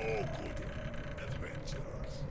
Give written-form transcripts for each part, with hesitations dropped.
all good adventures.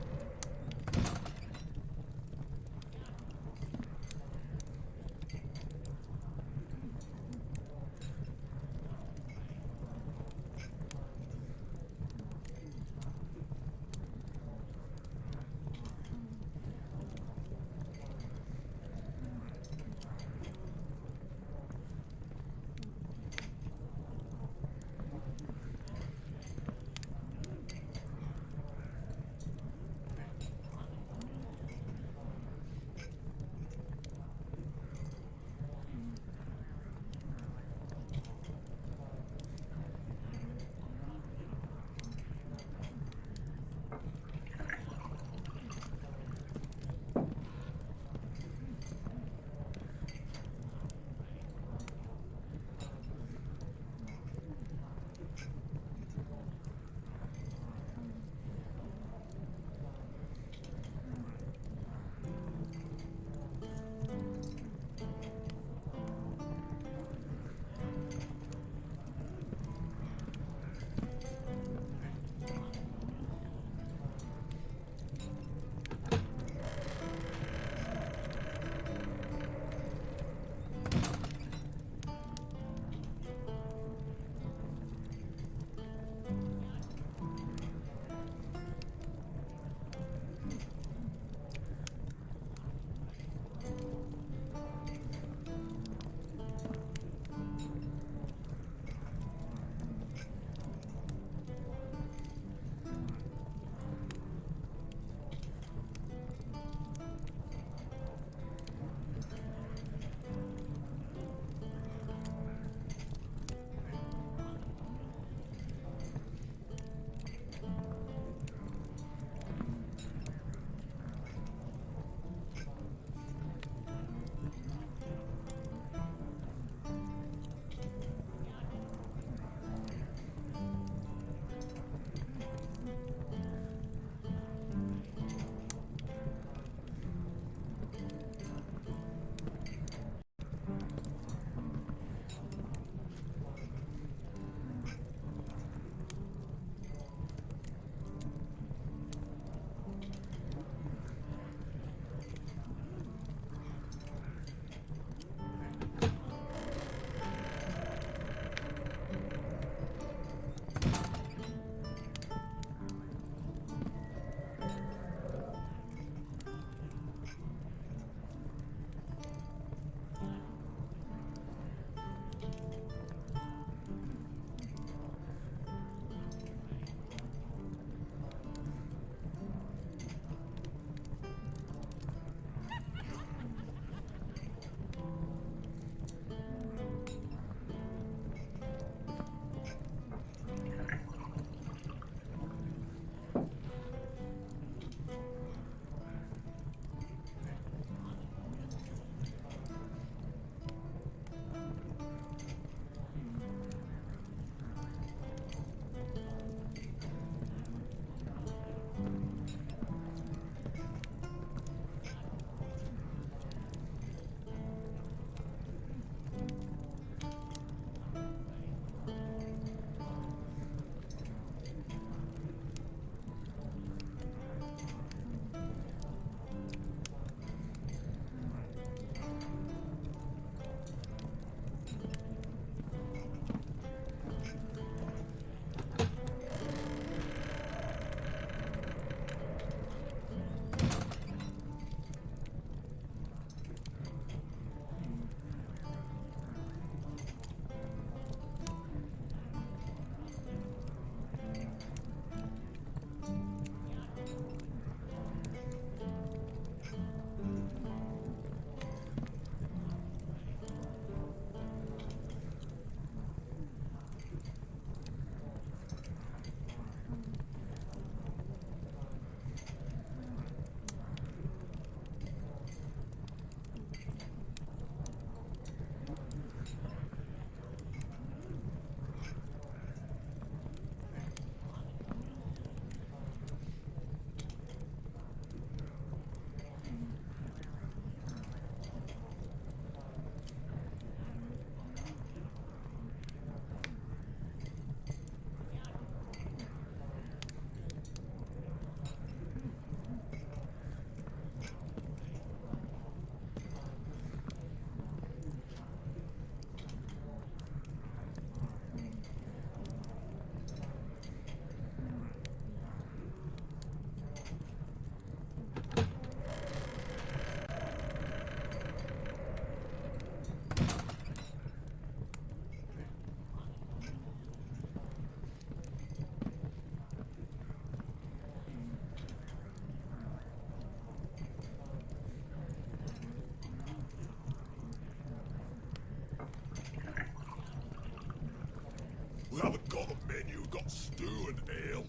do an ale.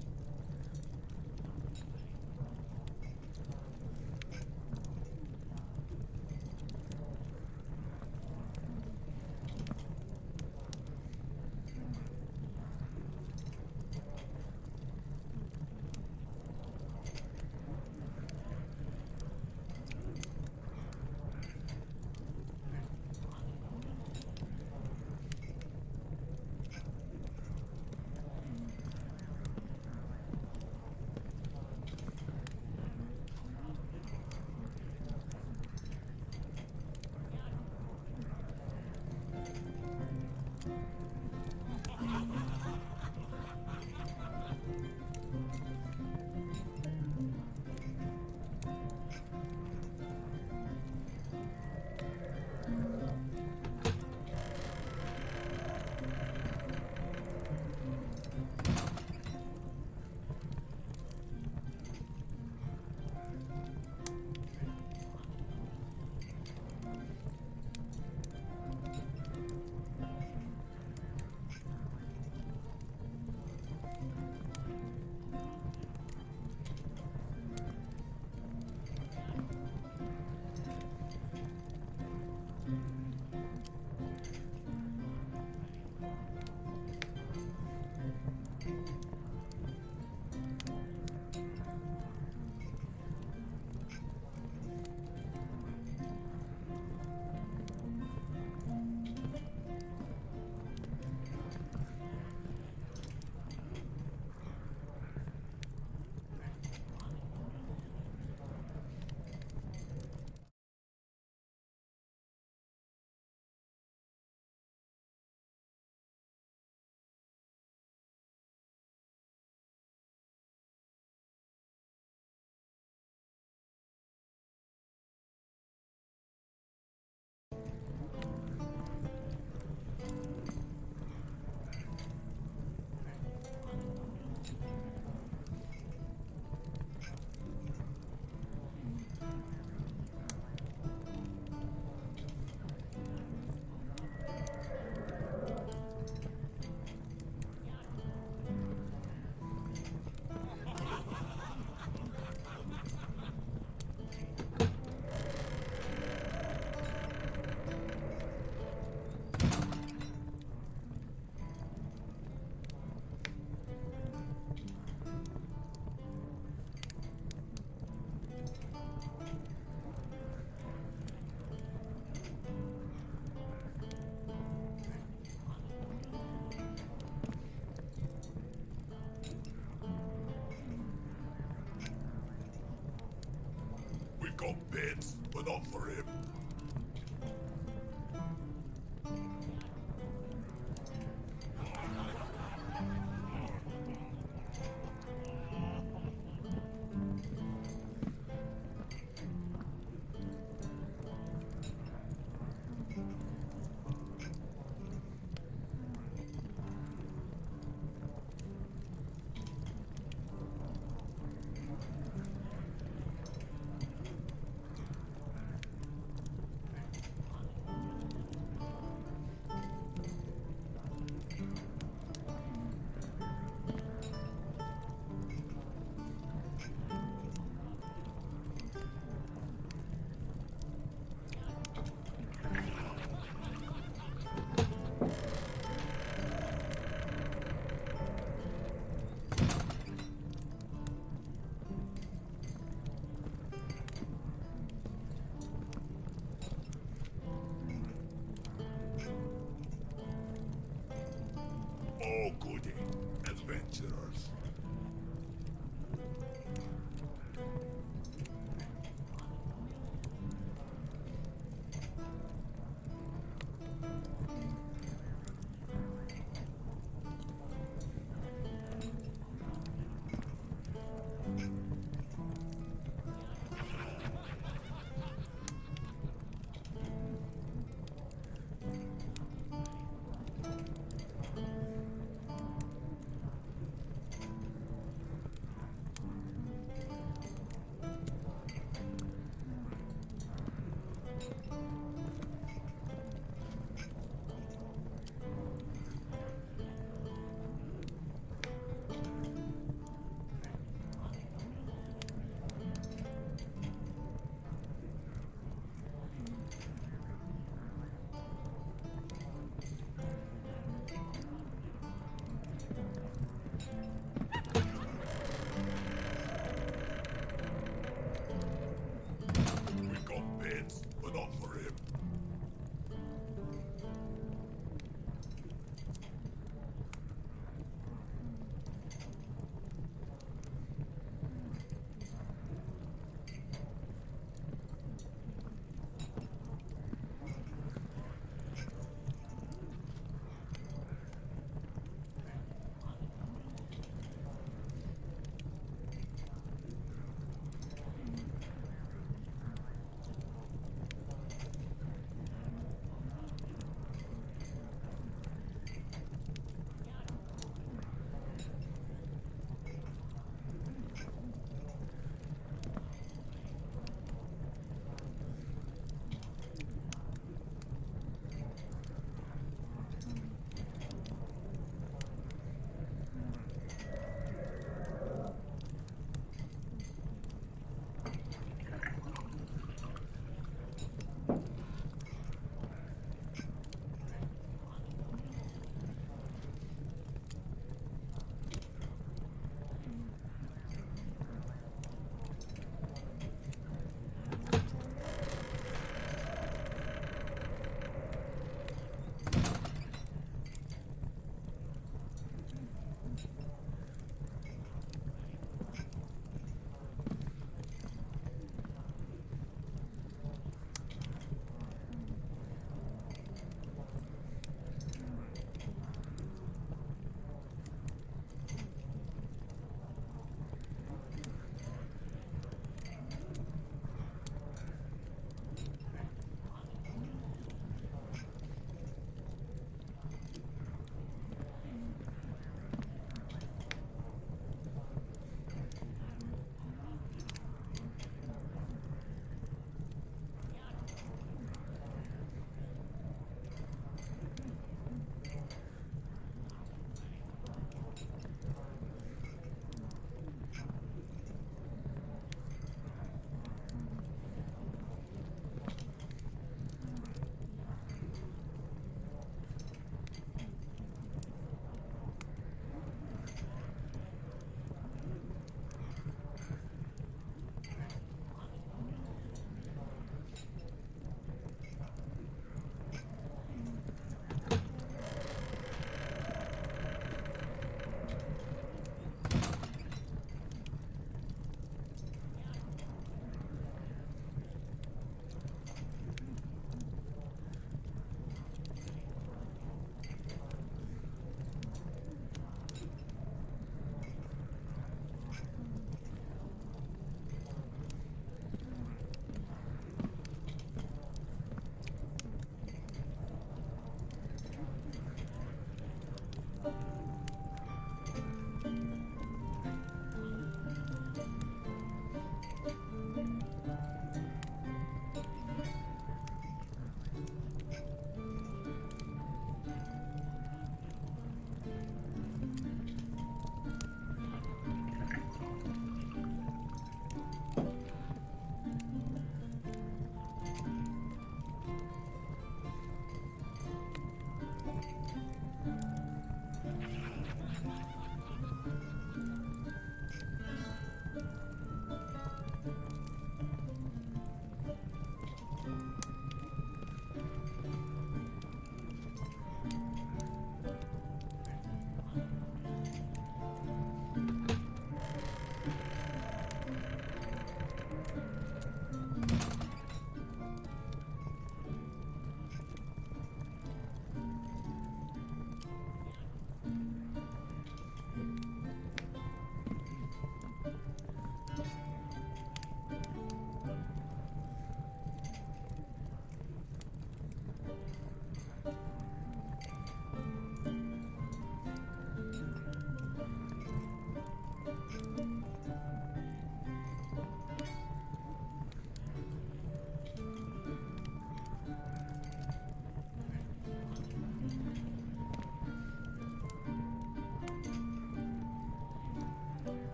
We've got bits, but not for him.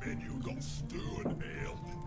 menu got stew and ale.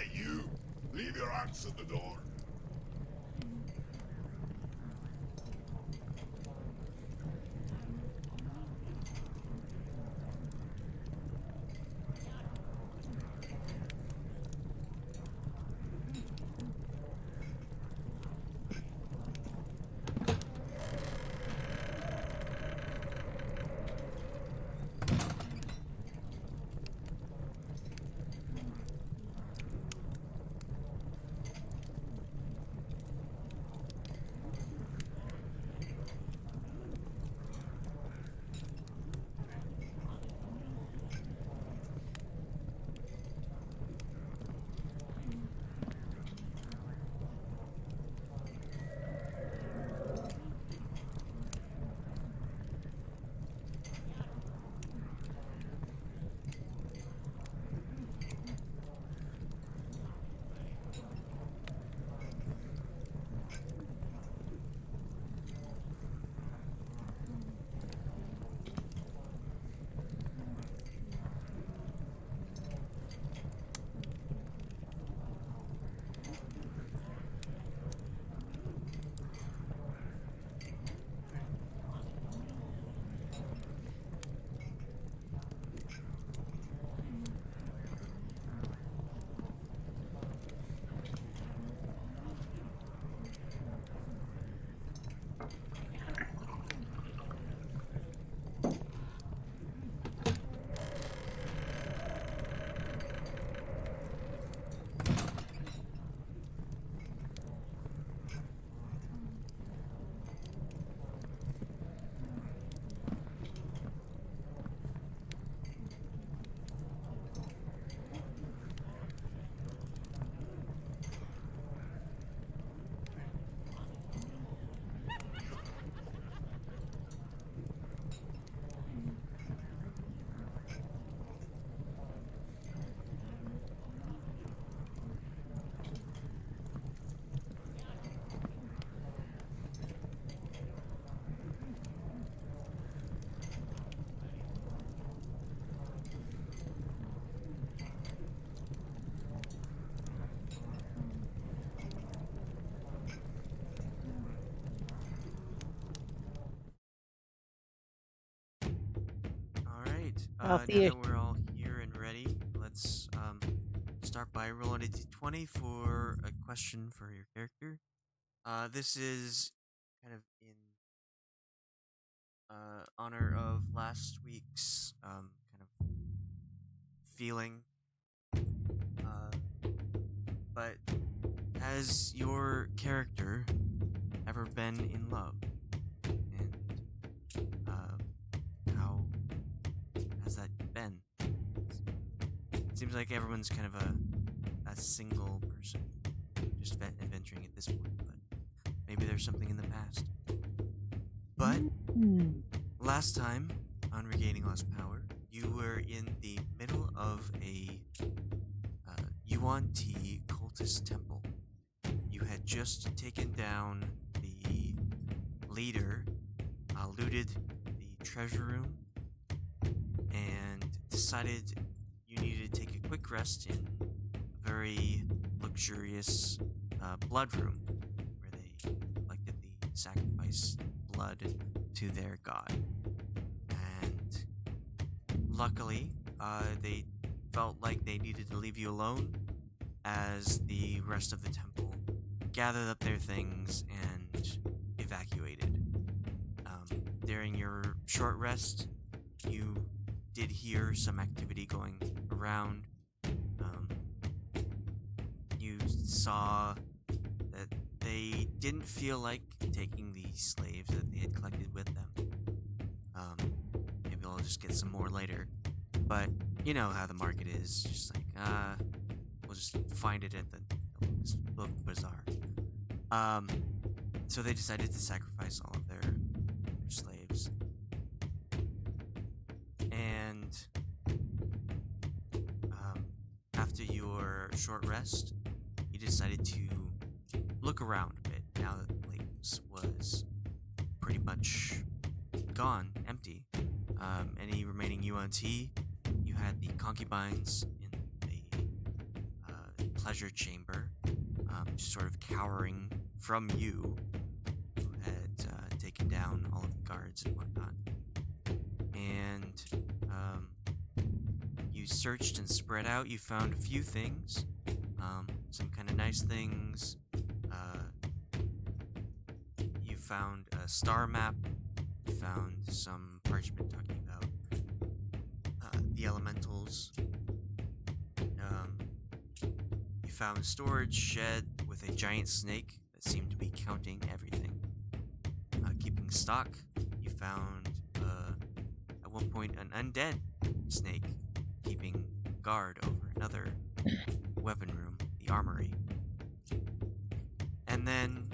Hey, you! Leave your axe at the door. I'll Now see you. that we're all here and ready, let's start by rolling a d20 for a question for your character. This is kind of in honor of last week's kind of feeling. But has your character ever been in love? And how has that been? It seems like everyone's kind of a single person, just adventuring at this point, but maybe there's something in the past. But last time on Regaining Lost Power, you were in the middle of a Yuan Ti cultist temple. You had just taken down the leader, looted the treasure room, and decided you needed to take a quick rest in a very luxurious blood room where they collected the sacrificed blood to their god. And luckily, they felt like they needed to leave you alone as the rest of the temple gathered up their things and evacuated. During your short rest, you did hear some activity going around. You saw that they didn't feel like taking the slaves that they had collected with them. Maybe I'll just get some more later. But you know how the market is. Just like, we'll just find it at the local bazaar. So they decided to sacrifice all of their slaves. And after your short rest, you decided to look around a bit now that the place was pretty much gone, empty. Any remaining UNT, you had the concubines in the pleasure chamber, just sort of cowering from you, who had taken down all of the guards and whatnot. And you searched and spread out. You found a few things, some kind of nice things. You found a star map. You found some parchment talking about the elementals. You found a storage shed with a giant snake that seemed to be counting everything, keeping stock. You found, at one point, an undead snake keeping guard over another weapon room, the armory. And then,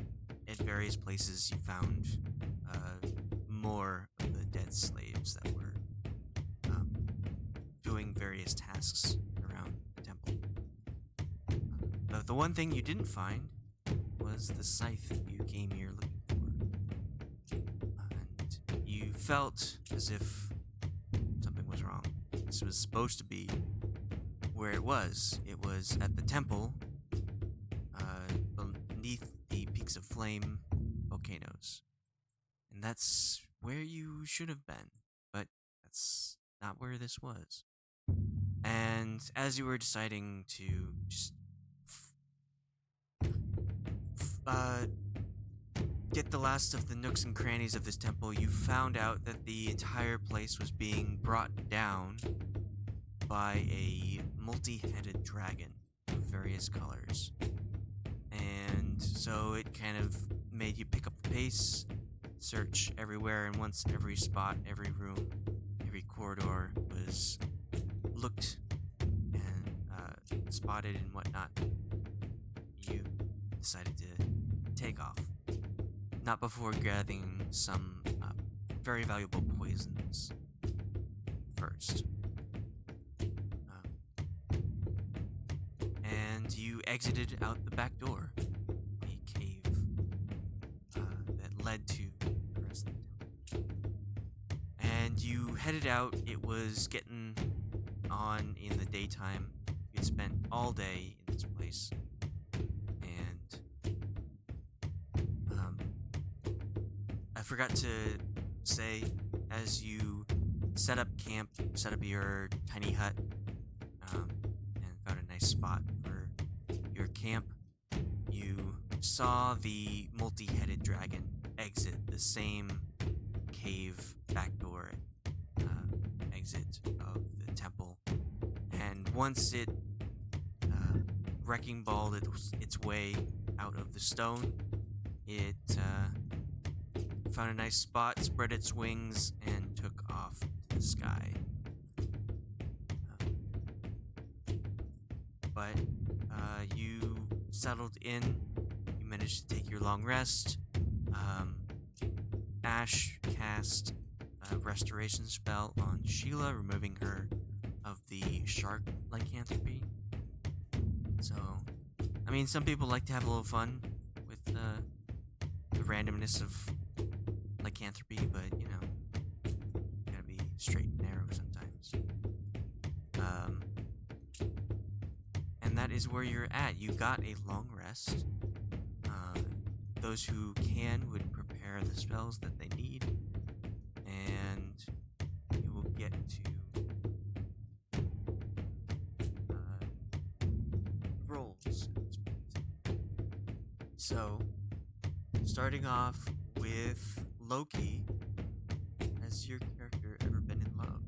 at various places, you found more of the dead slaves that were doing various tasks around the temple. But the one thing you didn't find was the scythe you came here looking for. And you felt as if something was wrong. This was supposed to be where it was. It was at the temple, beneath the peaks of flame volcanoes. And that's where you should have been, but that's not where this was. And as you were deciding to just get the last of the nooks and crannies of this temple, you found out that the entire place was being brought down by a multi-headed dragon of various colors. And so it kind of made you pick up the pace, search everywhere, and once every spot, every room, every corridor was looked and spotted and whatnot, you decided to take off. Not before gathering some very valuable poisons first. And you exited out the back door, a cave that led to the rest of the temple. And you headed out. It was getting on in the daytime. You had spent all day in this place. And I forgot to say, as you set up camp, set up your tiny hut, and found a nice spot for your camp, you saw the multi-headed dragon exit the same cave back door exit of the temple. And once it wrecking balled its way out of the stone, it found a nice spot, spread its wings, and took off to the sky. But you settled in. You managed to take your long rest. Ashe cast a restoration spell on Sheila, removing her of the shark lycanthropy. So, I mean, some people like to have a little fun with the randomness of lycanthropy, but you know, gotta be straight and narrow sometimes. And that is where you're at. You got a long rest. Those who can would prepare the spells that they need, and you will get to rolls at this point. So, starting off with Loki, has your character ever been in love?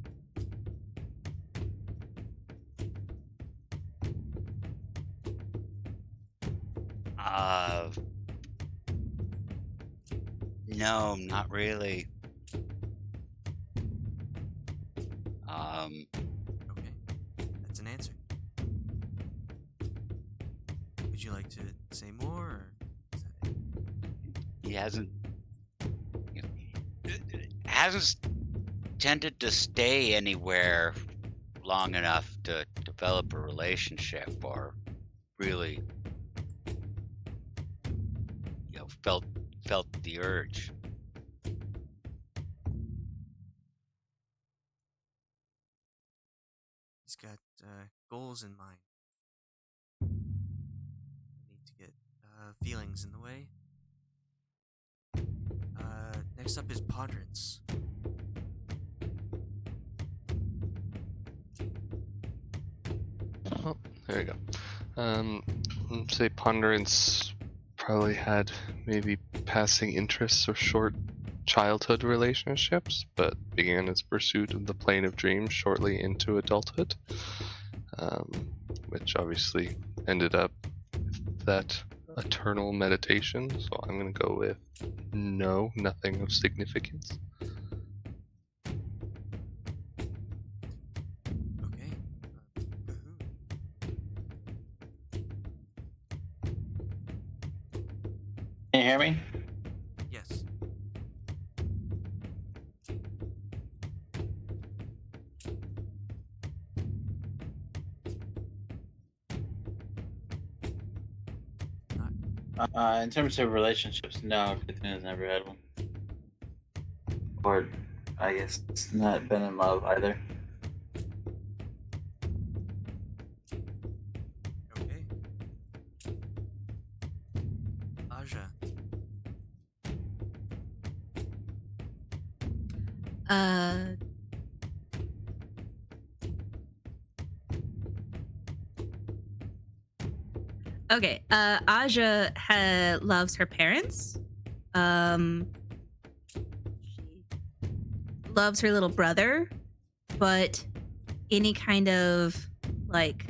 No, not really. Okay, that's an answer. Would you like to say more, or is that it? He hasn't tended to stay anywhere long enough to develop a relationship or really, felt the urge. He's got goals in mind. feelings in the way. Next up is Ponderance. Oh, there you go. Let's say Ponderance probably had maybe passing interests or short childhood relationships, but began its pursuit of the plane of dreams shortly into adulthood, which obviously ended up with that eternal meditation. So I'm going to go with no, nothing of significance. Okay. Kahoot. Can you hear me? Yes. In terms of relationships, no, Katrina's never had one. Or, I guess, not been in love either. Okay. Aja. Okay. Aja loves her parents. She loves her little brother, but any kind of like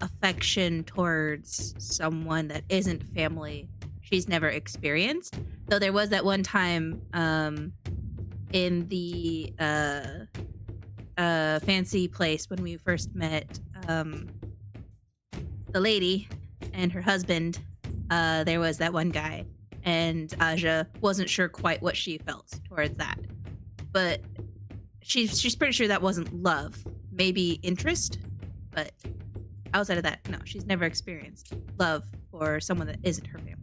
affection towards someone that isn't family, she's never experienced. Though there was that one time in the fancy place when we first met the lady and her husband, there was that one guy, and Aja wasn't sure quite what she felt towards that, but she's pretty sure that wasn't love, maybe interest, but outside of that, no, she's never experienced love for someone that isn't her family.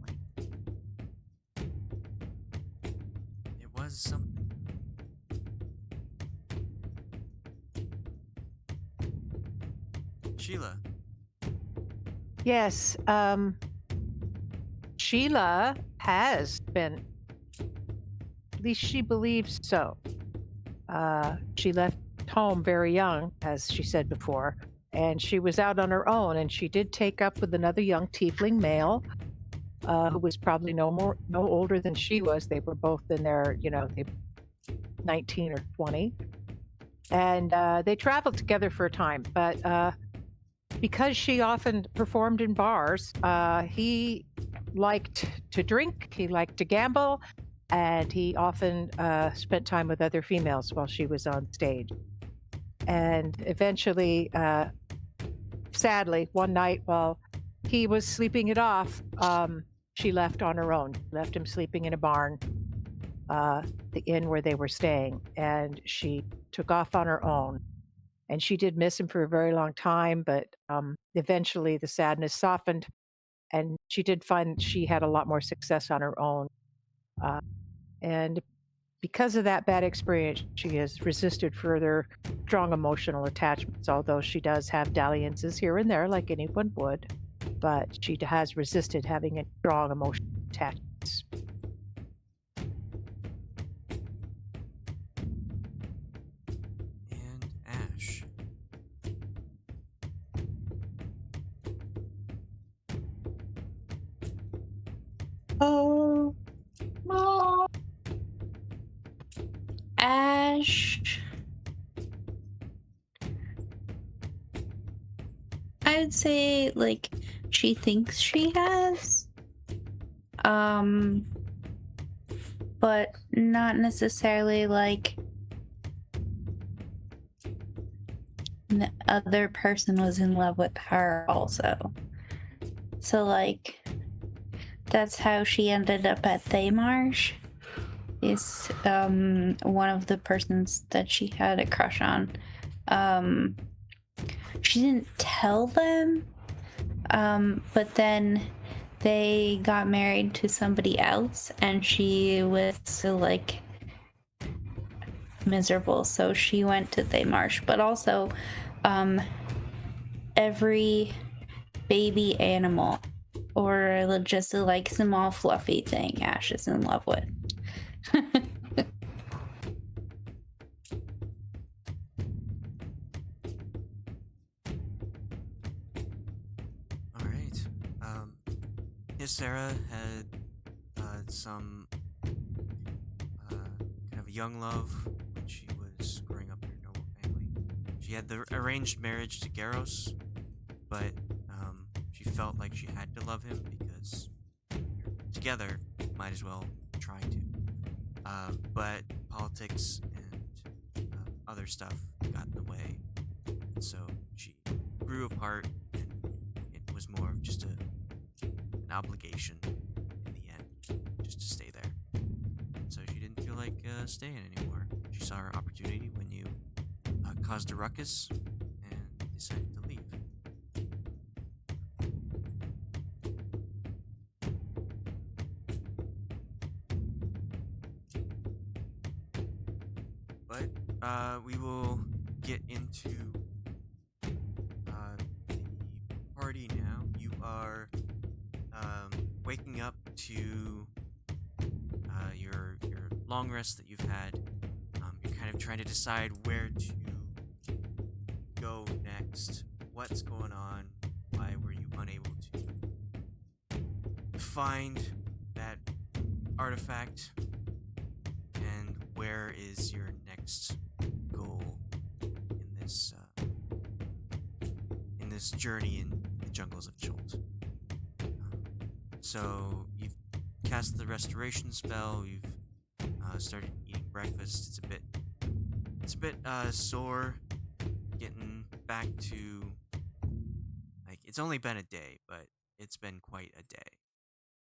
It was something. Sheila. Yes, Sheila has been, at least she believes so. She left home very young, as she said before, and she was out on her own, and she did take up with another young tiefling male, who was probably no older than she was. They were both in their, 19 or 20. And they traveled together for a time, but because she often performed in bars, he liked to drink, he liked to gamble, and he often spent time with other females while she was on stage. And eventually, sadly, one night while he was sleeping it off, she left on her own, left him sleeping in a barn, the inn where they were staying, and she took off on her own. And she did miss him for a very long time, but eventually the sadness softened, and she did find she had a lot more success on her own. And because of that bad experience, she has resisted further strong emotional attachments, although she does have dalliances here and there like anyone would, but she has resisted having strong emotional attachments. And Ashe. Oh, no. Ashe. I would say, like, she thinks she has. But not necessarily like the other person was in love with her also. So, like, that's how she ended up at Thaymarsh. Is one of the persons that she had a crush on. She didn't tell them, but then they got married to somebody else, and she was so, like, miserable, so she went to Thaymarsh. But also, every baby animal or just a like small fluffy thing Ashe is in love with? All right. Yes, Sarah had some kind of a young love when she was growing up in her noble family. She had the arranged marriage to Garros, but she felt like she had to love him because you're together, might as well try to. But politics and other stuff got in the way, and so she grew apart, and it was more of just an obligation in the end, just to stay there. So she didn't feel like staying anymore. She saw her opportunity when you caused a ruckus and decided to leave. But we will get into the party now. You are waking up to your long rest that you've had. You're kind of trying to decide where to go next. What's going on? Why were you unable to find that artifact? And where is your next goal in this journey in the jungles of Chult? So you've cast the restoration spell. You've started eating breakfast. It's a bit sore getting back to, like, it's only been a day, but it's been quite a day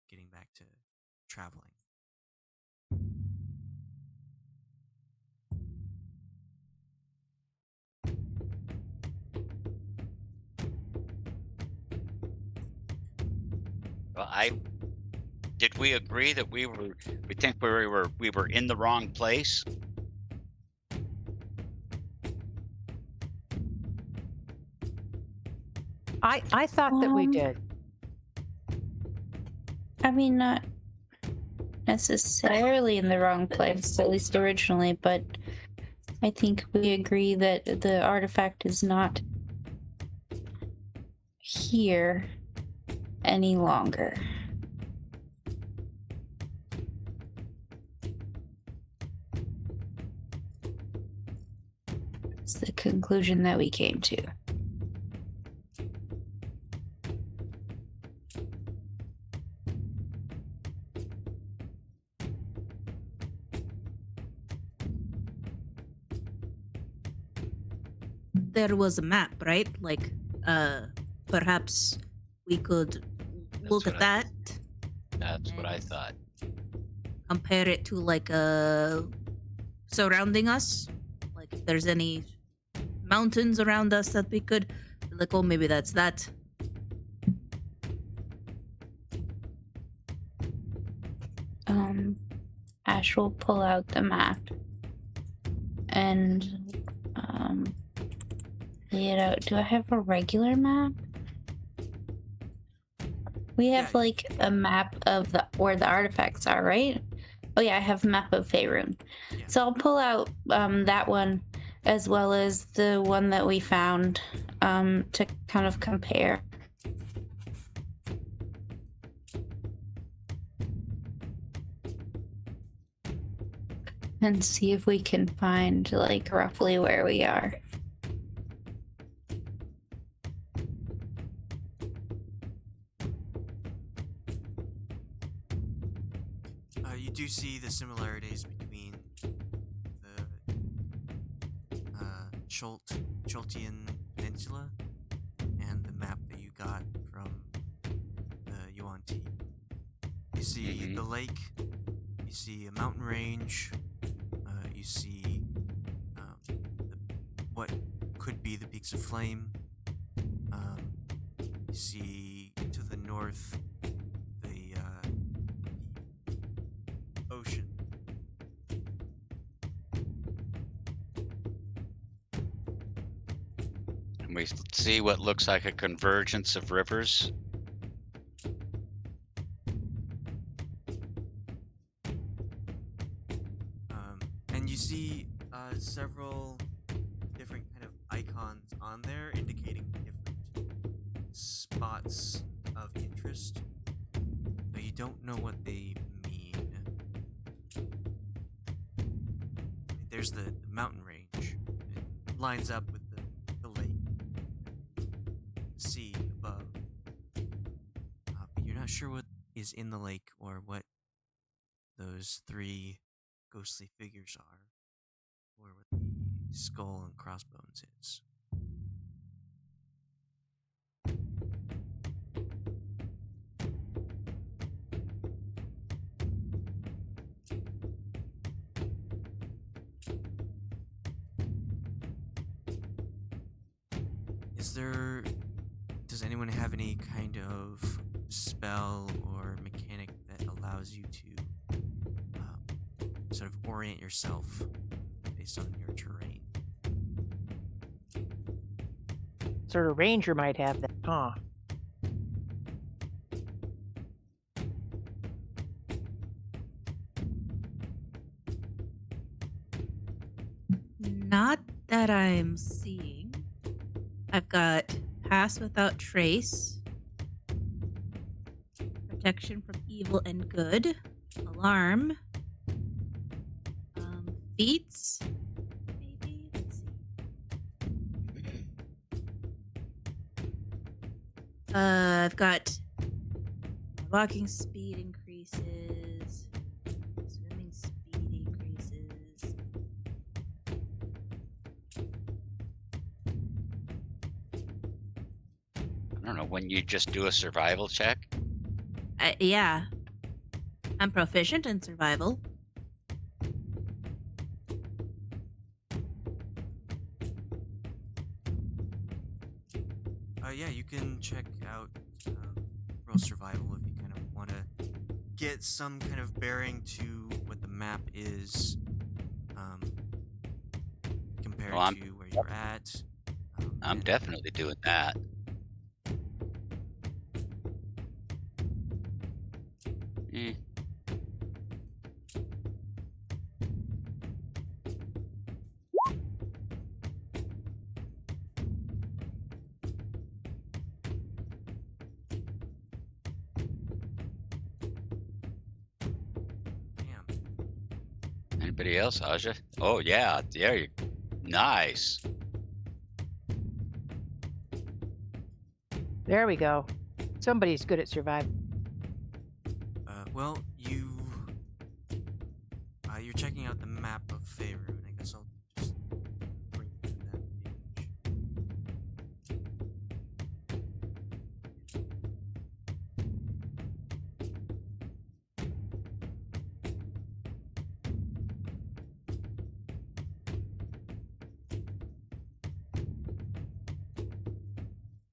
getting back to traveling. Well, did we agree that we think we were in the wrong place? I thought that we did. I mean, not necessarily in the wrong place, at least originally, but I think we agree that the artifact is not here any longer. It's the conclusion that we came to. There was a map, right? Like, perhaps we could look at what that, That's what I thought. compare it to like surrounding us. Like, if there's any mountains around us that we could, like, oh, maybe that's that. Ashe will pull out the map and lay it out. Do I have a regular map? We have Yeah. like a map of where the artifacts are, right? Oh yeah, I have a map of Faerun. Yeah. So I'll pull out that one as well as the one that we found to kind of compare. And see if we can find like roughly where we are. You do see the similarities between the Chultian Peninsula and the map that you got from the Yuan-Ti. You see the lake, you see a mountain range, you see what could be the peaks of flame. You see to the north the ocean. And we see what looks like a convergence of rivers. And you see several different kind of icons on there indicating different spots of interest, but you don't know what they mean. There's the mountain range. It lines up with the lake, the sea above. But you're not sure what is in the lake or what those three ghostly figures are, or what the skull and crossbones is. Does anyone have any kind of spell or mechanic that allows you to sort of orient yourself based on your terrain? Sort of ranger might have that, huh? Not that I'm seeing. I've got Pass Without Trace, Protection from Evil and Good, Alarm, Feats, maybe? Let's see. I've got walking speed increases, swimming speed increases. I don't know, when you just do a survival check? Yeah. I'm proficient in survival. Yeah, you can check out roll survival if you kind of want to get some kind of bearing to what the map is compared Well, to where you're at. I'm and- definitely doing that. Eh. Damn. Anybody else, Aja? Oh yeah, there you. Nice. There we go. Somebody's good at surviving. Well, you're checking out the map of Faerun. I guess I'll just bring you to that page.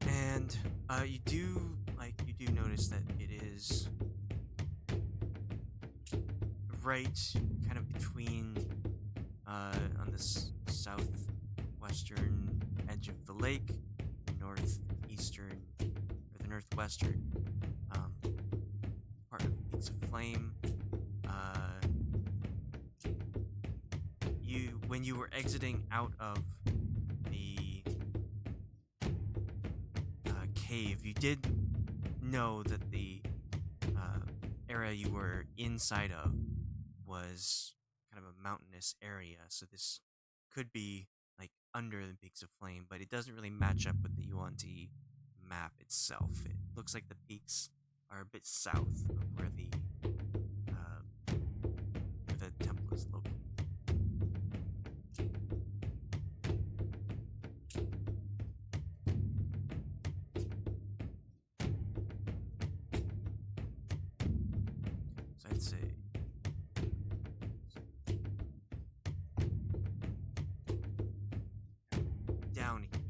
And you do notice that it is right kind of between on the southwestern edge of the lake, the northeastern or the northwestern part of Peaks of Flame. When you were exiting out of the cave, you did know that the area you were inside of was kind of a mountainous area, so this could be like under the Peaks of Flame, but it doesn't really match up with the Yuan-Ti map itself. It looks like the peaks are a bit south of where the temple is located. So I'd say down here.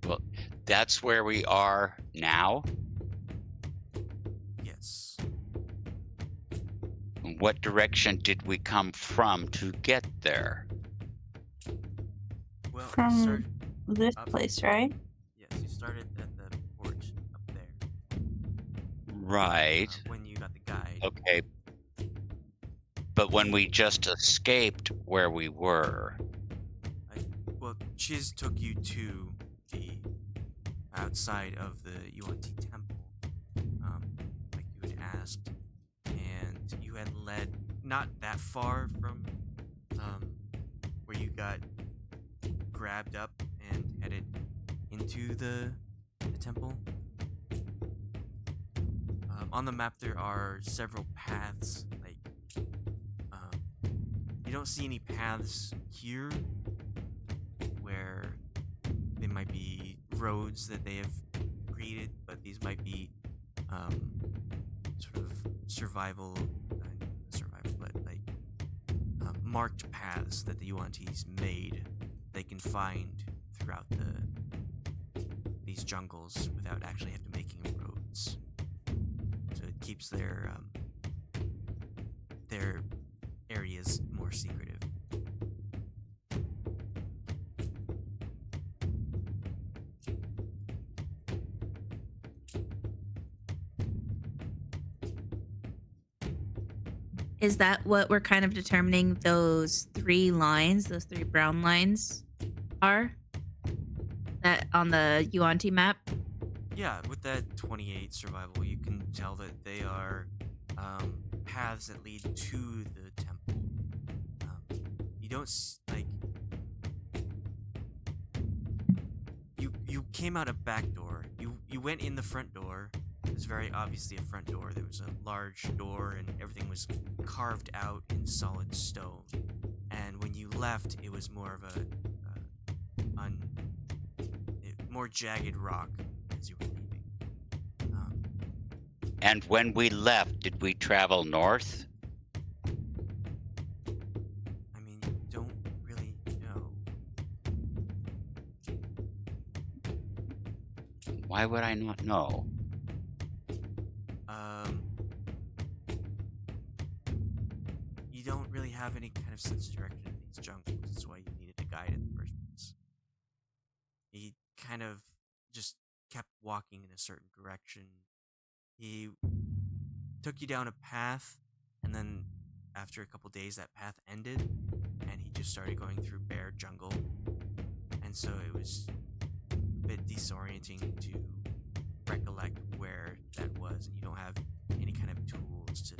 Well, that's where we are now. Yes. What direction did we come from to get there? Well, you from start, this up. place, right? yes, you started at the porch up there Right. when you got the guide. Okay. But when we just escaped where we were, Well, Chiz took you to the outside of the UNT temple, like you had asked, and you had led not that far from where you got grabbed up and headed into the temple. On the map, there are several paths. Like, you don't see any paths here where they might be roads that they have created, but these might be sort of survival, but like marked paths that the UNTs made. They can find throughout these jungles without actually having to making roads. So it keeps their areas more secretive. Is that what we're kind of determining those three lines, those three brown lines are? That on the UNT map? Yeah, with that 28 survival, you can tell that they are paths that lead to the temple. You don't like you came out a back door. You went in the front door. It was very obviously a front door. There was a large door, and everything was carved out in solid stone. And when you left, it was more of a more jagged rock as you were leaving. and when we left, did we travel north? I mean, you don't really know. Why would I not know? You don't really have any kind of sense of direction in these jungles. That's why you needed a guide in the first place. He kind of just kept walking in a certain direction. He took you down a path, and then after a couple days, that path ended, and he just started going through bare jungle. And so it was a bit disorienting to recollect where that was, and you don't have any kind of tools to.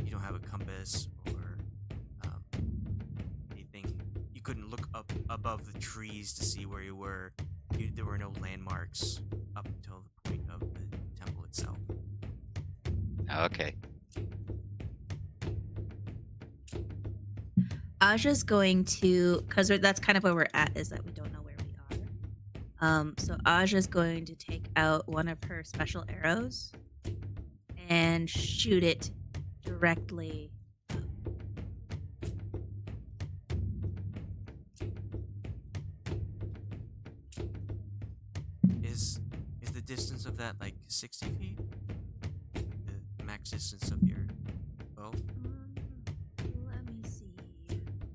You don't have a compass or anything. You couldn't look up above the trees to see where you were. There were no landmarks up until the point of the temple itself. Okay. Aja's going to, because that's kind of where we're at, is that we don't know where we are. So Aja's going to take out one of her special arrows and shoot it directly up. Is the distance of that like 60 feet? Like the max distance of your bow? Let me see.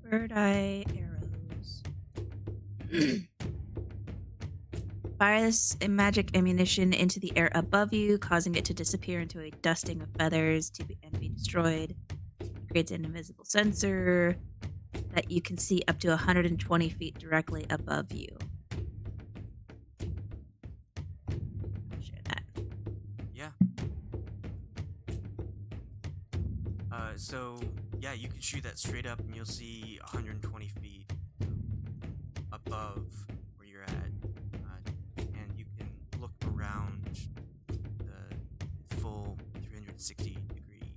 Bird eye arrows. Fire this magic ammunition into the air above you, causing it to disappear into a dusting of feathers and be destroyed. It creates an invisible sensor that you can see up to 120 feet directly above you. I'll share that. Yeah. So yeah, you can shoot that straight up, and you'll see 120 feet above where you're at, and you can look around the full 360-degree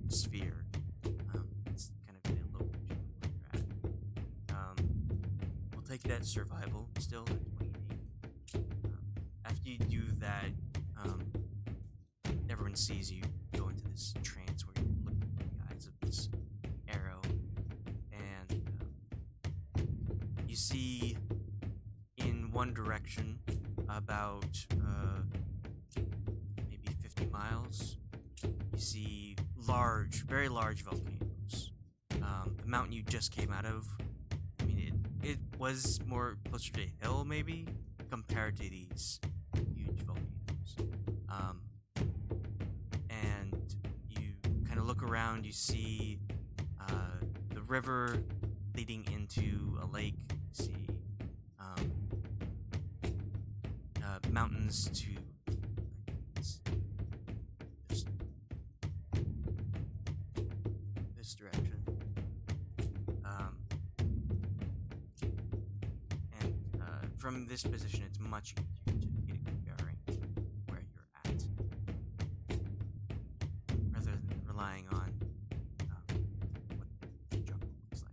sphere. It's kind of in a location where you're at. We'll take that survival still at 28. After you do that, everyone sees you go into this trance where you're looking in the eyes of this arrow, and you see in one direction about maybe 50 miles, you see large, very large volcanoes. The mountain you just came out of, I mean, it was more closer to a hill, maybe, compared to these huge volcanoes. And you kind of look around, you see the river leading into a lake. You see mountains to just this direction. From this position, it's much easier to get a good bearing where you're at, rather than relying on what the jungle looks like.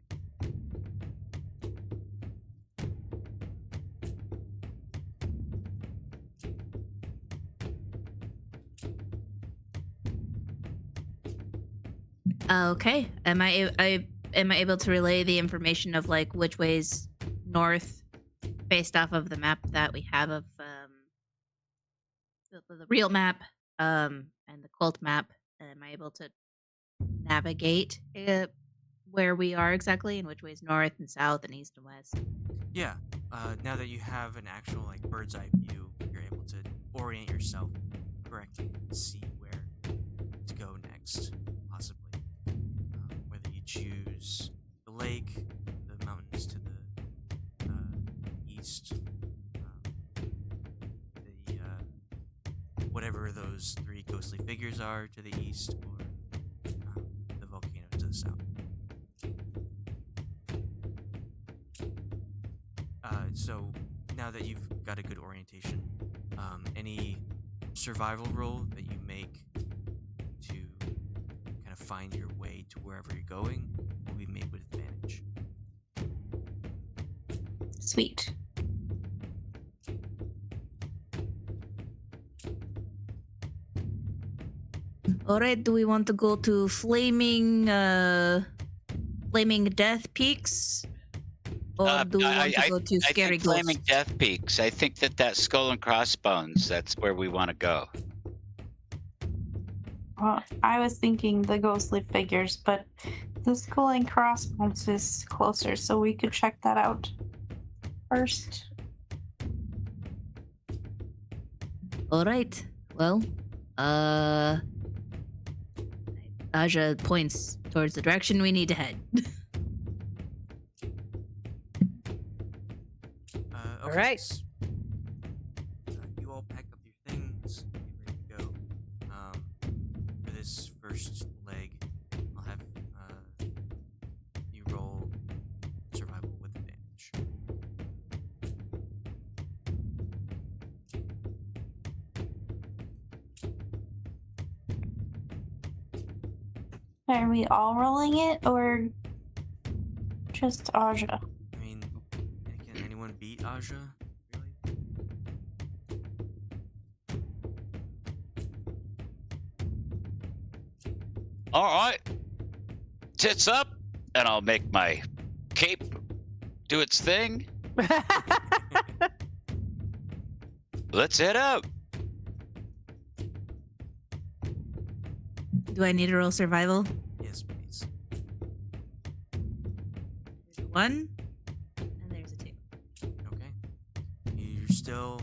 Okay. Am I able to relay the information of like which way's north, based off of the map that we have of the real map and the cult map? Am I able to navigate where we are exactly and which way is north and south and east and west? Yeah. Now that you have an actual like bird's eye view, you're able to orient yourself correctly and see where to go next, possibly. Whether you choose the lake, the mountains to the east, whatever those three ghostly figures are to the east, or the volcano to the south. So now that you've got a good orientation, any survival roll that you make to kind of find your way to wherever you're going will be made with advantage. Sweet. All right. Do we want to go to Flaming Death Peaks, or do we want to go to I Scary think Flaming Ghosts? Death Peaks. I think that Skull and Crossbones. That's where we want to go. Well, I was thinking the ghostly figures, but the skull and crossbones is closer, so we could check that out first. All right. Well, Aja points towards the direction we need to head. Okay, Alright. You all pack up your things, get ready to go. For this first leg, I'll have you roll survival with advantage. Are we all rolling it, or just Aja? I mean, can anyone beat Aja? Really? All right. Tits up, and I'll make my cape do its thing. Let's head out. Do I need to roll survival? Yes, please. There's a 1, and there's a 2. Okay. You're still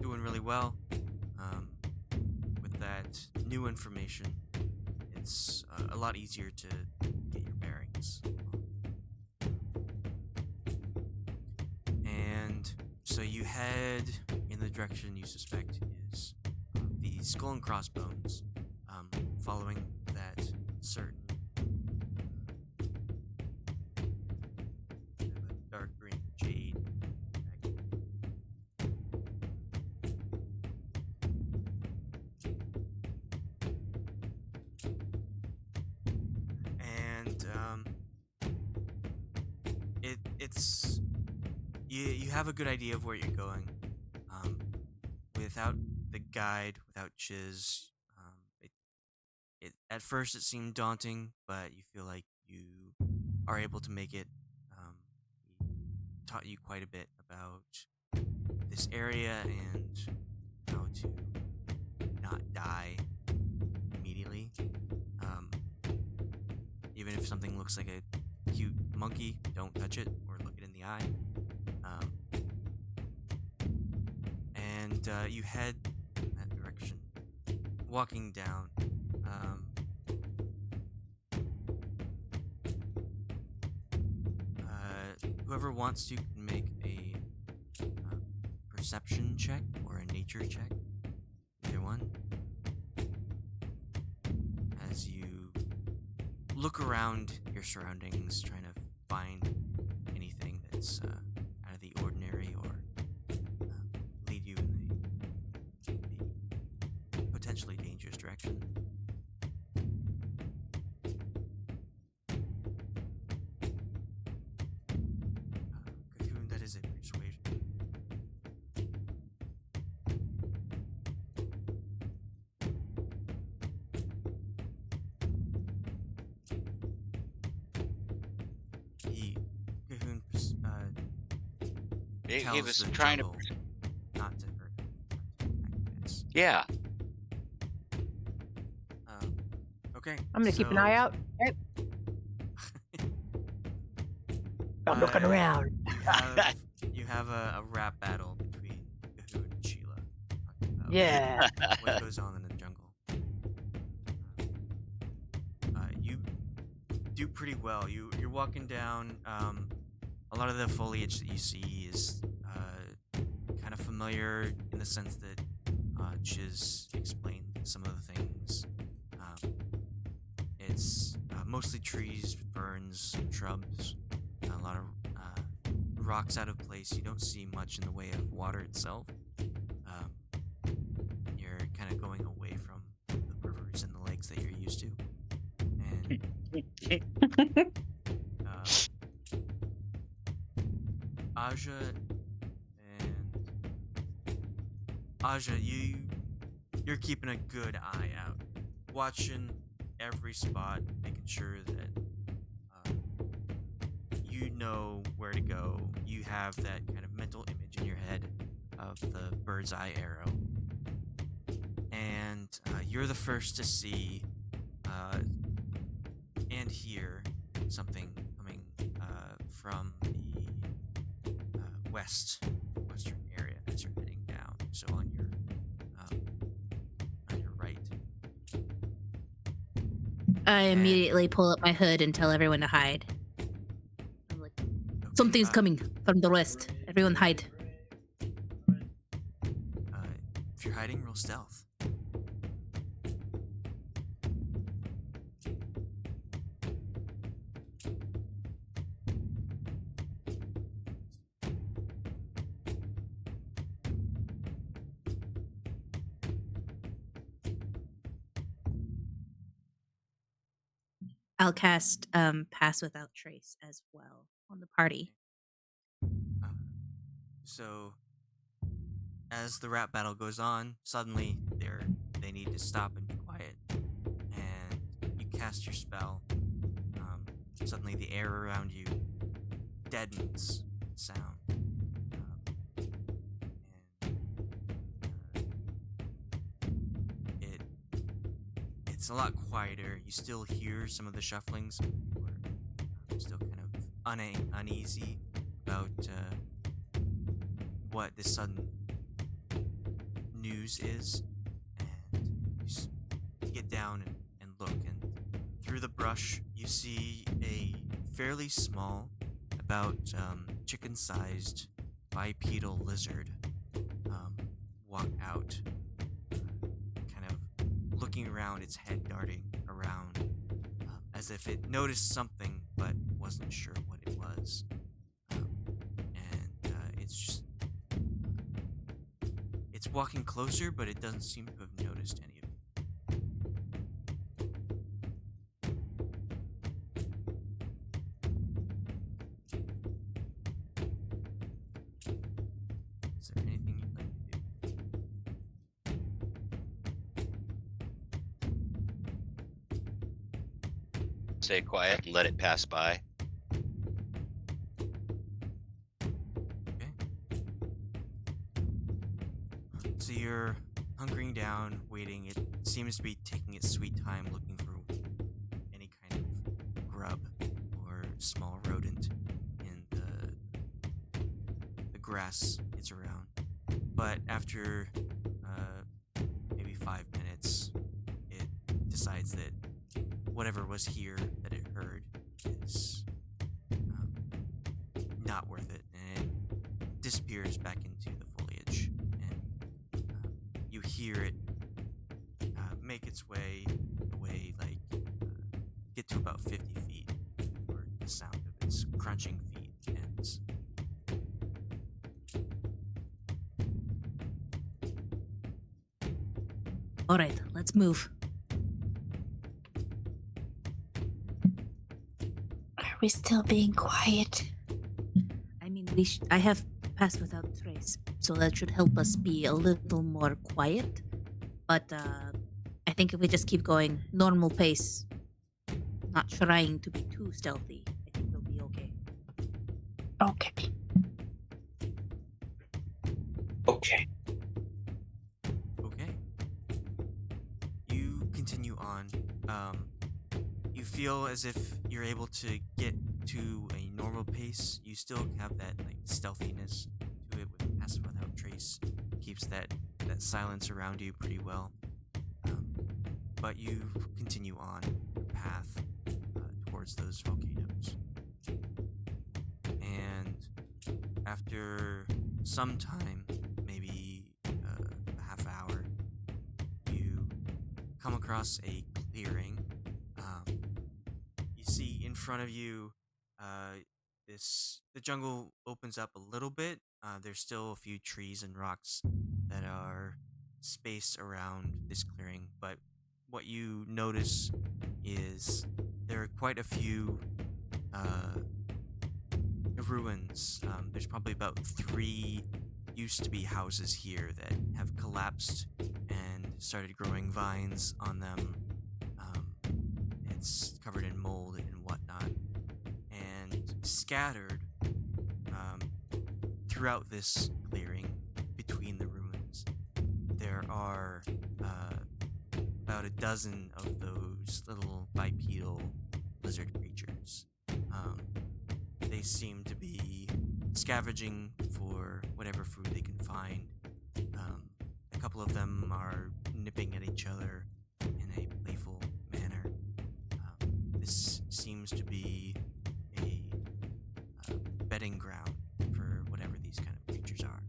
doing really well. With that new information, it's a lot easier to get your bearings. And so you head in the direction you suspect is the Skull and Crossbones, following that certain dark green jade. And it's you have a good idea of where you're going. Without the guide, without Chiz, at first it seemed daunting, but you feel like you are able to make it. He taught you quite a bit about this area and how to not die immediately. Even if something looks like a cute monkey. Don't touch it or look it in the eye. And you head that direction, walking down. Whoever wants to can make a perception check or a nature check. Either one. As you look around your surroundings, trying to find anything that's out of the ordinary or lead you in the potentially dangerous direction. Cocoon, that is a persuasion. Cocoon He tells was the trying to. jungle not to hurt him, not to attack guys. Yeah. Okay. I'm gonna keep an eye out. Yep. I'm looking around. You have a rap battle between Cahoon and Sheila. Talking about Yeah. what goes on in the jungle. You do pretty well. You're walking down. A lot of the foliage that you see is kind of familiar in the sense that Chiz explained some of the things. It's mostly trees, ferns, shrubs, a lot of rocks out of place. You don't see much in the way of water itself. You're kind of going away from the rivers and the lakes that you're used to. And Aja, you're keeping a good eye out, watching every spot, making sure that you know where to go. You have that kind of mental image in your head of the bird's eye arrow, and you're the first to see and hear something coming from the western area as you're heading down. So on your right. I immediately pull up my hood and tell everyone to hide. I'm like, Okay, something's coming from the west. Everyone hide. If you're hiding, roll stealth. I'll cast Pass Without Trace as well on the party. So, as the rap battle goes on, suddenly they need to stop and be quiet, and you cast your spell. Suddenly, the air around you deadens sound, and it's a lot quieter. You still hear some of the shufflings. People are still kind of uneasy about what this sudden news is, and you get down and look, and through the brush you see a fairly small, about chicken-sized bipedal lizard walk out, kind of looking around, its head darting around, as if it noticed something but wasn't sure what it was. It's walking closer, but it doesn't seem to have noticed any of it. Is there anything you'd like to do? Stay quiet and let it pass by. So you're hunkering down, waiting. It seems to be taking its sweet time looking for any kind of grub or small rodent grass gets around. But after maybe 5 minutes, it decides that whatever was here that it heard is not worth it, and it disappears back into the foliage. And you hear it make its way away, like get to about 50 feet, where the sound of its crunching feet ends. All right, let's move. Are we still being quiet? I mean, I have passed without trace, so that should help us be a little more quiet. But I think if we just keep going normal pace, not trying to be too stealthy, I think we'll be okay. Okay. Okay. Okay. You continue on. You feel as if you're able to get to a normal pace. You still have that like stealthiness to it with passive without trace. Keeps that silence around you pretty well. But you continue on your path towards those volcanoes. And after some time, maybe a half hour, you come across a clearing. You see in front of you, the jungle opens up a little bit. There's still a few trees and rocks that are spaced around this clearing, but what you notice is there are quite a few ruins. There's probably about 3 used to be houses here that have collapsed and started growing vines on them. It's covered in mold and whatnot. And scattered throughout this clearing between the ruins, there are about a dozen of those little bipedal lizard creatures. They seem to be scavenging for whatever food they can find. A couple of them are nipping at each other in a playful manner. This seems to be a bedding ground for whatever these kind of creatures are.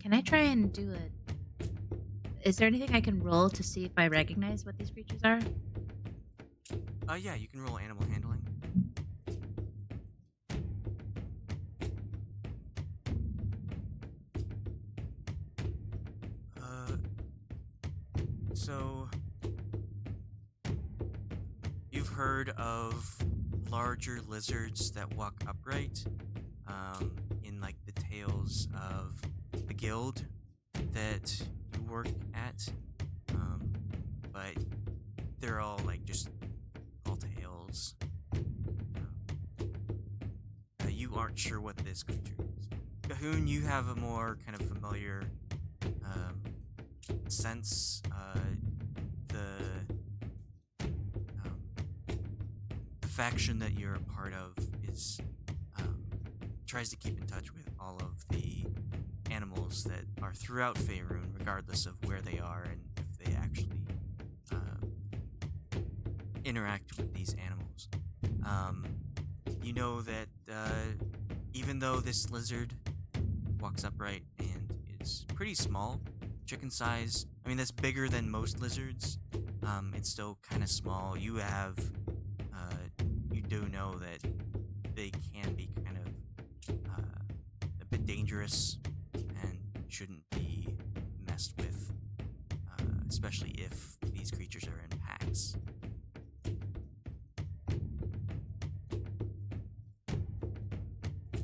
Can I try and do it? Is there anything I can roll to see if I recognize what these creatures are? Yeah, you can roll animal handling. So you've heard of larger lizards that walk upright, in like the tales of the guild that you work at, but they're all like just all tales. You aren't sure what this creature is. Cahoon, you have a more kind of familiar sense. The faction that you're a part of is tries to keep in touch with all of the animals that are throughout Faerun, regardless of where they are and if they actually interact with these animals. You know that even though this lizard walks upright and is pretty small, chicken size, I mean that's bigger than most lizards, it's still kind of small. You do know that they can be kind of a bit dangerous and shouldn't be messed with, especially if these creatures are in packs.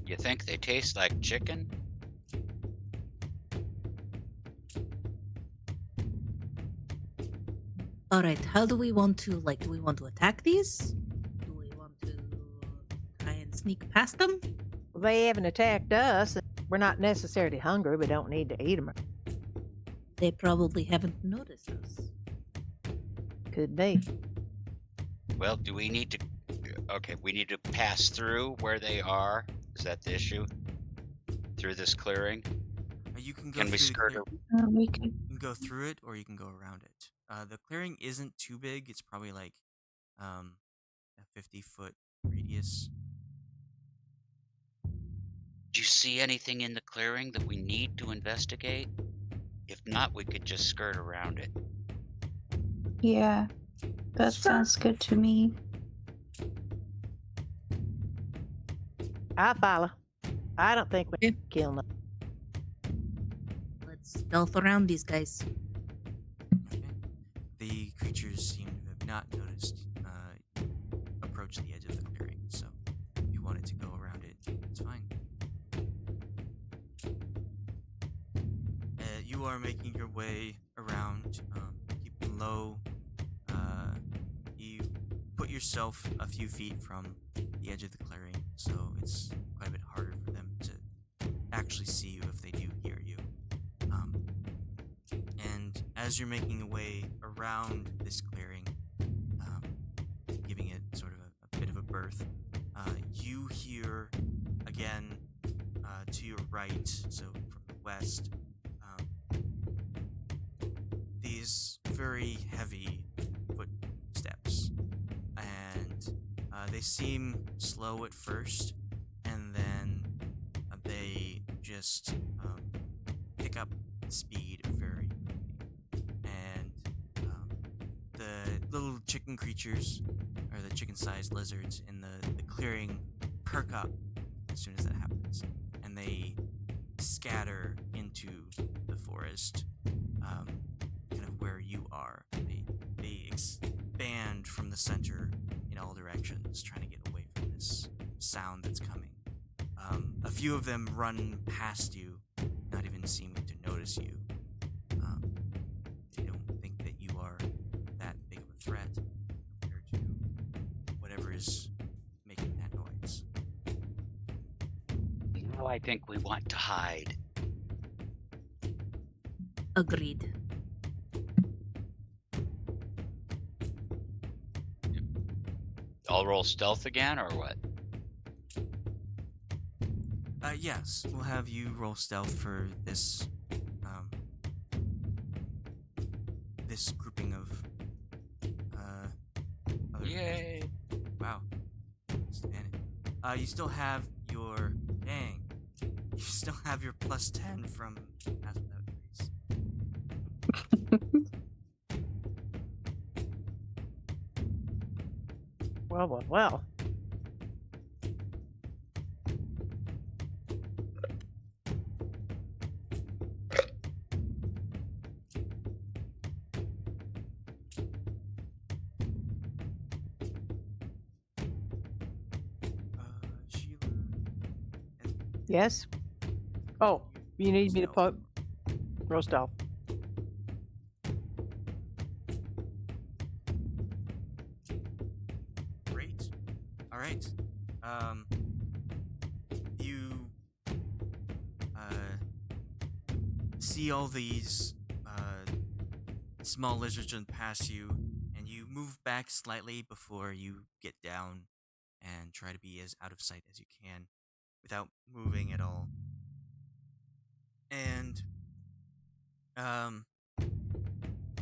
You think they taste like chicken? All right, how do we want to, do we want to attack these? Do we want to try and sneak past them? Well, they haven't attacked us. We're not necessarily hungry. We don't need to eat them. They probably haven't noticed us. Could be. Well, do we need to? Okay, we need to pass through where they are. Is that the issue? Through this clearing? You can go Can we through the skirt? We could. You can go through it, or you can go around it. The clearing isn't too big. It's probably like a 50-foot radius. Do you see anything in the clearing that we need to investigate? If not, we could just skirt around it. Yeah, that sounds good to me. I follow. I don't think we Yeah. can kill them. Let's stealth around these guys. Okay. The creatures seem to have not noticed approach the edge of the clearing, so if you wanted to go around it, it's fine. You are making your way around, keeping low. You put yourself a few feet from the edge of the clearing, so it's quite a bit harder for them to actually see you if they do hear you. And as you're making your way around this clearing, giving it sort of a bit of a berth, you hear again to your right, so from the west, these very heavy footsteps, and they seem slow at first, and then they just pick up speed very quickly. And the little chicken creatures, or the chicken-sized lizards in the clearing, perk up as soon as that happens, and they scatter into the forest, kind of where you are. They expand from the center in all directions, trying to get away from this sound that's coming. A few of them run past you, not even seeming to notice you. They don't think that you are that big of a threat compared to whatever is making that noise. Now I think we want to hide. Agreed. I'll roll stealth again, or what? Yes, we'll have you roll stealth for this, this grouping of, other... Yay! Wow. You still have your... Dang. You still have your plus 10 from Pass Without Trace. Well. Sheila... Yes? Oh, you need me to put roll stealth. Great. All right. You see all these small lizards run past you, and you move back slightly before you get down and try to be as out of sight as you can without moving at all. And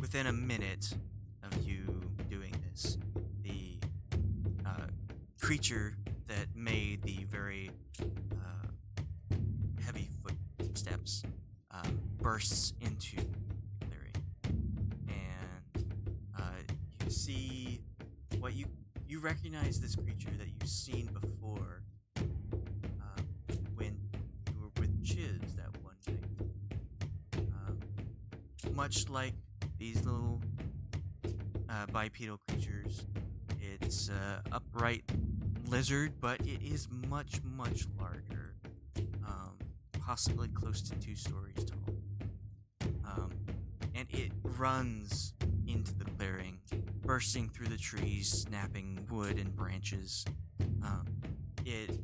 within a minute of you doing this, the creature that made the very heavy footsteps bursts into the clearing, and you see what you recognize this creature that you've seen before when you were with Chiz that one night. Much like these little bipedal creatures, it's upright lizard, but it is much, much larger, possibly close to 2 stories tall. And it runs into the clearing, bursting through the trees, snapping wood and branches. It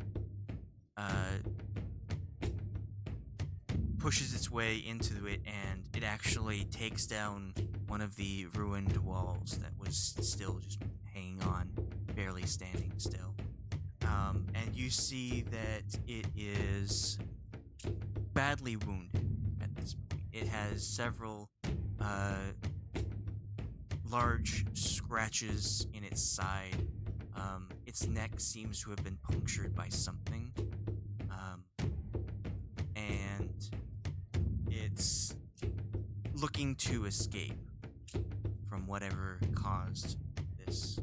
pushes its way into it, and it actually takes down one of the ruined walls that was still just hanging on, barely standing still. And you see that it is badly wounded at this point. It has several large scratches in its side. Its neck seems to have been punctured by something. And it's looking to escape from whatever caused this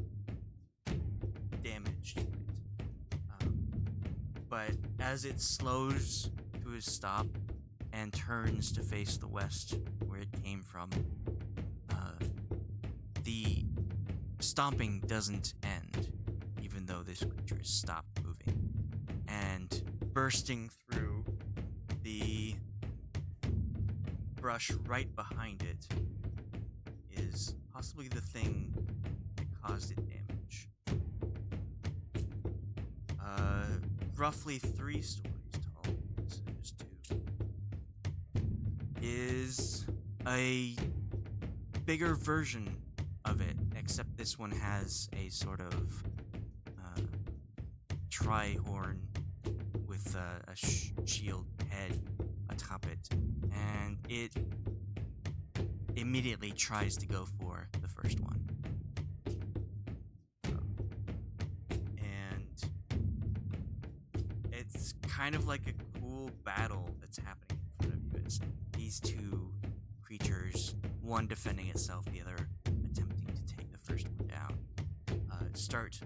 damage to it. But as it slows to a stop and turns to face the west where it came from, the stomping doesn't end, even though this creature has stopped moving. And bursting through the brush right behind it is possibly the thing that caused it damage. Roughly 3 stories tall, instead of just 2, is a bigger version of it, except this one has a sort of tri-horn with a shield head atop it, and it immediately tries to go for the first one. And it's kind of like a cool battle that's happening in front of you. It's these 2 creatures, one defending itself, the other attempting to take the first one down, start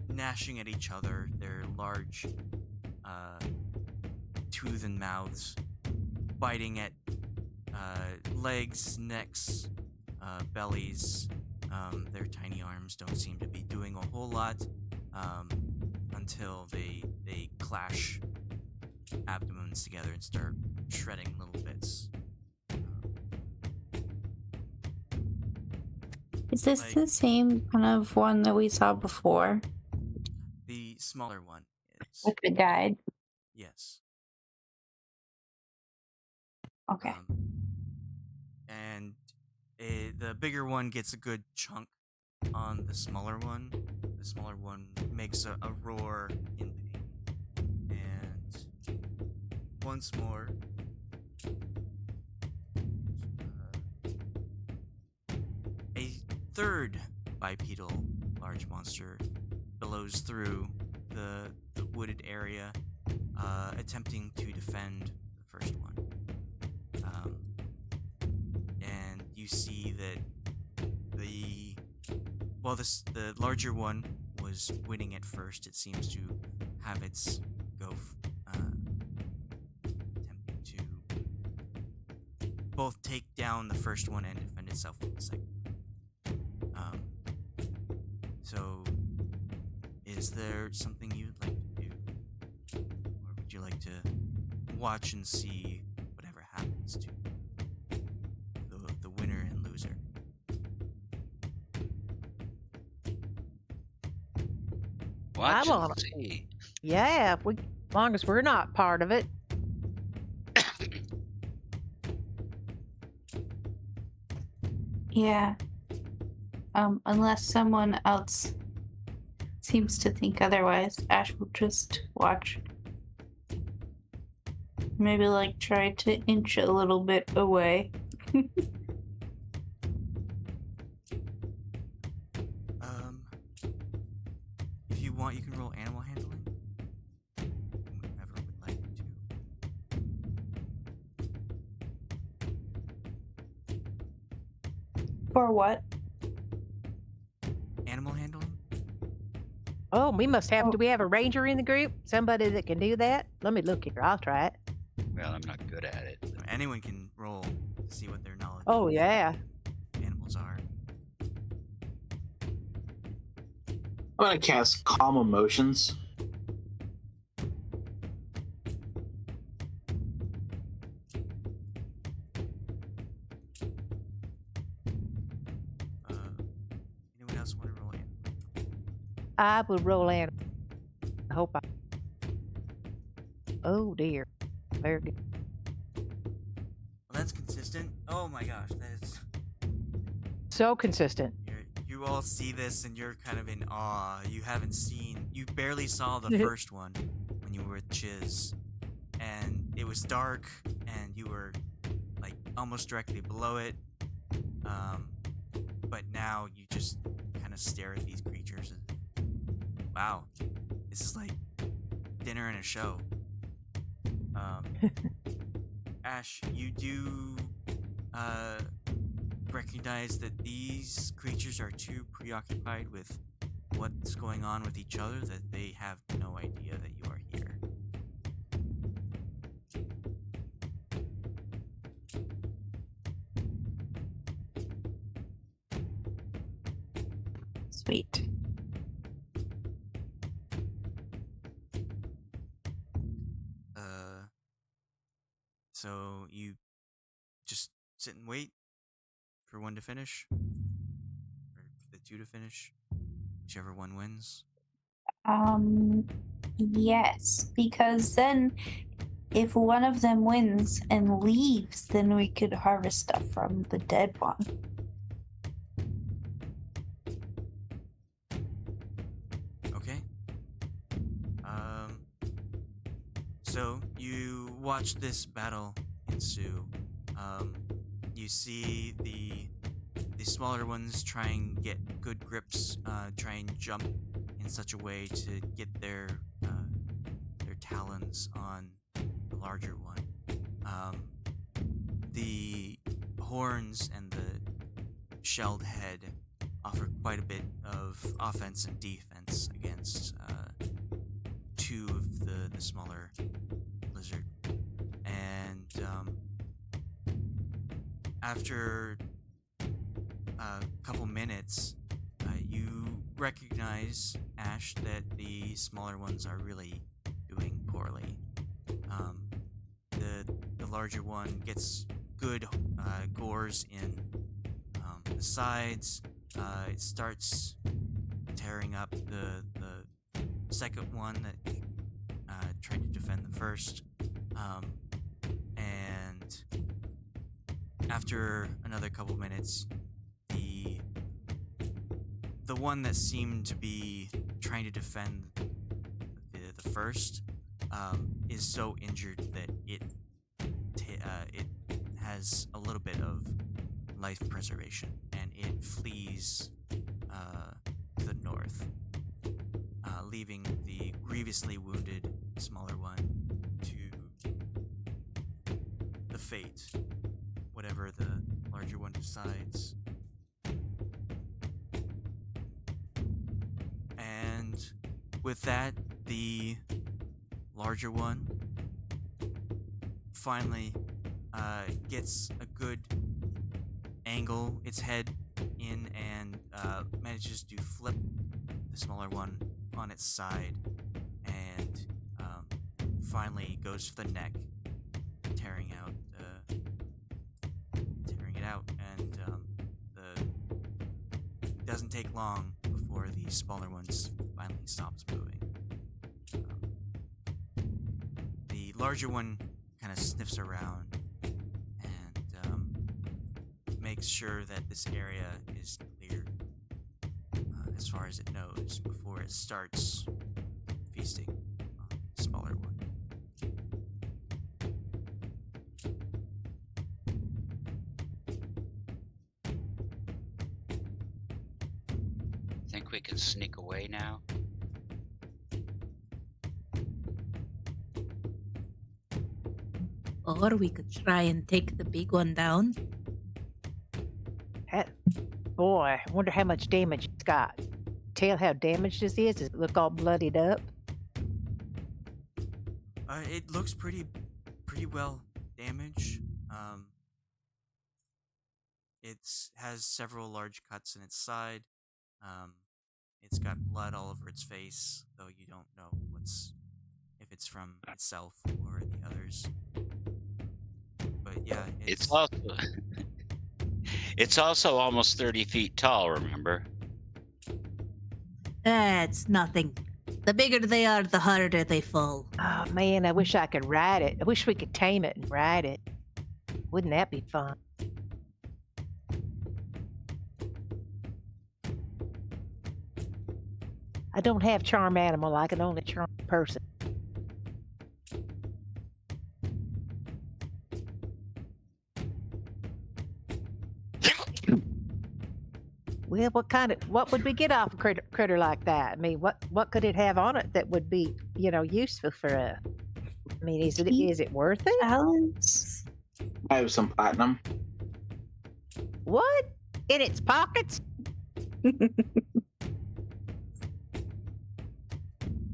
gnashing at each other, their large toothed mouths, biting at legs, necks, bellies. Their tiny arms don't seem to be doing a whole lot until they clash abdomens together and start shredding little bits. Is this the same kind of one that we saw before The smaller one is. with the guide? Yes. Okay. And the bigger one gets a good chunk on the smaller one. The smaller one makes a roar in pain. And once more, a third bipedal large monster billows through the wooded area, attempting to defend the first one. And you see that the larger one was winning at first. It seems to have its go, attempting to both take down the first one and defend itself with the second one. So, is there something you'd like to do? Or would you like to watch and see whatever happens to the winner and loser? Watch I'm on and it. see. Yeah, as long as we're not part of it. Yeah. Unless someone else seems to think otherwise, Ash will just watch. Maybe like try to inch a little bit away. If you want, you can roll animal handling. Whoever would like to. For what? Animal handling? Oh, we must have. Oh. Do we have a ranger in the group? Somebody that can do that? Let me look here. I'll try it. Well, I'm not good at it. Anyone can roll to see what their knowledge Oh, of yeah. animals are. I'm gonna cast Calm Emotions. Anyone else want to roll animal? I will roll animal. I hope I. Oh, dear. Very good. consistent. Oh my gosh, that is. So consistent. You all see this and you're kind of in awe. You barely saw the first one when you were with Chiz. And it was dark and you were like almost directly below it. But now you just kind of stare at these creatures and wow, this is like dinner and a show. Ashe, you do recognize that these creatures are too preoccupied with what's going on with each other that they have no idea that you are here. Sweet. So you just sit and wait for one to finish, or the two to finish, whichever one wins. Yes, because then if one of them wins and leaves, then we could harvest stuff from the dead one. Okay. So you watch this battle ensue. You see the smaller ones try and get good grips, try and jump in such a way to get their talons on the larger one. The horns and the shelled head offer quite a bit of offense and defense against two of the smaller lizard. And after a couple minutes, you recognize, Ashe, that the smaller ones are really doing poorly. The larger one gets good gores in the sides. It starts tearing up the second one that tried to defend the first. And after another couple minutes, the one that seemed to be trying to defend the first is so injured that it has a little bit of life preservation, and it flees to the north, leaving the grievously wounded smaller one to the fate, whatever the larger one decides. And with that, the larger one finally gets a good angle, its head in, and manages to flip the smaller one on its side, and finally goes for the neck, tearing it out, and it doesn't take long before the smaller ones finally stops moving. The larger one kind of sniffs around and makes sure that this area is clear as far as it knows before it starts feasting on the smaller one. Think we can sneak away now? Or we could try and take the big one down. Boy, I wonder how much damage it's got. Tell how damaged this is? Does it look all bloodied up? It looks pretty well damaged. It has several large cuts in its side. It's got blood all over its face, though you don't know if it's from itself or the others. But yeah, It's also almost 30 feet tall, remember? That's nothing. The bigger they are, the harder they fall. Oh man, I wish I could ride it. I wish we could tame it and ride it. Wouldn't that be fun? I don't have charm animal. I can only charm person. Well, what would we get off a critter like that? I mean, what could it have on it that would be, useful for us? I mean, is it worth it? Balance. I have some platinum. What? In its pockets?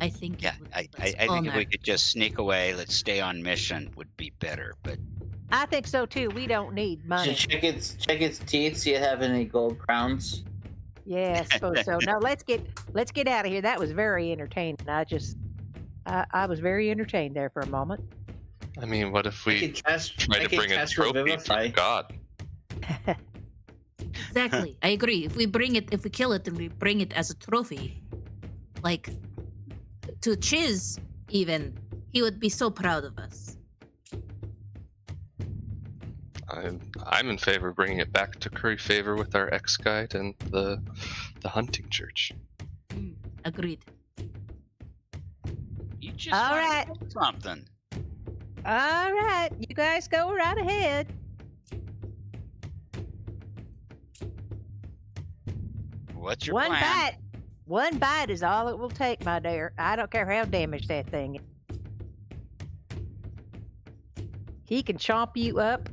I think. Yeah, it would I keep us think if we honor. could just sneak away, let's stay on mission would be better. But I think so too. We don't need money. Should check its teeth. See if it have any gold crowns. Yeah, I suppose so. No, let's get out of here. That was very entertaining. I was very entertained there for a moment. I mean, what if we try to bring a trophy to God? Exactly. I agree. If we kill it and we bring it as a trophy, like to Chiz, even, he would be so proud of us. I'm in favor of bringing it back to curry favor with our ex-guide and the hunting church. Agreed. you just All wanna right. do something. All right, you guys go right ahead. What's your One plan? bite. One bite is all it will take, my dear. I don't care how damaged that thing is. He can chomp you up,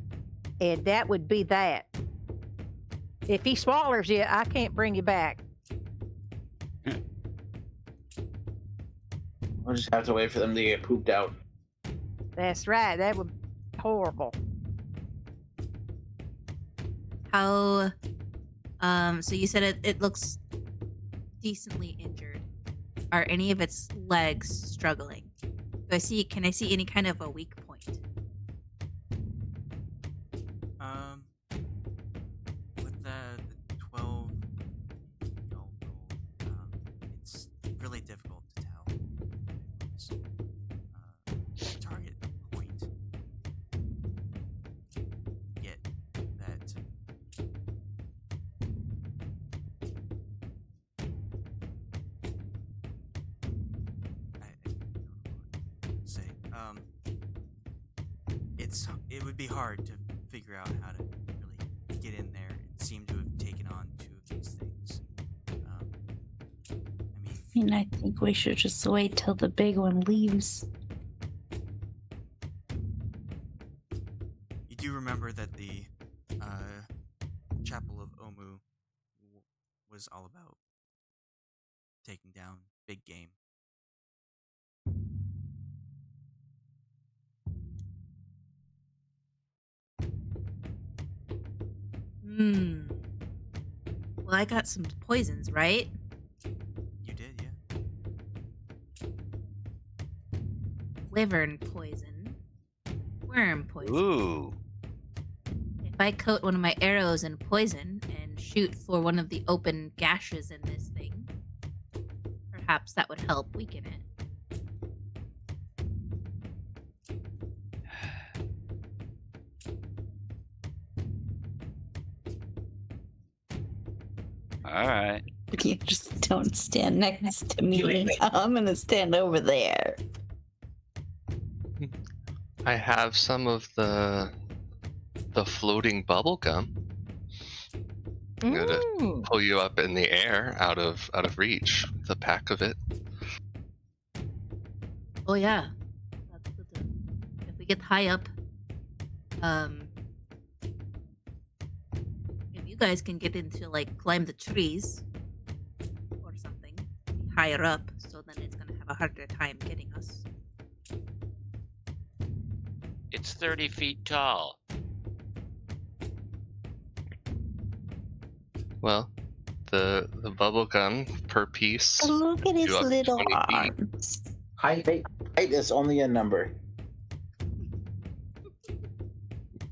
and that would be that. If he swallows you, I can't bring you back. We'll just have to wait for them to get pooped out. That's right. That would be horrible. How? So you said it looks decently injured. Are any of its legs struggling? Can I see any kind of a weak point? With the 12 gold, it's really difficult to tell. Target point. Get that. I don't know what to say. It would be hard to figure out how to really get in there. It seemed to have taken on two of these things. I mean, I think we should just wait till the big one leaves. You do remember that the Chapel of Omu was all about taking down big game. Well, I got some poisons, right? You did, yeah. Wyvern poison. Worm poison. Ooh. If I coat one of my arrows in poison and shoot for one of the open gashes in this thing, perhaps that would help weaken it. All right. You just don't stand next to me. I'm gonna stand over there. I have some of the floating bubble gum. I'm gonna pull you up in the air out of reach. The pack of it. Oh yeah. That's good. If we get high up, if you guys can get into climb the trees or something higher up, so then it's gonna have a harder time getting us. It's 30 feet tall. Well, the bubble gum per piece. Look at his You up little 20 feet. arms. Height is only a number.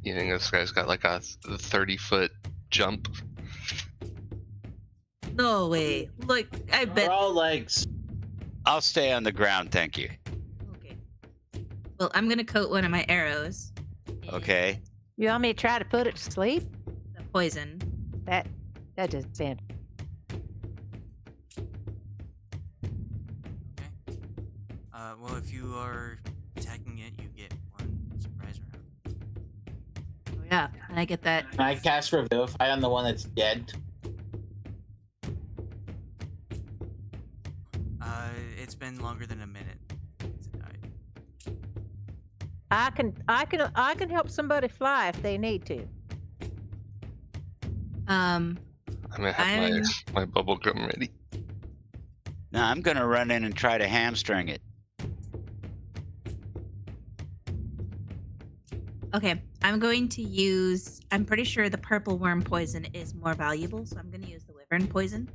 You think this guy's got like a 30-foot jump? No way. Look, I bet. We're all legs. I'll stay on the ground, thank you. Okay. Well, I'm gonna coat one of my arrows. in Okay. You want me to try to put it to sleep? The poison. That doesn't sound. Well, if you are attacking it, you get one surprise round. Oh yeah, and I get that. Can I cast Revivify on the one that's dead? It's been longer than a minute since it died. I can help somebody fly if they need to. Um, I'm gonna have my bubble gum ready. Now I'm gonna run in and try to hamstring it. okay, I'm going to use. I'm pretty sure the purple worm poison is more valuable, so I'm going to use the wyvern poison.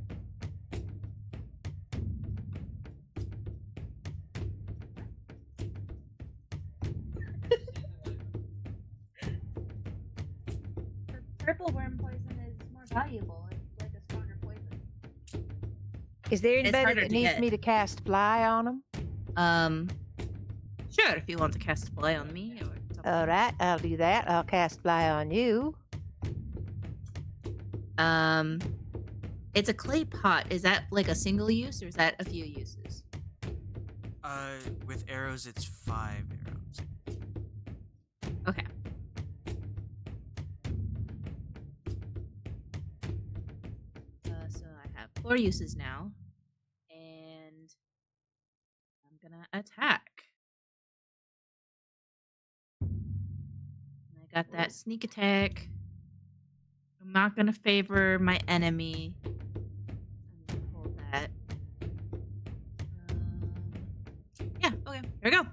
The purple worm poison is more valuable. It's like a stronger poison. Is there It's anybody harder that to needs get. me to cast fly on them? Sure, if you want to cast a fly on me or something. All right, I'll do that. I'll cast fly on you. It's a clay pot. Is that like a single use or is that a few uses? With arrows, it's 5 arrows. Okay. So I have 4 uses now, and I'm gonna attack. And I got that sneak attack. I'm not gonna favor my enemy. I'm gonna hold that. Yeah. Okay. Here we go.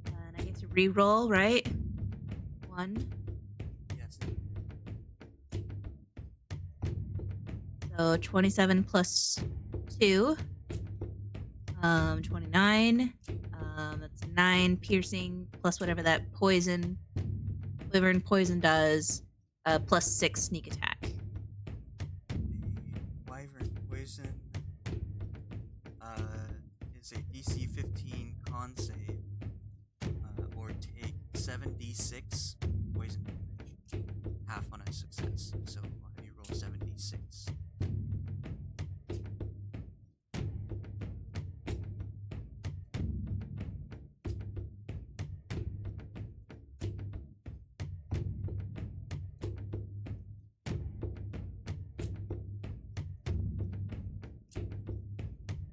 And I get to re-roll, right? 1. Yes. So 27 plus 2. 29. That's 9 piercing plus whatever that poison, wyvern poison does, plus 6 sneak attack. The wyvern poison is a DC 15 con save, or take 7d6 poison damage, half on a success. So I'll have you roll 7d6.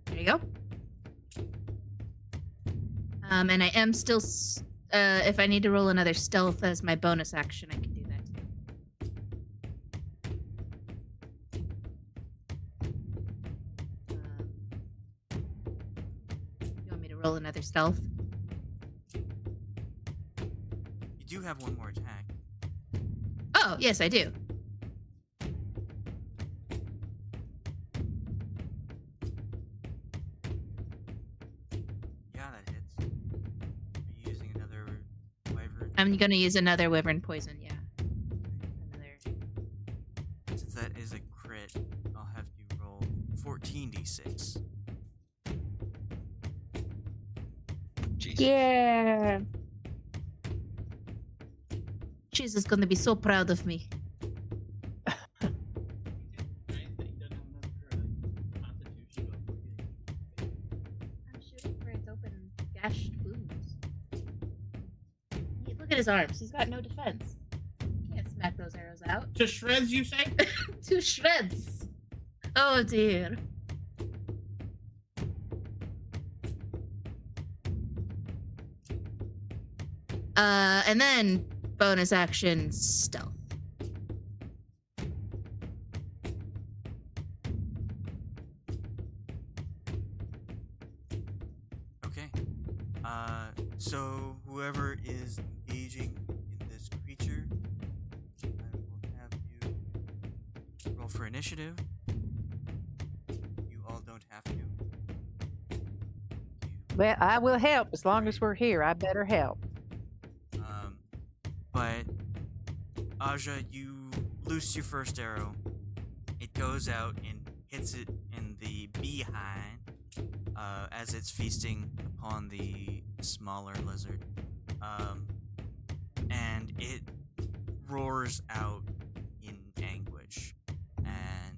There you go. And I am still, if I need to roll another stealth as my bonus action, I can do that too. You want me to roll another stealth? You do have one more attack. Oh, yes, I do. Yeah, that hits. Are you using another wyvern? I'm gonna use another wyvern poison, yeah. Another. Since that is a crit, I'll have you roll 14d6. Jesus. Yeah. Cheese is gonna be so proud of me. I'm shooting for its open gashed wounds. Look at his arms. He's got no defense. Can't smack those arrows out. To shreds, you say? To shreds. Oh dear. And then bonus action stealth. Okay. So whoever is engaging in this creature, I will have you roll for initiative. You all don't have to. Well, I will help as long as we're here. I better help. But Aja, you loose your first arrow. It goes out and hits it in the behind as it's feasting upon the smaller lizard. And it roars out in anguish. And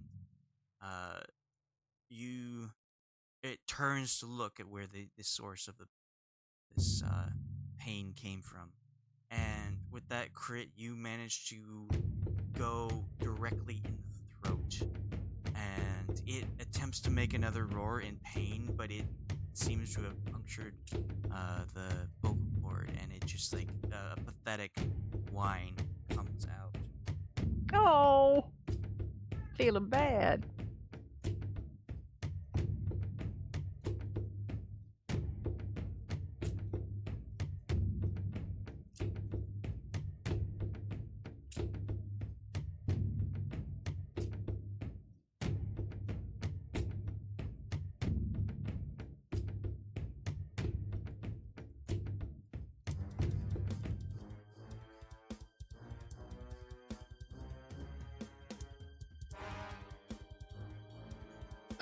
turns to look at where the source of this pain came from. And with that crit, you manage to go directly in the throat. And it attempts to make another roar in pain, but it seems to have punctured the vocal cord, and it just like a pathetic whine comes out. Oh, feeling bad.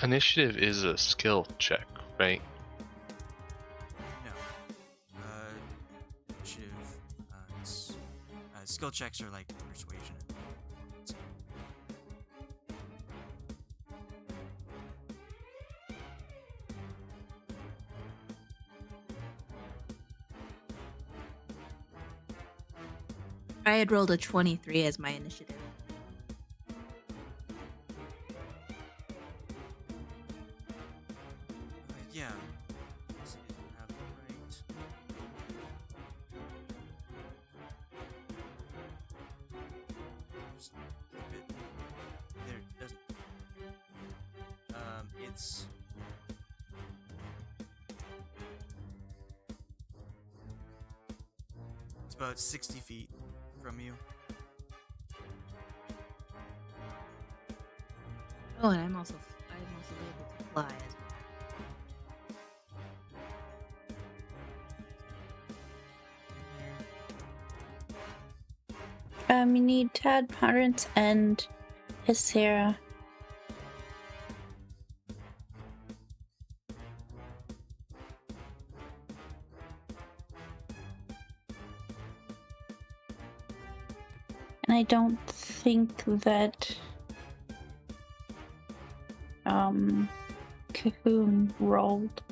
Initiative is a skill check, right? No. Initiative. Skill checks are like persuasion. I had rolled a 23 as my initiative. Yeah. Let's see if I have it right. Just keep it. There, it doesn't. It's. It's about 60 feet from you. Oh, and I'm also able to fly as well. You need Tad, Ponderance, and Hysera. And I don't think that Cahoon rolled.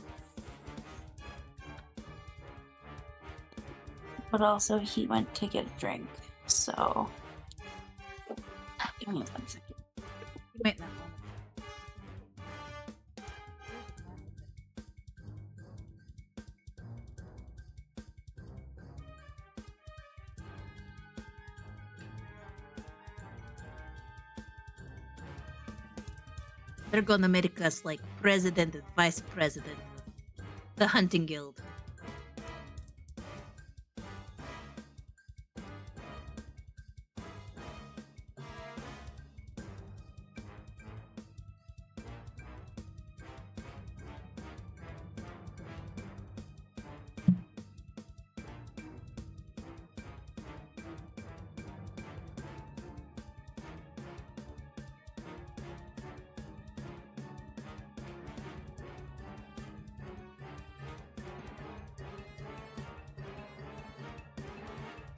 But also he went to get a drink, so give me 1 second. You might not want They're gonna make us like president and vice president of the hunting guild.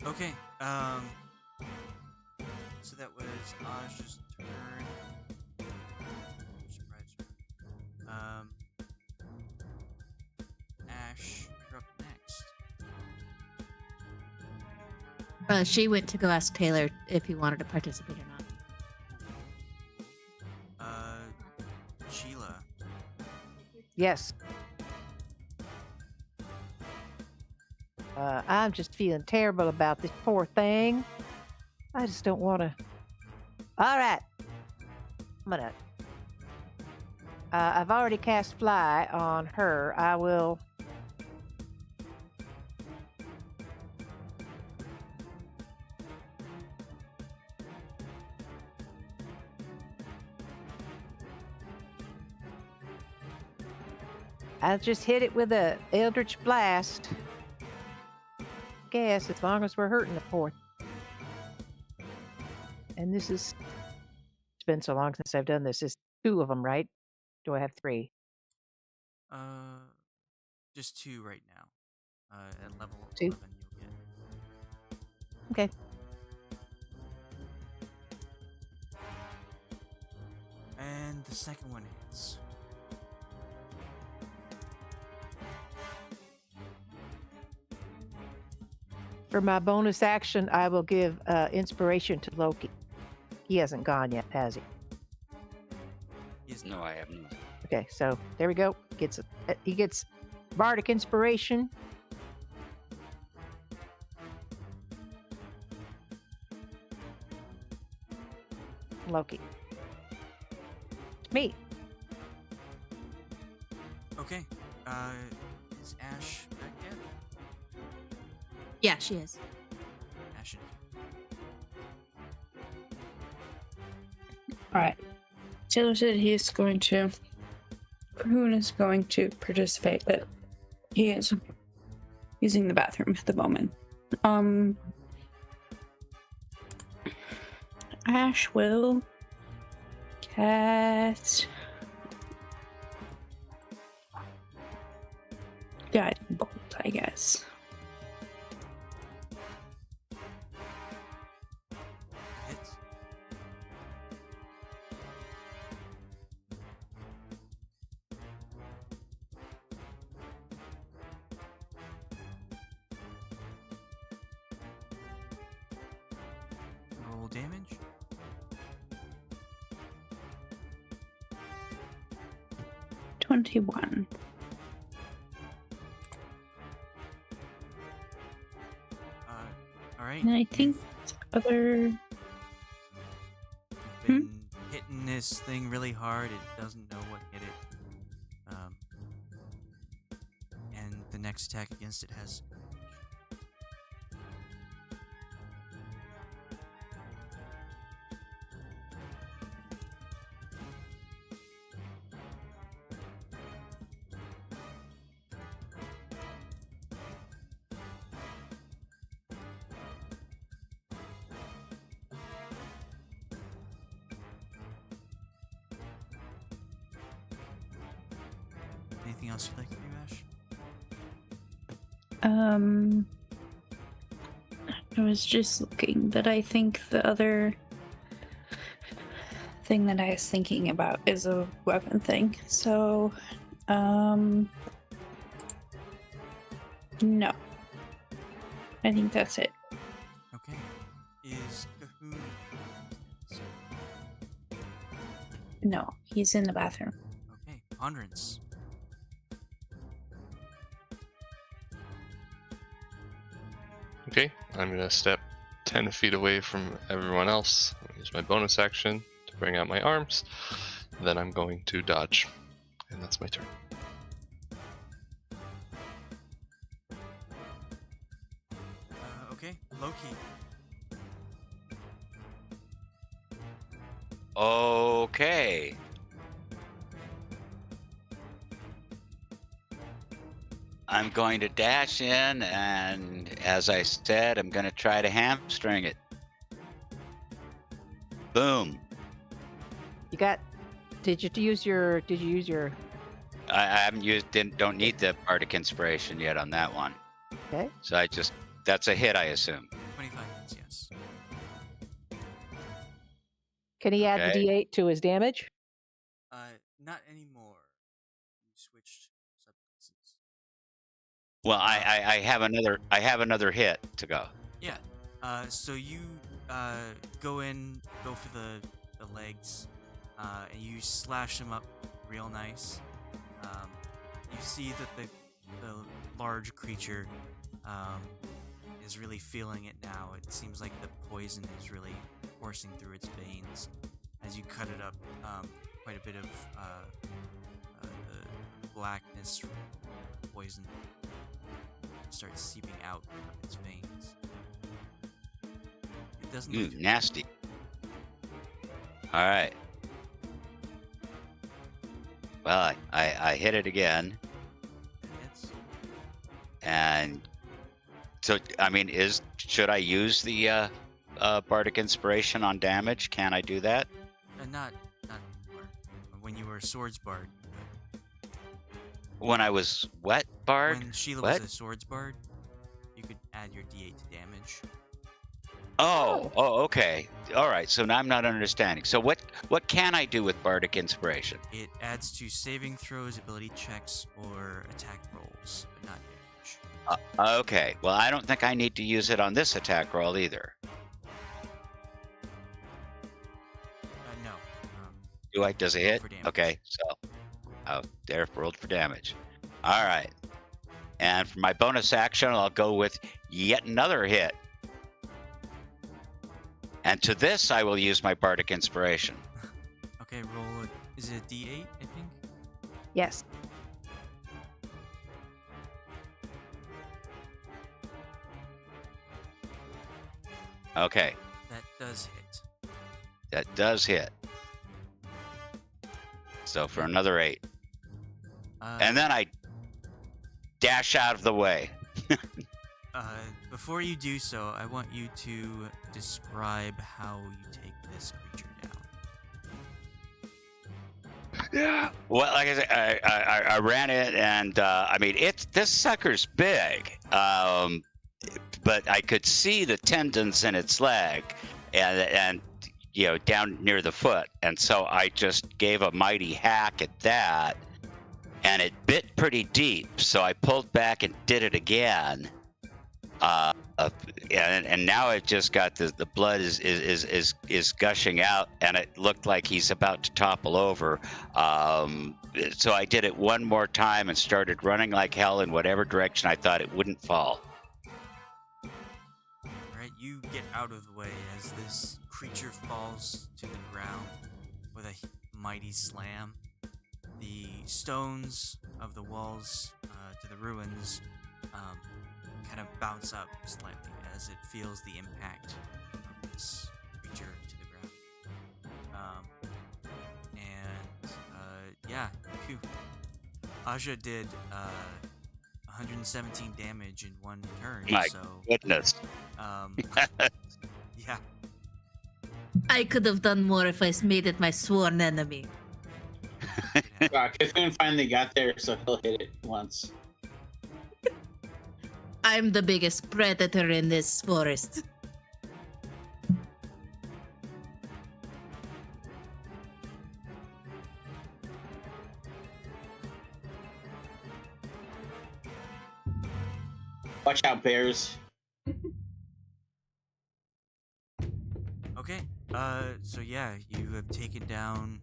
Okay, so that was Ash's turn. Surprise her. Ashe, you're up next. She went to go ask Taylor if he wanted to participate or not. Sheila. Yes. I'm just feeling terrible about this poor thing. I just don't want to. All right. I'm gonna. I've already cast fly on her. I will. I'll just hit it with a Eldritch Blast. Guess as long as we're hurting the poor. And this is. It's been so long since I've done this. Is 2 of them, right? Do I have 3? Just 2 right now. At level 2? 11 you'll get. Okay. And the second one hits. For my bonus action, I will give inspiration to Loki. He hasn't gone yet, has he? No, I haven't. Okay, so there we go. He gets bardic inspiration. Loki. Me. Okay. Is Ashe back yet? Yeah, she is. Ashe. Alright. Taylor said Cahoon is going to participate, but he is using the bathroom at the moment. Ashe will cast Guiding Bolt, I guess. Hits. Roll damage. $21. All right. And I think other. You've been hitting this thing really hard. It doesn't know what hit it. And the next attack against it has. Anything else you'd like to do, Ashe? I was just looking, but I think the other thing that I was thinking about is a weapon thing. So, no. I think that's it. Okay. Is Cahoon? No, he's in the bathroom. Okay. Ponderance. Okay, I'm gonna step 10 feet away from everyone else. Use my bonus action to bring out my arms. Then I'm going to dodge. And that's my turn. Okay. Loki. Okay. I'm going to dash in, and as I said, I'm going to try to hamstring it. Boom. You got? Did you use your? I haven't used. Don't need the bardic inspiration yet on that one. Okay. So that's a hit, I assume. 25 hits, yes. Can he add Okay. the D8 to his damage? Not anymore. You switched subclasses. Well, I have another hit to go. Yeah. So you go for the legs, and you slash them up real nice. You see that the large creature is really feeling it now. It seems like the poison is really coursing through its veins. As you cut it up, quite a bit of the blackness from the poison starts seeping out of its veins. It doesn't Ooh, look nasty. All right. Well, I hit it again, It's and so I mean, should I use the bardic inspiration on damage? Can I do that? not anymore. When you were a swords bard. When I was what, bard? When Sheila What? was a swords bard, you could add your D8 to damage. Oh, okay. All right. So now I'm not understanding. So what can I do with bardic inspiration? It adds to saving throws, ability checks, or attack rolls, but not damage. Okay. Well, I don't think I need to use it on this attack roll either. No. Do I? Does it hit? For damage. Okay. So, there rolled for damage. All right. And for my bonus action, I'll go with yet another hit. And to this, I will use my bardic inspiration. Okay, roll. Is it a D8? I think. Yes. Okay. That does hit. That does hit. So for another 8. And then I dash out of the way. Before you do so, I want you to describe how you take this creature down. Yeah. Well, like I said, I ran it, and I mean, this sucker's big, but I could see the tendons in its leg, and down near the foot, and so I just gave a mighty hack at that, and it bit pretty deep. So I pulled back and did it again. And now I've just got the blood is gushing out, and it looked like he's about to topple over. So I did it one more time and started running like hell in whatever direction I thought it wouldn't fall. Alright, you get out of the way as this creature falls to the ground with a mighty slam. The stones of the walls to the ruins kind of bounce up slightly as it feels the impact of this creature to the ground. Yeah, phew. Aja did 117 damage in one turn. My so, goodness. Yeah. I could have done more if I made it my sworn enemy. Cthulhu finally got there, so he'll hit it once. I'm the biggest predator in this forest. Watch out, bears. Okay. So yeah, you have taken down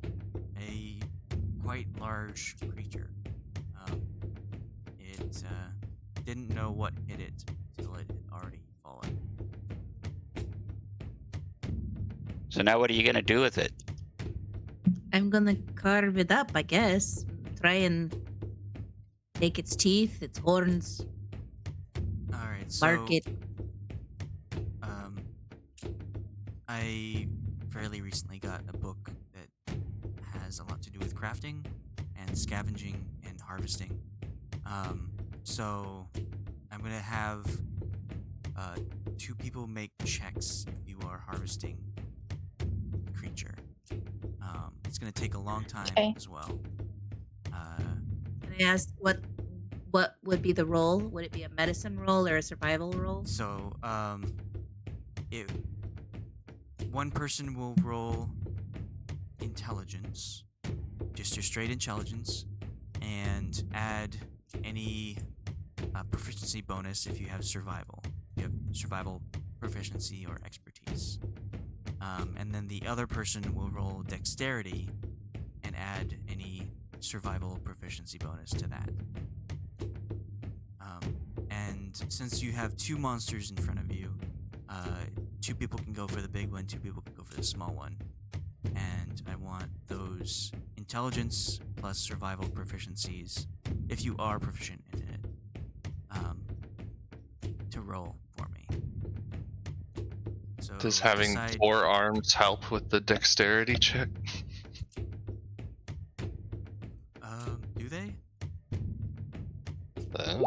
a quite large creature. It didn't know what hit it until it had already fallen. So now what are you going to do with it? I'm gonna carve it up, I guess. Try and take its teeth, its horns, Alright, so mark it. I fairly recently got a book that has a lot to do with crafting and scavenging and harvesting. So I'm gonna have 2 people make checks if you are harvesting the creature. It's gonna take a long time Okay. as well. Can I ask what would be the roll? Would it be a medicine roll or a survival roll? So one person will roll intelligence, just your straight intelligence, and add any proficiency bonus if you have survival. You have survival proficiency or expertise. And then the other person will roll dexterity and add any survival proficiency bonus to that. And since you have 2 monsters in front of you, 2 people can go for the big one, 2 people can go for the small one. And I want those intelligence plus survival proficiencies, if you are proficient in it, to roll for me. So Does having decide- 4 arms help with the dexterity check? do they? Oh.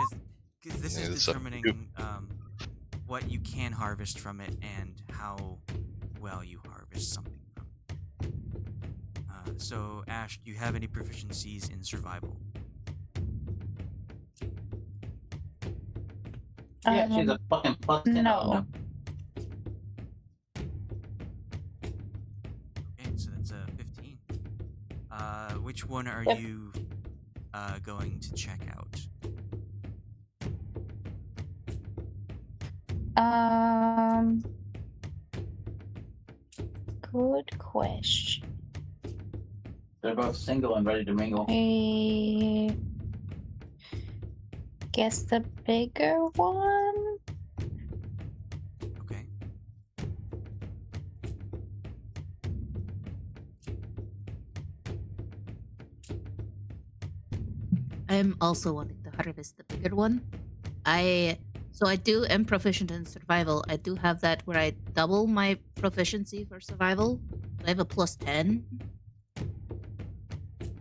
Because this Yeah, is it's up to determining you. what you can harvest from it and how well you harvest something from it. So, Ash, do you have any proficiencies in survival? Yeah, she's a fucking plus 10. No. Okay, so that's a 15. Which one are Yep. you going to check out? Good question. They're both single and ready to mingle. I guess the bigger one. Okay. I'm also wanting to harvest the bigger one. I am proficient in survival. I do have that where I double my proficiency for survival. So I have a +10.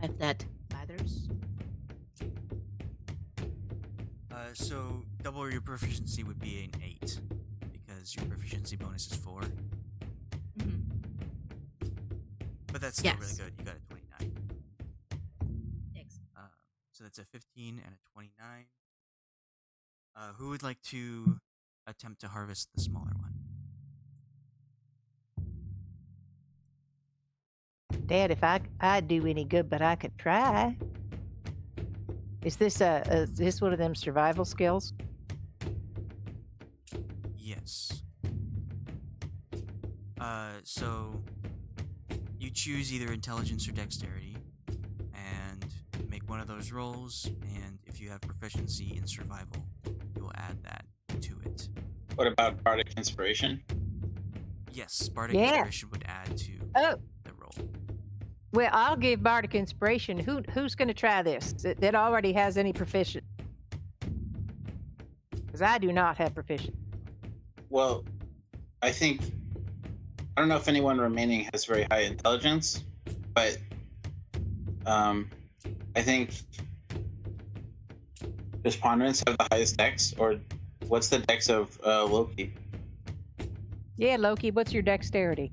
If that matters. So double your proficiency would be an 8 because your proficiency bonus is 4. Mhm. But that's still really Yes. good. You got a 29. Excellent. So that's a 15 and a 29. Who would like to attempt to harvest the smaller one? Dad, if I'd do any good, but I could try. Is this one of them survival skills? Yes. So you choose either intelligence or dexterity, and make one of those rolls. And if you have proficiency in survival, you will add that to it. What about Bardic Inspiration? Yes, Bardic Yeah. Inspiration would add to Oh, the roll. well, I'll give Bardic Inspiration. Who's going to try this? That already has any proficient? Because I do not have proficient. Well, I don't know if anyone remaining has very high intelligence, but I think does Ponderance have the highest dex, or what's the dex of Loki? Yeah, Loki, what's your dexterity?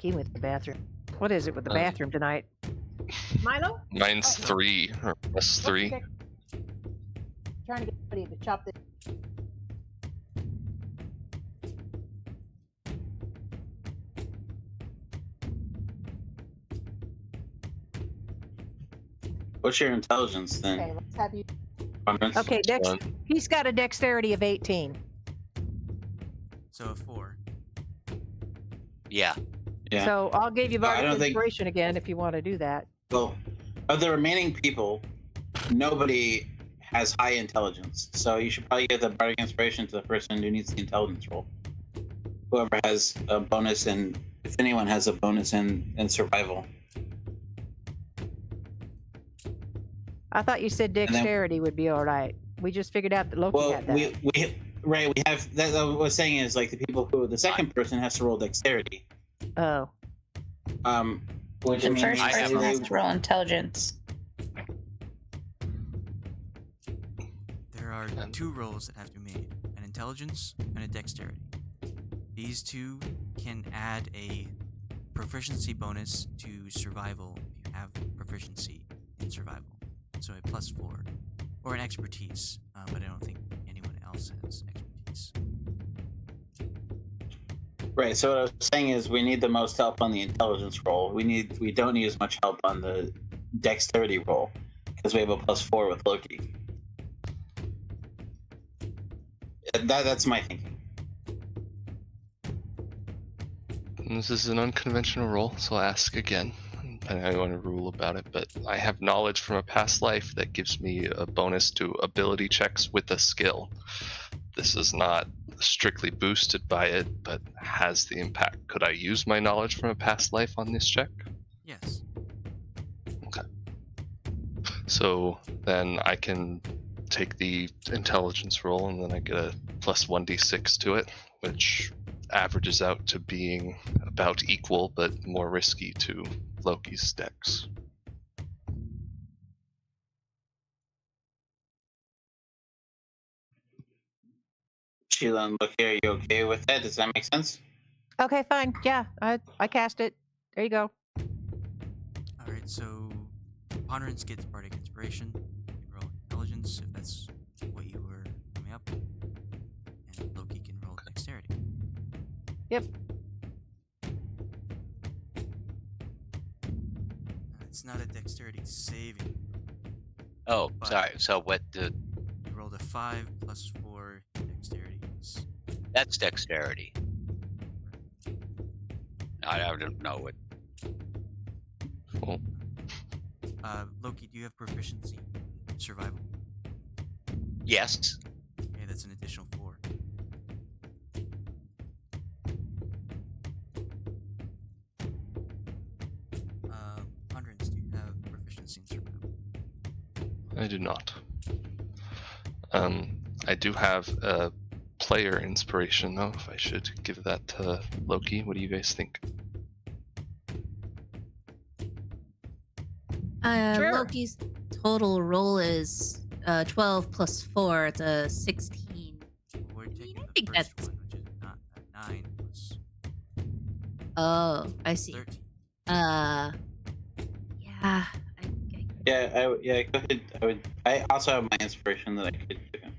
He went to the bathroom. What is it with the bathroom tonight? Milo? Mine's Oh, no. 3 or plus 3. Okay. Trying to get somebody to chop this. What's your intelligence then? Okay, let's have you. Ponderance? Okay, he's got a dexterity of 18. So a 4. Yeah. Yeah. So I'll give you No, I Bardic don't think- Inspiration again if you want to do that. Well, of the remaining people, nobody has high intelligence, so you should probably give the Bardic Inspiration to the person who needs the intelligence roll. Whoever has a bonus in, if anyone has a bonus in survival. I thought you said then- dexterity would be all right. We just figured out that Loki Well, had that. we have that. What I was saying is like the people who the second person has to roll dexterity. Oh, Which The means first I have person has they- to roll intelligence. There are 2 rolls that have to be made, an intelligence and a dexterity. These 2 can add a proficiency bonus to survival if you have proficiency in survival. So a +4. Or an expertise, but I don't think anyone else has expertise. Right. So what I was saying is we need the most help on the intelligence roll. We don't need as much help on the dexterity roll because we have a +4 with Loki. That's my thinking. And this is an unconventional roll, so I'll ask again. And I want to rule about it, but I have knowledge from a past life that gives me a bonus to ability checks with a skill. This is not strictly boosted by it, but has the impact. Could I use my knowledge from a past life on this check? Yes. So then I can take the intelligence roll and then I get a plus 1d6 to it, which averages out to being about equal but more risky to Loki's dex. Sheila and Loki, are you okay with that? Does that make sense? okay, fine. Yeah, I cast it. There you go. Alright, so Ponderance gets Bardic Inspiration. You can roll Intelligence if that's what you were coming up. And Loki can roll Dexterity. Yep. It's not a Dexterity saving. Oh, But- sorry. So what the? You a 5 plus 4 dexterity. That's dexterity. I don't know what. Well, Loki, do you have proficiency in survival? Yes. Okay, that's an additional 4. Ponderance, do you have proficiency in survival? I do not. I do have a player inspiration though. If I should give that to Loki, what do you guys think? Sure. Loki's total roll is 12 plus 4. It's a 16. We're taking I the think first that's- one, which is not 9 plus Oh, I see. 13. Yeah. Yeah, go ahead. I also have my inspiration that I could give him.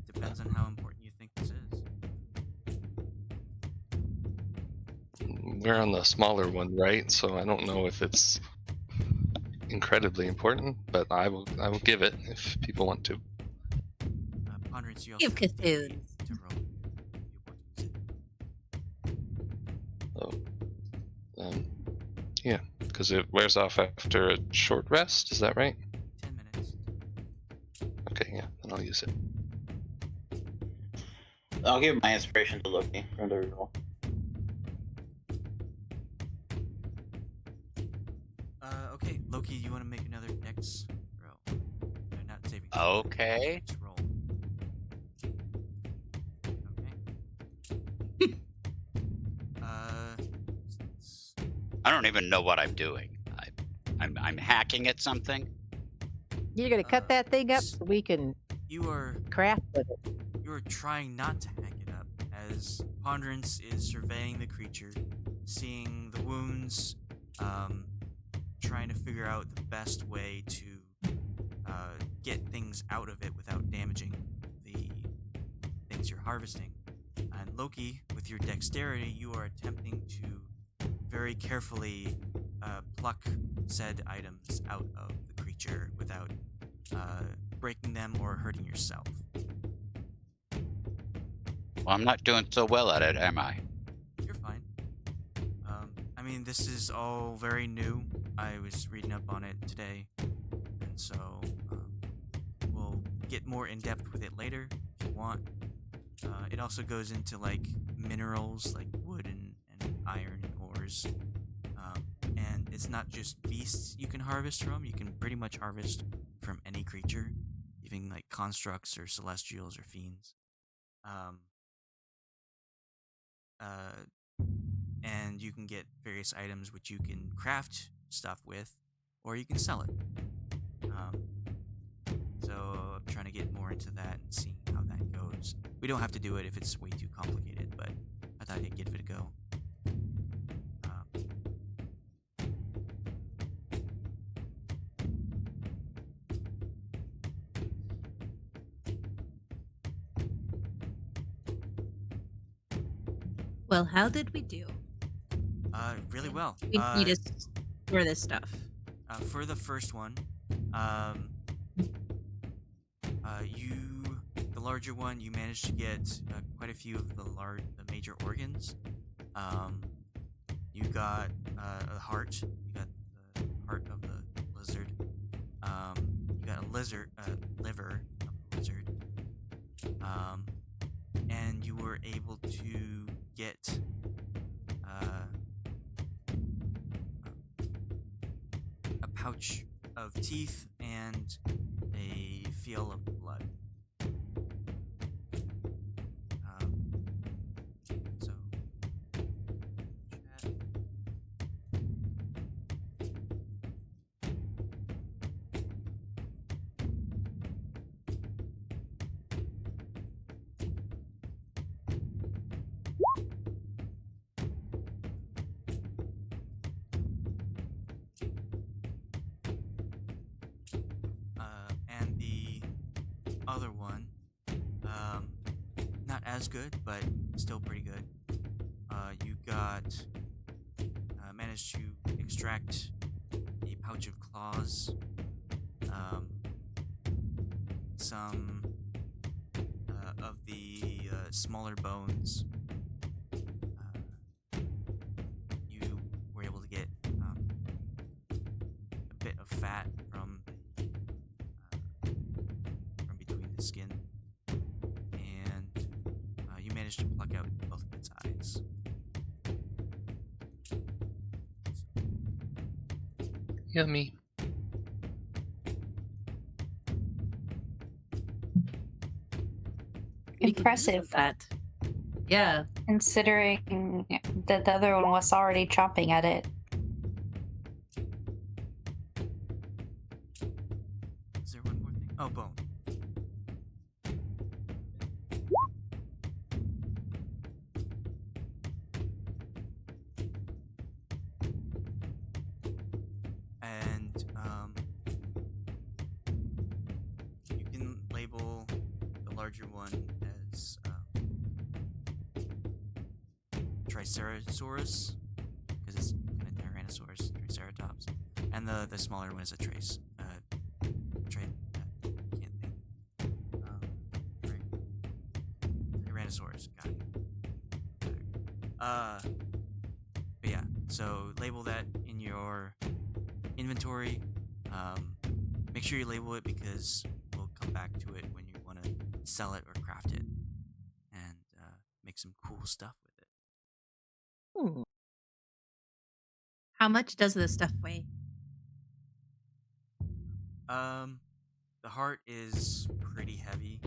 Depends on how important you think this is. We're on the smaller one, right? So I don't know if it's incredibly important, but I will give it if people want to. Ponderance, you also Give have Cthulhu. D8 to roll. if you want to use it. Oh. Yeah, because it wears off after a short rest. Is that right? 10 minutes. Okay, yeah, then I'll use it. I'll give my inspiration to Loki for the reroll. Okay, Loki, you want to make another dex roll? They're not saving. Okay. Dex roll. Okay. s- I don't even know what I'm doing. I'm hacking at something. You're gonna cut that thing up s- so we can you are craft with it. trying not to hack it up as Ponderance is surveying the creature, seeing the wounds, trying to figure out the best way to get things out of it without damaging the things you're harvesting. And Loki, with your dexterity, you are attempting to very carefully pluck said items out of the creature without breaking them or hurting yourself. Well, I'm not doing so well at it, am I? You're fine. I mean, this is all very new. I was reading up on it today, and so we'll get more in depth with it later if you want. It also goes into like minerals, like wood and iron and ores. And it's not just beasts you can harvest from. You can pretty much harvest from any creature, even like constructs or celestials or fiends. And you can get various items which you can craft stuff with, or you can sell it. So I'm trying to get more into that and seeing how that goes. We don't have to do it if it's way too complicated, but I thought I'd give it a go. Well, how did we do? Really well. We need to store this stuff. For the first one, the larger one, you managed to get quite a few of the major organs. You got a heart. You got the heart of the lizard. You got a liver of the lizard. And you were able to get a pouch of teeth and a feel of blood. So, chat. And the other one, not as good, but still pretty good. You got managed to extract a pouch of claws, some of the smaller bones. You were able to get a bit of fat from between the skin, and you managed to pluck out both of its eyes. Yummy. We can use Impressive. That. Yeah. Considering that the other one was already chomping at it. Is there one more thing? Oh, bone. And you can label the larger one as Triceratops, because it's kind of Tyrannosaurus, Triceratops, and the smaller one is a Trace. Can't think. Tyrannosaurus. Got it. But yeah. So label that in your inventory. Make sure you label it because we'll come back to it when you want to sell it or craft it, and make some cool stuff with it. Hmm. How much does this stuff weigh? The heart is pretty heavy.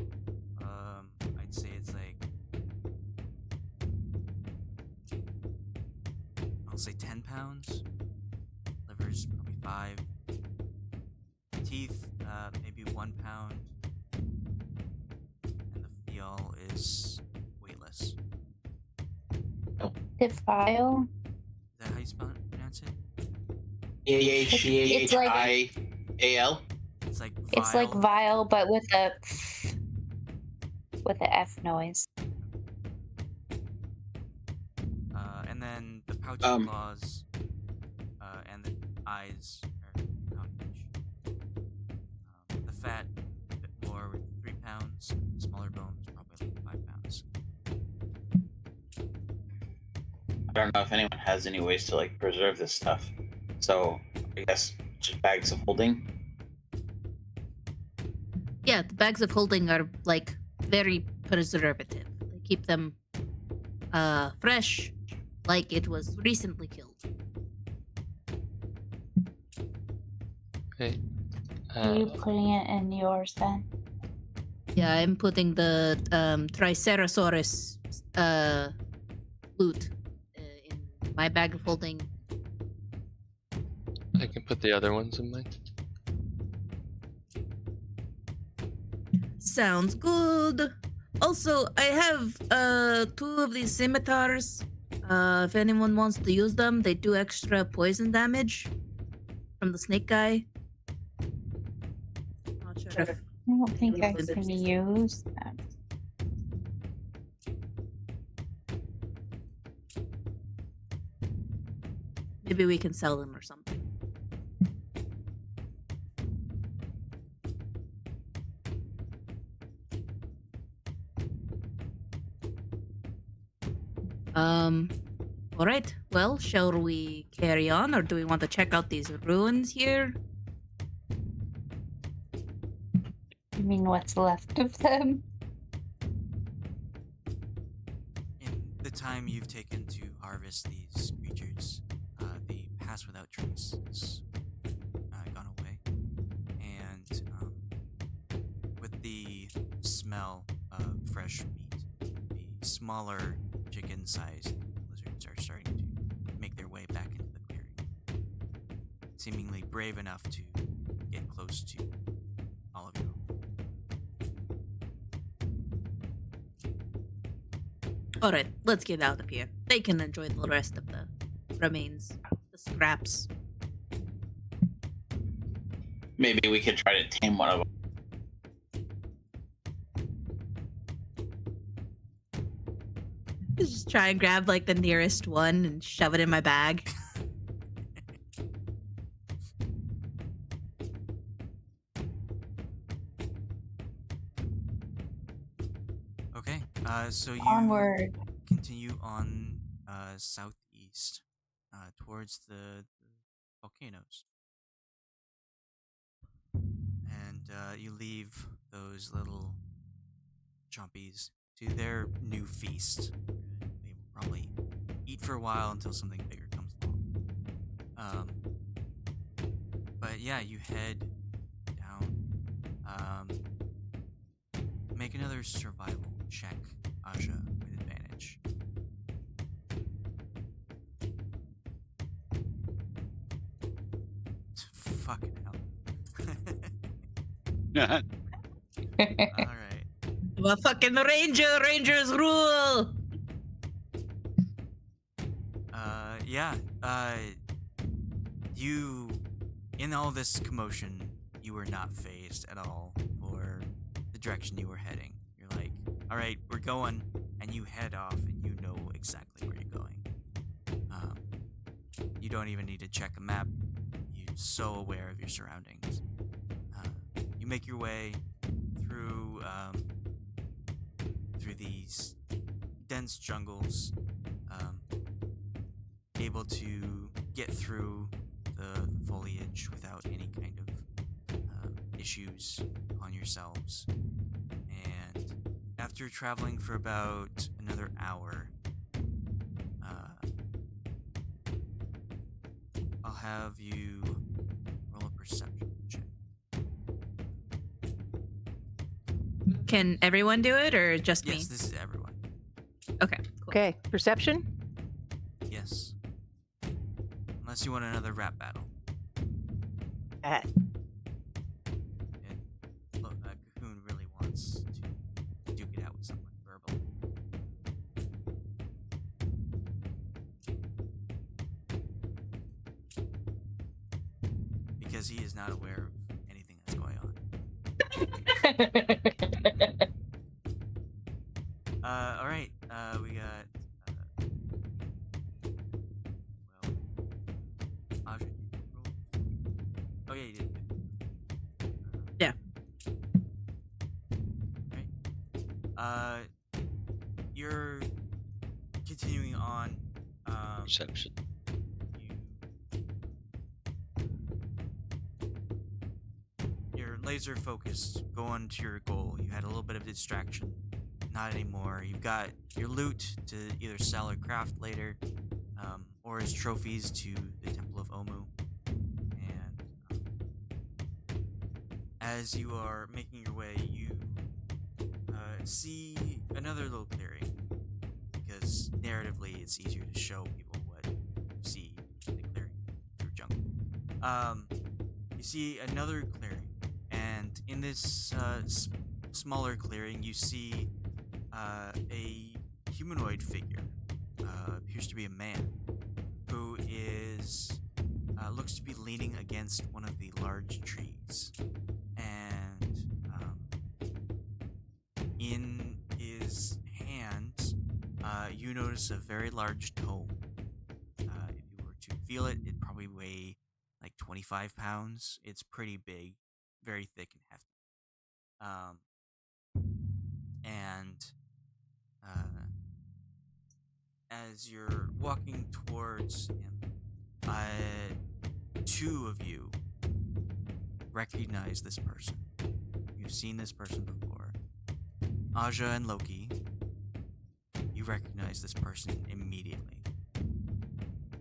I'd say it's like, I'll say 10 pounds. Liver's probably 5. Teeth, maybe 1 pound. And the feel is weightless. Defile. Is that how you pronounce it? It's like- AHCHIAL. It's like vile. It's like vile, but with a F noise. And then the pouchy claws and the eyes are pound each. The fat, a bit more, with 3 pounds. Smaller bones, probably like 5 pounds. I don't know if anyone has any ways to like preserve this stuff. So I guess just bags of holding. Yeah, the bags of holding are like very preservative. They keep them fresh, like it was recently killed. Okay. Are you putting it in yours then? Yeah, I'm putting the Triceratops loot in my bag of holding. I can put the other ones in mine. Sounds good. Also, I have 2 of these scimitars. If anyone wants to use them, they do extra poison damage from the snake guy. Not sure if I don't think I can use that. maybe we can sell them or something. All right. Well, shall we carry on, or do we want to check out these ruins here? I mean, what's left of them? In the time you've taken to harvest these creatures, the pass without trace has gone away, and with the smell of fresh meat, the smaller chicken-sized lizards are starting to make their way back into the clearing, seemingly brave enough to get close to all of you. All right, let's get out of here. They can enjoy the rest of the remains, the scraps. Maybe we could try to tame one of them. Just try and grab like the nearest one and shove it in my bag. Okay. So you Onward. continue on southeast towards the volcanoes, and you leave those little chompies to their new feast. They will probably eat for a while until something bigger comes along. But yeah, you head down. Make another survival check, Ashe, with advantage. Fucking hell. Alright. Well, fucking Rangers rule. Yeah, you, in all this commotion, you were not phased at all for the direction you were heading. You're like, alright, we're going, and you head off, and you know exactly where you're going. You don't even need to check a map. You're so aware of your surroundings. You make your way through these dense jungles, able to get through the foliage without any kind of issues on yourselves. And after traveling for about another hour, I'll have you roll a perception check. Can everyone do it or just me? Yes, this is everyone. Okay. Cool. Okay, perception. Yes. Unless you want another rap battle. Look, Cahoon really wants to duke it out with someone verbal. Because he is not aware of anything that's going on. Alright, we got, Aja, did you roll? Oh, yeah, you did. Yeah. Right. You're continuing on, Perception. You're laser focused, going to your goal. You had a little bit of distraction. Not anymore. You've got your loot to either sell or craft later, or as trophies to the Temple of Omu. And as you are making your way, you see another little clearing, because narratively it's easier to show people what you see in the clearing through jungle. You see another clearing, and in this smaller clearing, you see a humanoid figure, appears to be a man, who is looks to be leaning against one of the large trees, and in his hand, you notice a very large tome. If you were to feel it, it'd probably weigh like 25 pounds. It's pretty big, very thick and hefty. And as you're walking towards him, two of you recognize this person. You've seen this person before. Aja and Loki, you recognize this person immediately.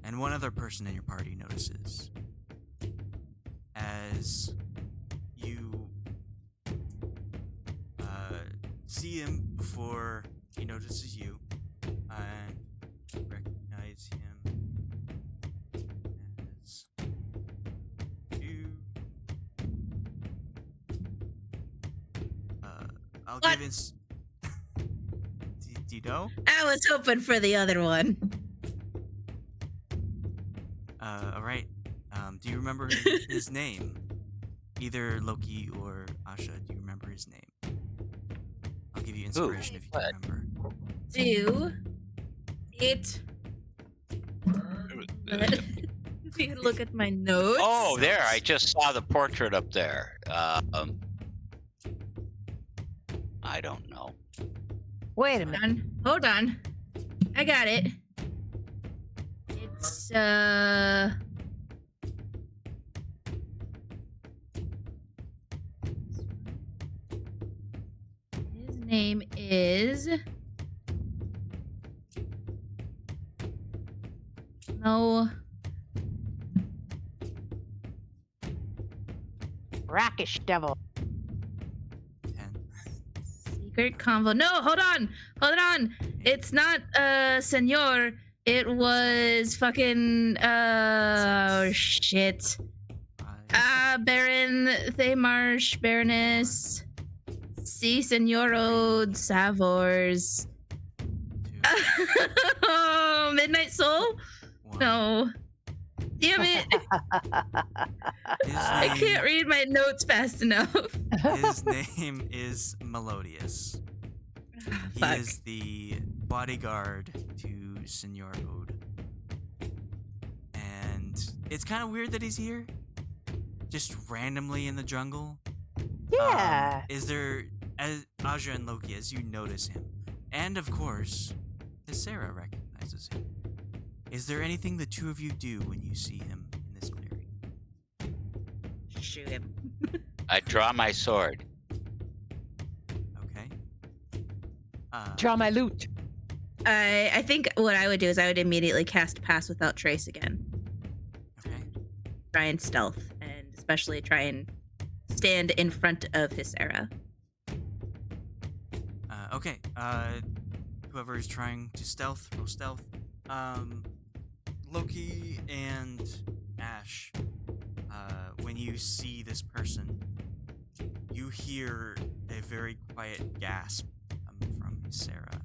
And one other person in your party notices. As you see him before he notices you, and recognize him as you. I'll What? give do you know? I was hoping for the other one. All right. Do you remember his name? Either Loki or Asha. Do you remember his name? I'll give you inspiration if you what? remember. Do it. You look at my notes. Oh, there! I just saw the portrait up there. I don't know. Wait a minute. Hold on. I got it. It's his name is Brackish devil. 10. Secret Convo. No, hold on. It's not Senor. It was fucking shit. 5. Baron Thaymarsh, Baroness Si Senoro Savors. 2. Midnight Soul? 1. No. Damn it. I can't read my notes fast enough. His name is Melodious. He Fuck. is the bodyguard to Senor Ode. And it's kind of weird that he's here. Just randomly in the jungle. Yeah. Is there, as Aja and Loki, as you notice him, and of course, Sarah recognizes him. Is there anything the two of you do when you see him in this clearing? Shoot him. I draw my sword. Okay. Draw my loot. I think what I would do is I would immediately cast Pass Without Trace again. Okay. Try and stealth, and especially try and stand in front of Hysera. Okay. Whoever is trying to stealth, roll stealth. Loki and Ashe, when you see this person, you hear a very quiet gasp coming from Sarah,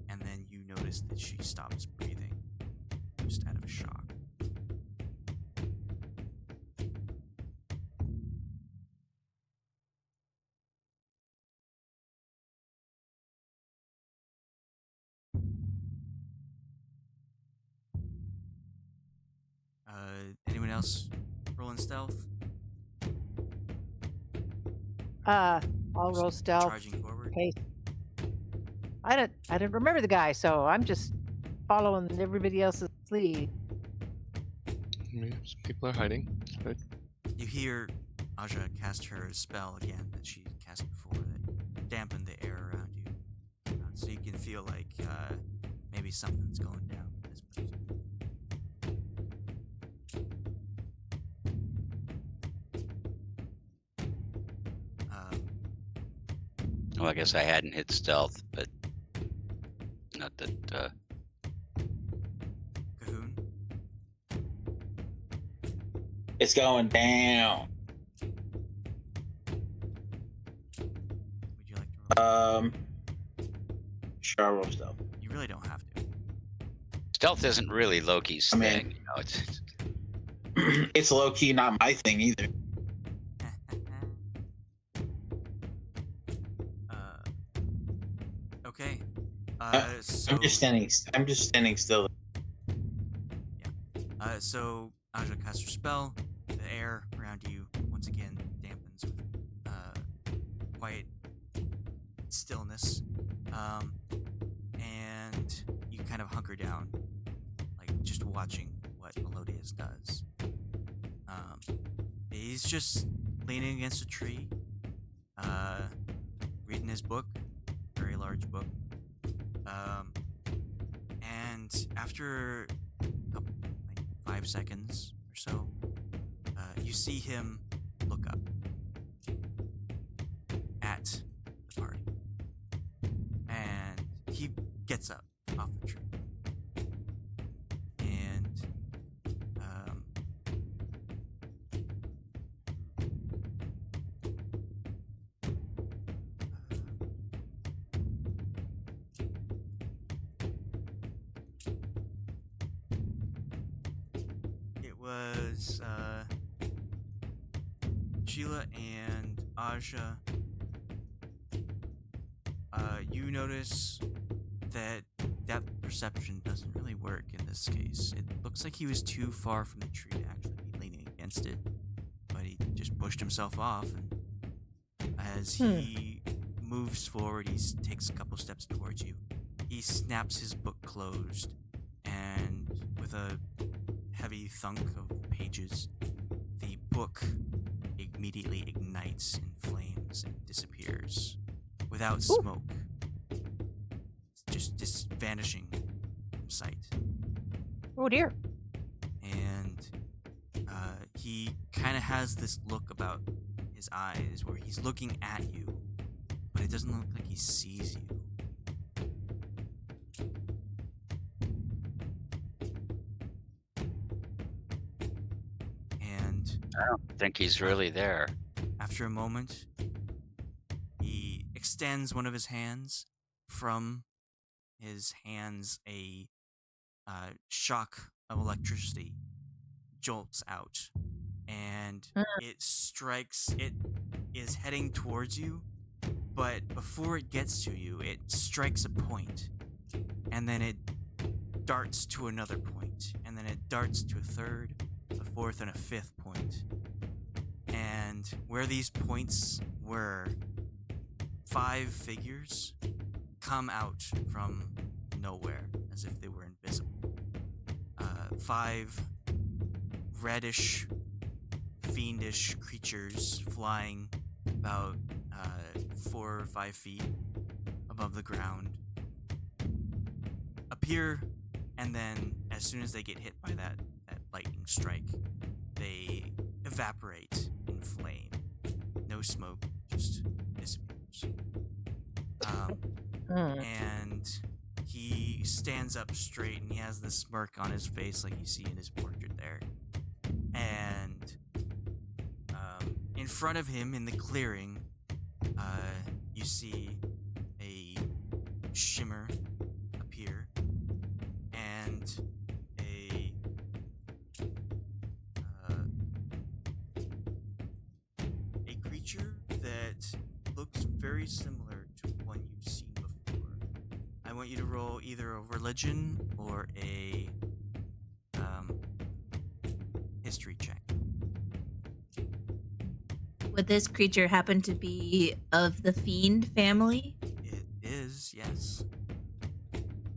and then you notice that she stops breathing, just out of shock. Anyone else rolling stealth? I'll roll stealth. Charging forward. Okay. I didn't remember the guy, so I'm just following everybody else's lead. Some people are hiding. Good. You hear Aja cast her spell again that she cast before that dampened the air around you. So you can feel like maybe something's going down with this place. Well, I guess I hadn't hit stealth, but not that. Cahoon? It's going down. Would you like to roll? Sure, I'll roll stealth. You really don't have to. Stealth isn't really Loki's I mean- thing. You know, it's It's low key not my thing either. Okay. So I'm just standing still. So Aja casts her spell. The air around you once again dampens with quiet stillness, and you kind of hunker down, like just watching what Melodious does. He's just leaning against a tree, reading his book, very large book. And after like 5 seconds or so, you see him look up at the party, and he gets up off the tree, and it was Sheila and Aja. You notice that depth perception doesn't really work in this case. It looks like he was too far from the tree to actually be leaning against it, but he just pushed himself off, and as he moves forward. He takes a couple steps towards you. He snaps his book closed, and with a heavy thunk of pages, the book immediately ignites in flames and disappears without smoke. Just vanishing from sight. Oh dear. And he kind of has this look about his eyes where he's looking at you, but it doesn't look like he sees you. And I don't think he's really there. after a moment, he extends one of his hands. From his hands, a shock of electricity jolts out, and it strikes. It is heading towards you, but before it gets to you, it strikes a point, and then it darts to another point, and then it darts to a third, a fourth, and a fifth point. And where these points were, 5 figures come out from nowhere as if they were invisible. 5 reddish, fiendish creatures flying about 4 or 5 feet above the ground appear, and then as soon as they get hit by that lightning strike, they evaporate in flame. No smoke, just disappears. And he stands up straight, and he has this smirk on his face like you see in his portrait there. And in front of him in the clearing, you see a shimmer appear, and a creature that looks very similar to one you've seen before. I want you to roll either a religion or a history check. Would this creature happen to be of the fiend family? It is, yes.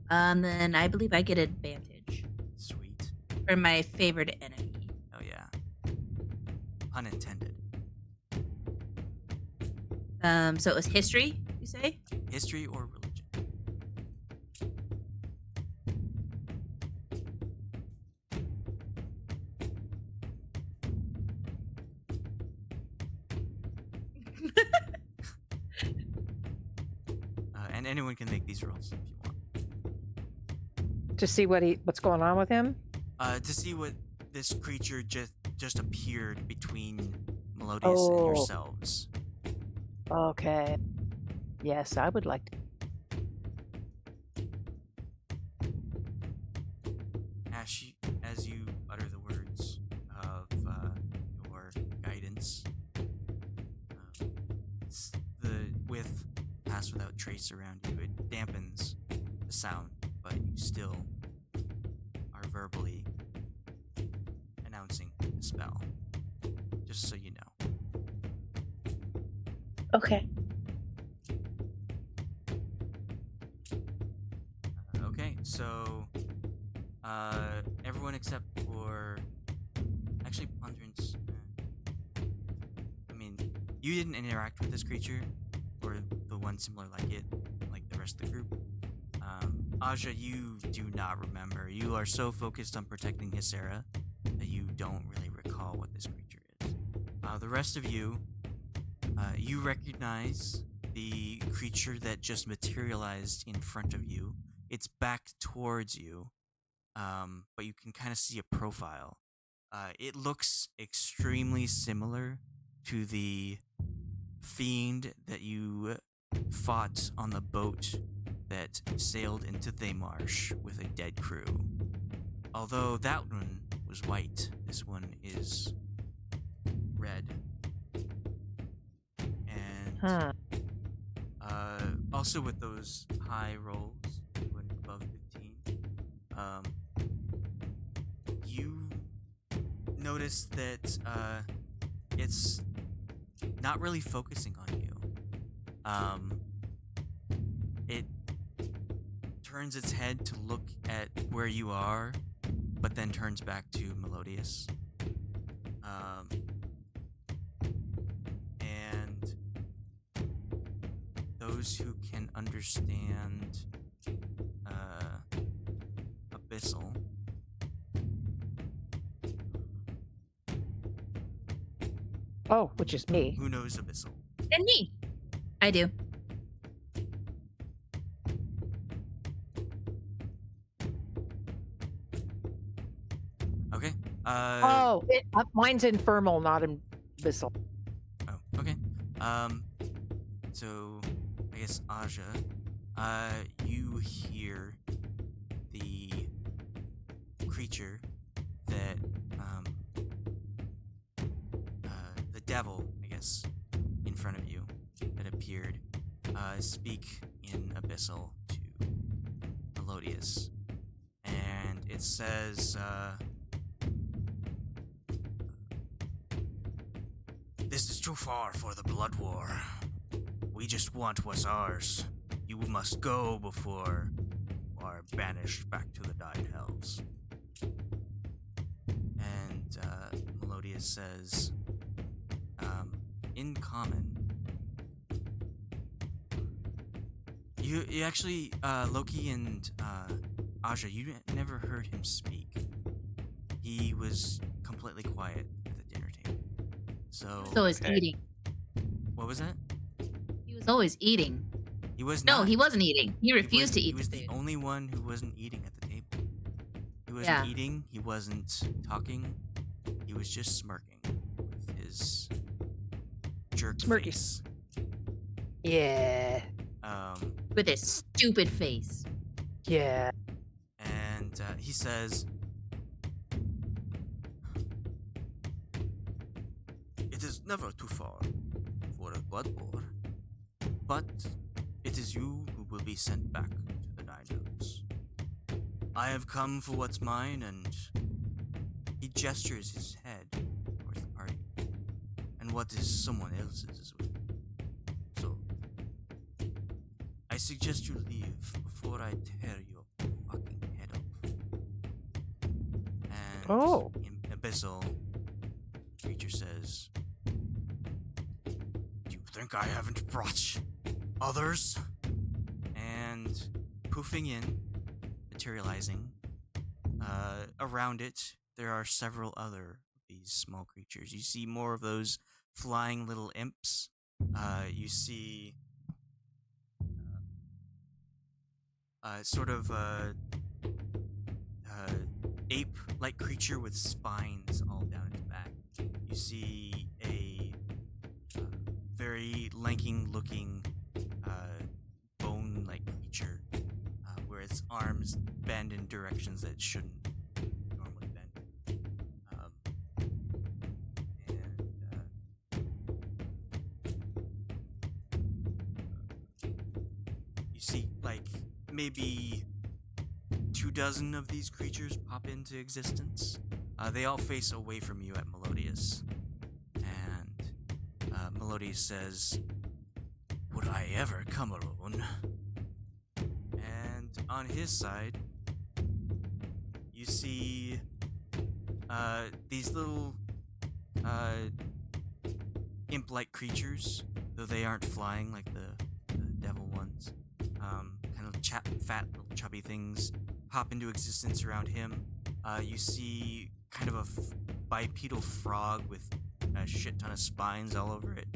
Then I believe I get advantage Sweet. for my favorite enemy. Oh yeah. Pun intended. So it was history, you say? History or religion? And anyone can make these rolls if you want. To see what's going on with him. To see what this creature just appeared between Melodious and Oh. yourselves. Okay. Yes, I would like to. Ashe, as you utter the words of your guidance, with Pass Without Trace around you, it dampens the sound, but you still are verbally announcing the spell. Just so you know. Okay. Okay, so everyone except for actually Ponderance. I mean, you didn't interact with this creature or the one similar like it, like the rest of the group. Aja, you do not remember. You are so focused on protecting Hysera that you don't really recall what this creature is. The rest of you, you recognize the creature that just materialized in front of you. It's back towards you, but you can kind of see a profile. It looks extremely similar to the fiend that you fought on the boat that sailed into Thaymarsh with a dead crew. Although that one was white, this one is red. And also with those high rolls, you went above 15, you notice that it's not really focusing on you. it turns its head to look at where you are, but then turns back to Melodious. And those who can understand Abyssal. Oh, which is me. Who knows Abyssal? And me. I do. Okay. Mine's infernal, not abyssal. Oh, okay. So I guess Aja, you hear the creature that the devil, I guess, in front of you that appeared, speak in Abyssal to Melodious, and it says, "This is too far for the blood war. We just want what's ours. You must go before you are banished back to the Dying Hells." And Melodious says, in common, you actually, Loki and Aja, you never heard him speak. He was completely quiet at the dinner table. So He was always Okay. eating. what was that? He was always eating. He was No, not. he wasn't eating. He refused to He eat was the the food. only one who wasn't eating at the table. He wasn't Yeah. eating. He wasn't talking. He was just smirking with his jerk Smirky. face. Yeah. With his stupid face. Yeah. And he says, "It is never too far for a blood war, but it is you who will be sent back to the Nine Hells. I have come for what's mine," and he gestures his head towards the party. "And what is someone else's as well. So, I suggest you leave before I tear your fucking head off." And Oh. in Abyssal, creature says, "Do you think I haven't brought others?" And poofing in, materializing, around it, there are several other of these small creatures. You see more of those flying little imps. You see sort of ape-like creature with spines all down its back. You see a very lanking-looking bone-like creature where its arms bend in directions that it shouldn't normally bend. You see, like, maybe 24 of these creatures pop into existence. They all face away from you at Melodious. And Melodious says, "Would I ever come alone?" And on his side, you see these little imp-like creatures, though they aren't flying like the devil ones. Kind of fat, little chubby things pop into existence around him. You see kind of a bipedal frog with a shit ton of spines all over it.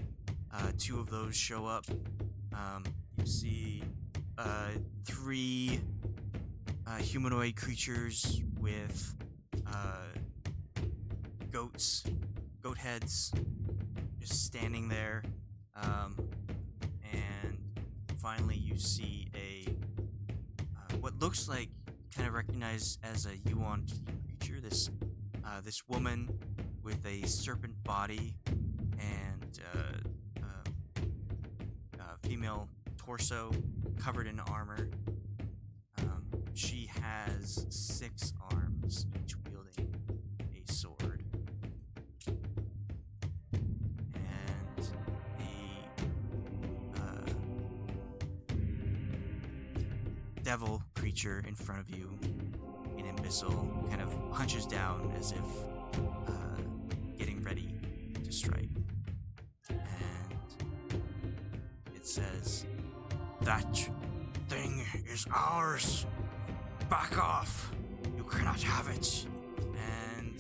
2 of those show up. You see 3 humanoid creatures with goat heads, just standing there. And finally, you see what looks like, kind of recognized as a Yuan creature. This woman with a serpent body and female torso covered in armor. She has 6 arms, each wielding a sword. And devil creature in front of you, an imbecile, kind of hunches down as if getting ready to strike. And it says, "That thing is ours. Back off. You cannot have it." And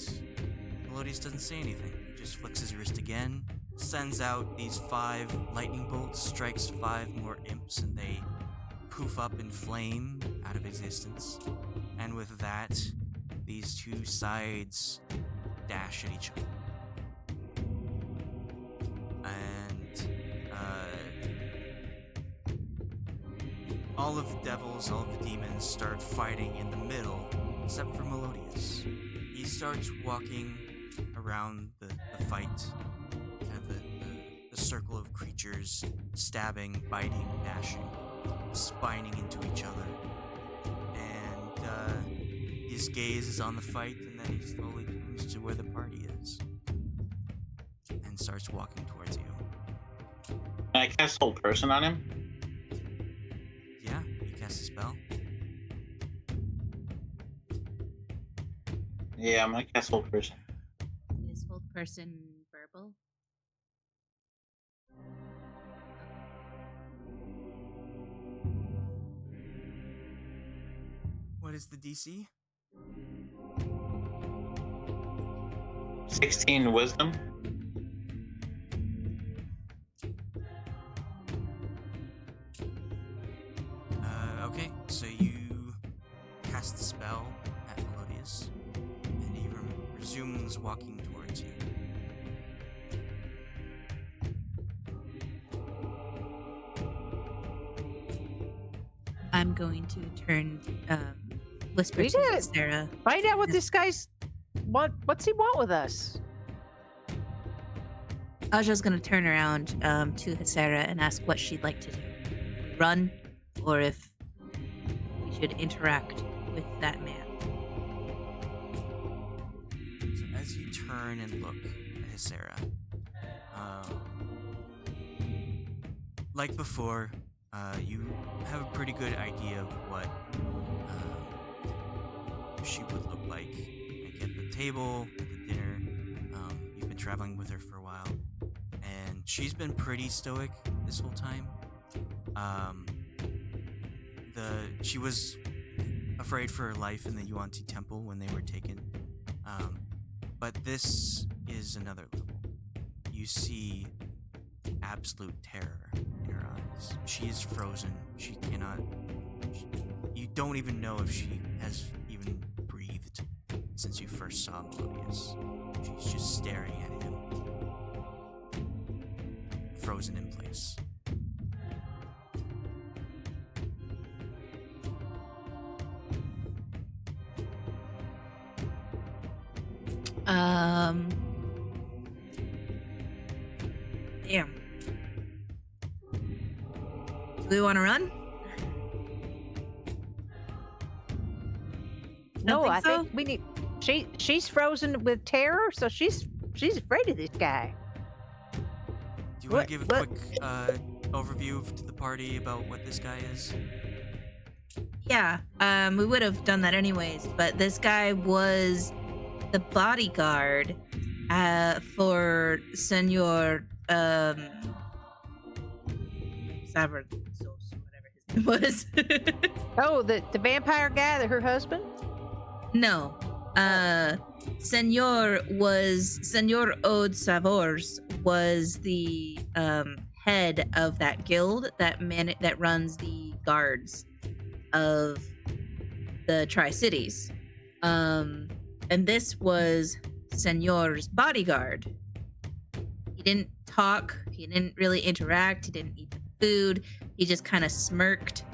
Melodius doesn't say anything. He just flicks his wrist again, sends out these 5 lightning bolts, strikes 5 more imps, and they poof up in flame out of existence. And with that, these 2 sides dash at each other. And all of the devils, all of the demons start fighting in the middle, except for Melodius. He starts walking around the fight, kind of the circle of creatures, stabbing, biting, dashing, spining into each other. And his gaze is on the fight, and then he slowly comes to where the party is and starts walking towards you. Can I cast Hold Person on him? Yeah, you cast a spell. Yeah, I'm gonna cast Hold Person. Is hold person verbal? What is the DC? 16 Wisdom. Okay, so you cast the spell at Melodius, and he resumes walking towards you. I'm going to turn whisper We to did it. Sarah. Find out what this guy's. What's he want with us? Aja's going to turn around to Hesera and ask what she'd like to do. Run, or if we should interact with that man. So as you turn and look at Hesera, like before, you have a pretty good idea of what she would look like at the table, at the dinner. You've been traveling with her for a while, and she's been pretty stoic this whole time. She was afraid for her life in the Yuan-Ti temple when they were taken. But this is another level. You see absolute terror in her eyes. She is frozen. She cannot. You don't even know if she has even breathed since you first saw Melodius. She's just staring at him, frozen in place. Damn. Do we want to run? No, think I so? think we need. She's frozen with terror, so she's afraid of this guy. Do you want What- to give a what- quick overview to the party about what this guy is? Yeah, we would have done that anyways, but this guy was the bodyguard for Senor Savard, whatever his name was. Oh, the vampire guy, her husband. No. Senor Ode Savors was the head of that guild that runs the guards of the Tri-Cities. And this was Senor's bodyguard. He didn't talk, he didn't really interact, he didn't eat the food, he just kind of smirked.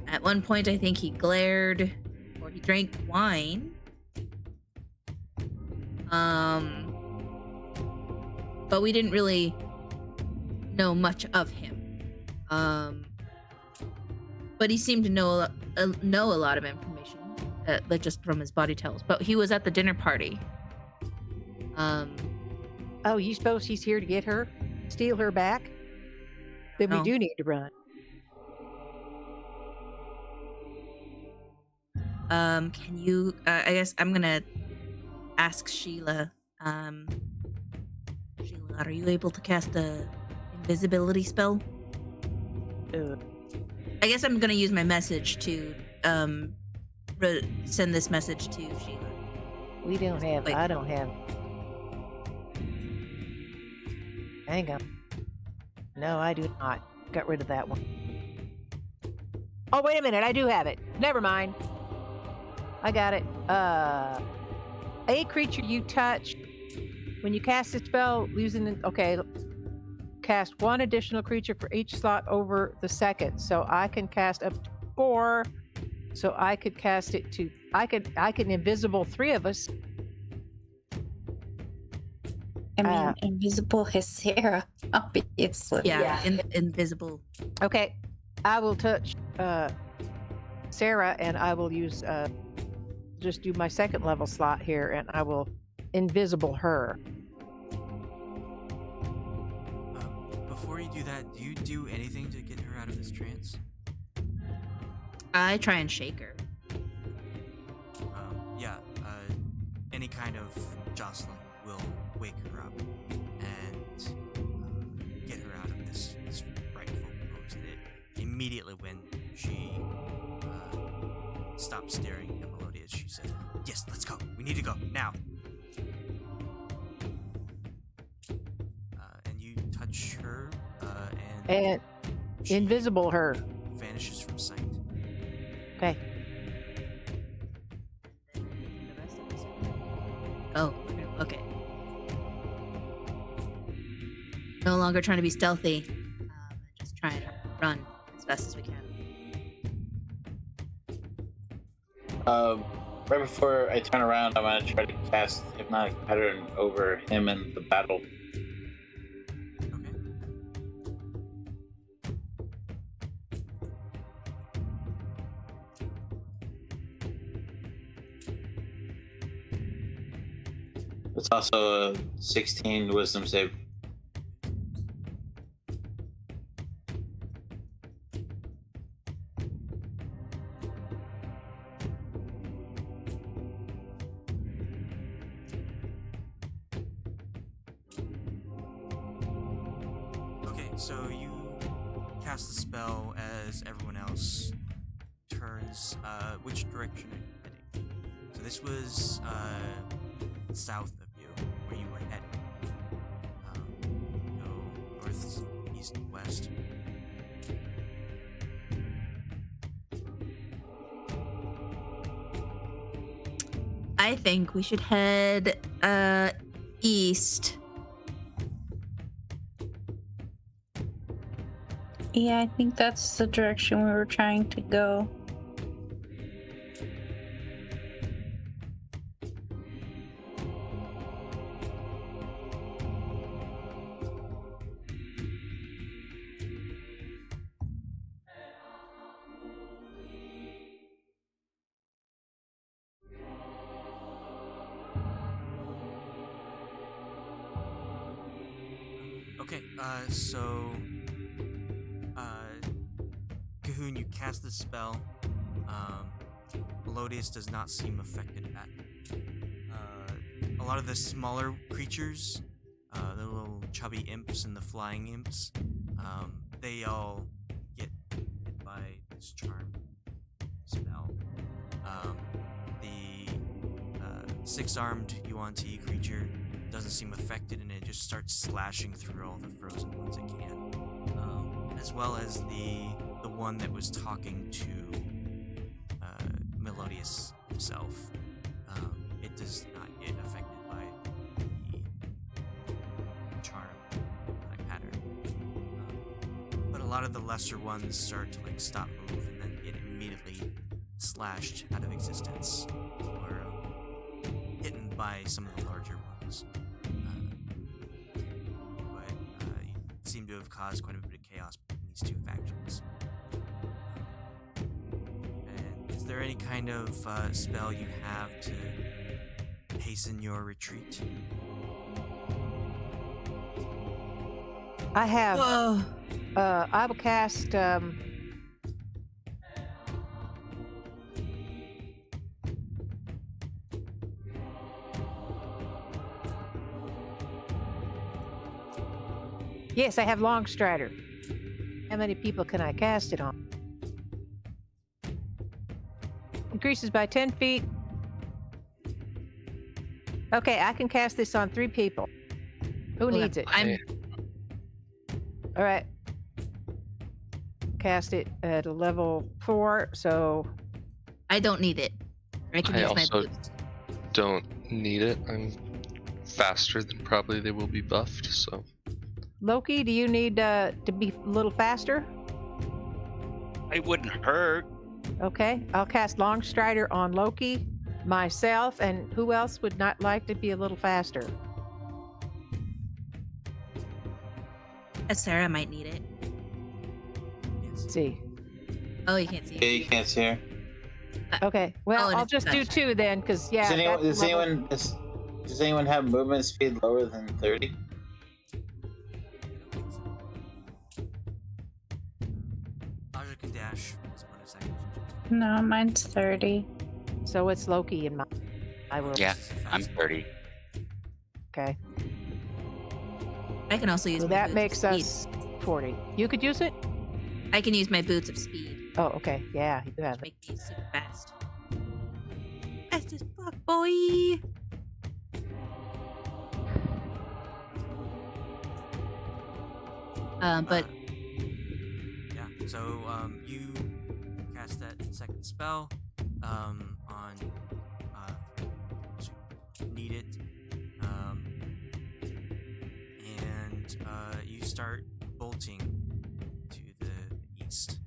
At one point, I think he glared, or he drank wine. But we didn't really know much of him. But he seemed to know a lot of information, like just from his body tells. But he was at the dinner party. Oh, you suppose he's here to get her, steal her back? Then No. we do need to run. Can you? I guess I'm gonna ask Sheila. Sheila, are you able to cast the invisibility spell? I guess I'm gonna use my message to send this message to Sheila. We don't have. Wait. I don't have. Hang on. No, I do not. Got rid of that one. Oh, wait a minute. I do have it. Never mind. I got it. A creature you touch when you cast a spell using cast one additional creature for each slot over the second. So I can cast up to 4. So I could cast it to. I can invisible 3 of us. I mean, invisible is Sarah, obviously. Yeah. Invisible. Okay, I will touch Sarah, and I will use just do my second level slot here, and I will invisible her. Before you do that, do you do anything to get her out of this trance? I try and shake her. Any kind of jostling will wake her up and get her out of this frightful pose. Immediately when she stops staring at Melodious, she says, "Yes, let's go. We need to go now." And you touch her, And she invisible her. vanishes from sight. Okay. Oh, okay. No longer trying to be stealthy. Just trying to run as fast as we can. Right before I turn around, I'm gonna try to cast Hypnotic Pattern over him in the battle. Okay. It's also a 16 Wisdom save. Okay, so you cast the spell as everyone else turns. Which direction are you heading? So this was south of you, where you were heading. Go north, east, west. I think we should head east. Yeah, I think that's the direction we were trying to go. Okay, Cahoon, you cast the spell. Melodious does not seem affected at a lot of the smaller creatures, the little chubby imps and the flying imps, they all get hit by this charm spell. The 6-armed Yuan-Ti creature doesn't seem affected, and it just starts slashing through all the frozen ones it can. As well as the one that was talking to Melodious himself. It does not get affected by the charm pattern. But a lot of the lesser ones start to stop move and then get immediately slashed out of existence or hidden by some of the larger ones. You seem to have caused quite a bit of chaos between these two factions. And is there any kind of spell you have to hasten your retreat? I have. Whoa. I will cast Yes, I have Long Strider. How many people can I cast it on? Increases by 10 feet. Okay, I can cast this on 3 people. Who Hold on, needs it? I'm All right. Cast it at a level 4, so I don't need it. I can I use my also boots. don't need it. I'm faster than probably they will be buffed, so Loki, do you need to be a little faster? It wouldn't hurt. Okay, I'll cast Long Strider on Loki, myself, and who else would not like to be a little faster? Sarah might need it. Yes. Let's see. Oh, you can't see Yeah, it. you can't see her. Okay, well, and I'll it's just do faster. 2 then, because, yeah. Does that's level- anyone have movement speed lower than 30? Aja can dash as bonus action. No, mine's 30. So it's Loki and I will. Yeah, This is a I'm fast 30. Okay, I can also use so my that boots makes of speed. us 40. You could use it? I can use my boots of speed. Oh, okay, yeah, you have it. Make me super fast. Fast as fuck, boy. But Yeah, so you cast that second spell on need it, and you start bolting to the east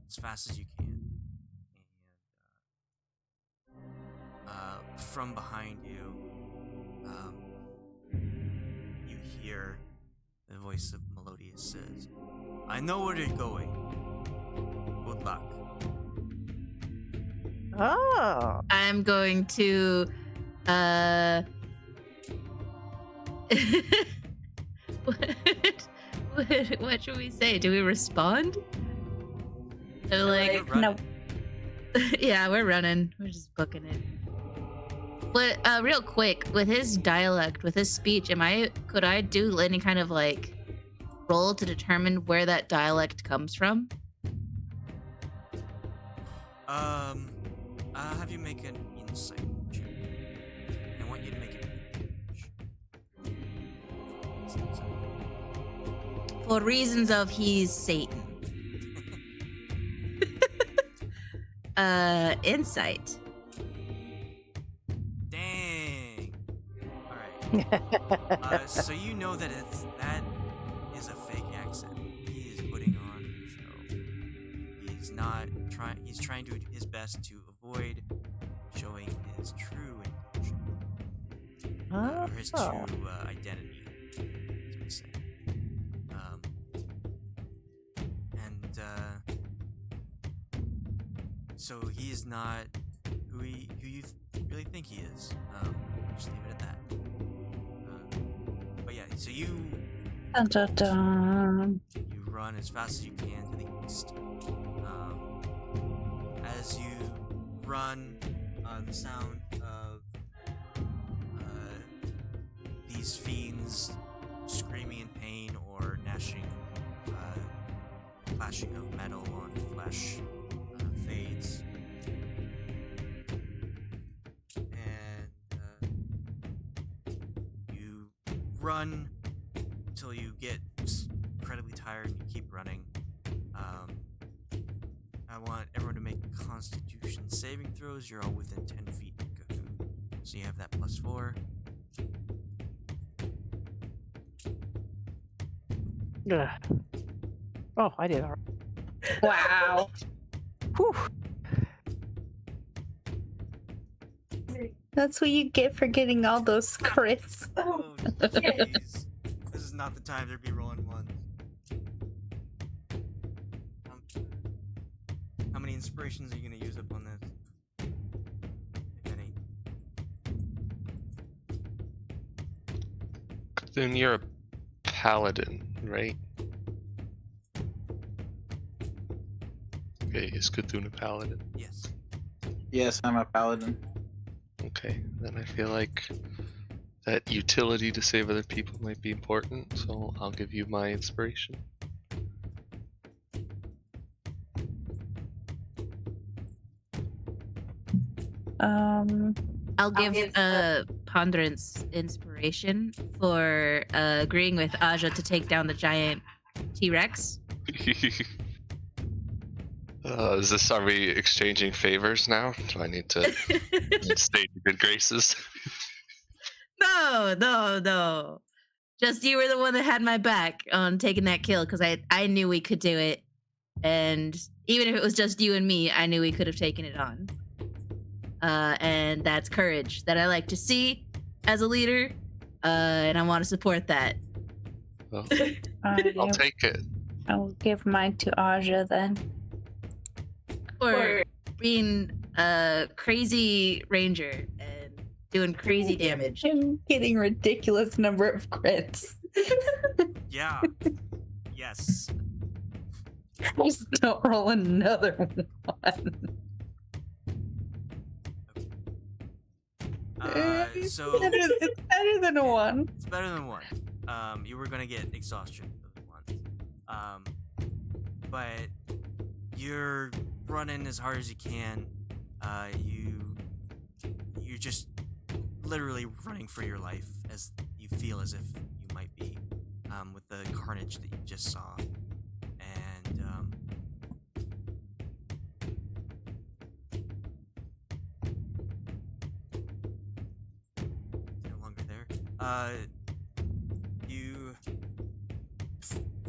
as fast as you can, and from behind you, you hear the voice of Melodious says, "I know where you're going. Good luck." Oh, I'm going to what should we say? Do we respond? Or like, Run. No. yeah, we're running. We're just booking it. But real quick, with his dialect, with his speech, could I do any kind of like roll to determine where that dialect comes from? Have you make an insight check. I want you to make it. For reasons of he's Satan. Insight. Dang. All right. So you know that that is a fake accent. He is putting on a show. He's not trying. He's trying to do his best to avoid showing his true intention or his true identity, as we say. So he is not who you really think he is. Just leave it at that. But yeah, so you Dun, dun, dun. you run as fast as you can to the east. As you run, the sound of these fiends screaming in pain or gnashing, clashing of metal on flesh fades. And you run until you get incredibly tired and you keep running. I want everyone to make Constitution saving throws. You're all within 10 feet of Cahoon. So you have that +4. Ugh. Oh, I did all right. Wow. Whew. That's what you get for getting all those crits. Oh, jeez. This is not the time to be rolling ones. How many inspirations are you going to use up on this? If any. then you're a paladin, right? Okay, is Cthulhu a paladin? Yes. Yes, I'm a paladin. Okay, then I feel like that utility to save other people might be important, so I'll give you my inspiration. I'll give Ponderance inspiration for agreeing with Aja to take down the giant T-Rex. Are we exchanging favors now? Do I need to stay in good graces? No. Just you were the one that had my back on taking that kill because I knew we could do it. And even if it was just you and me, I knew we could have taken it on. And that's courage that I like to see as a leader. And I want to support that. Well, I'll take it. I'll give mine to Aja then. Or being a crazy ranger and doing crazy damage. I'm getting ridiculous number of crits. Yeah. Yes. Please don't roll another one. So It's better than a one. it's better than one. You were gonna get exhaustion of one. But you're running as hard as you can. You're just literally running for your life as you feel as if you might be, with the carnage that you just saw. And no longer there. You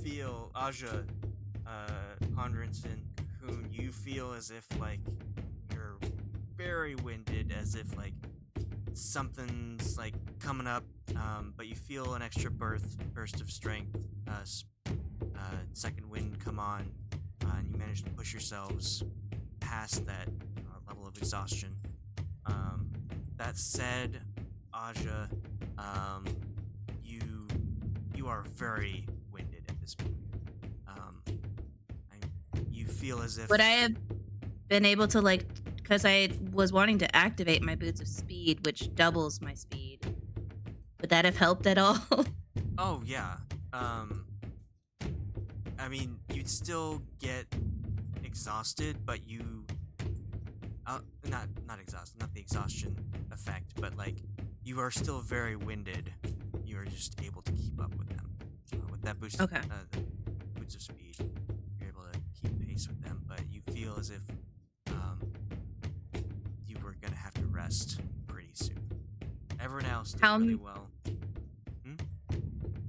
feel Aja, Ponderance, and Cocoon. You feel as if like you're very winded, as if like something's like coming up, but you feel an extra burst of strength, second wind come on, and you manage to push yourselves past that level of exhaustion. That said, Aja, you are very winded at this point. You feel as if Would I have been able to because I was wanting to activate my boots of speed, which doubles my speed. Would that have helped at all? Oh yeah. I mean, you'd still get exhausted, but you not exhausted, not the exhaustion effect, but like you are still very winded. You are just able to keep up with them with that boost. Okay. The boots of speed. You're able to keep pace with them, but you feel as if you were gonna have to rest pretty soon. Everyone else did really well.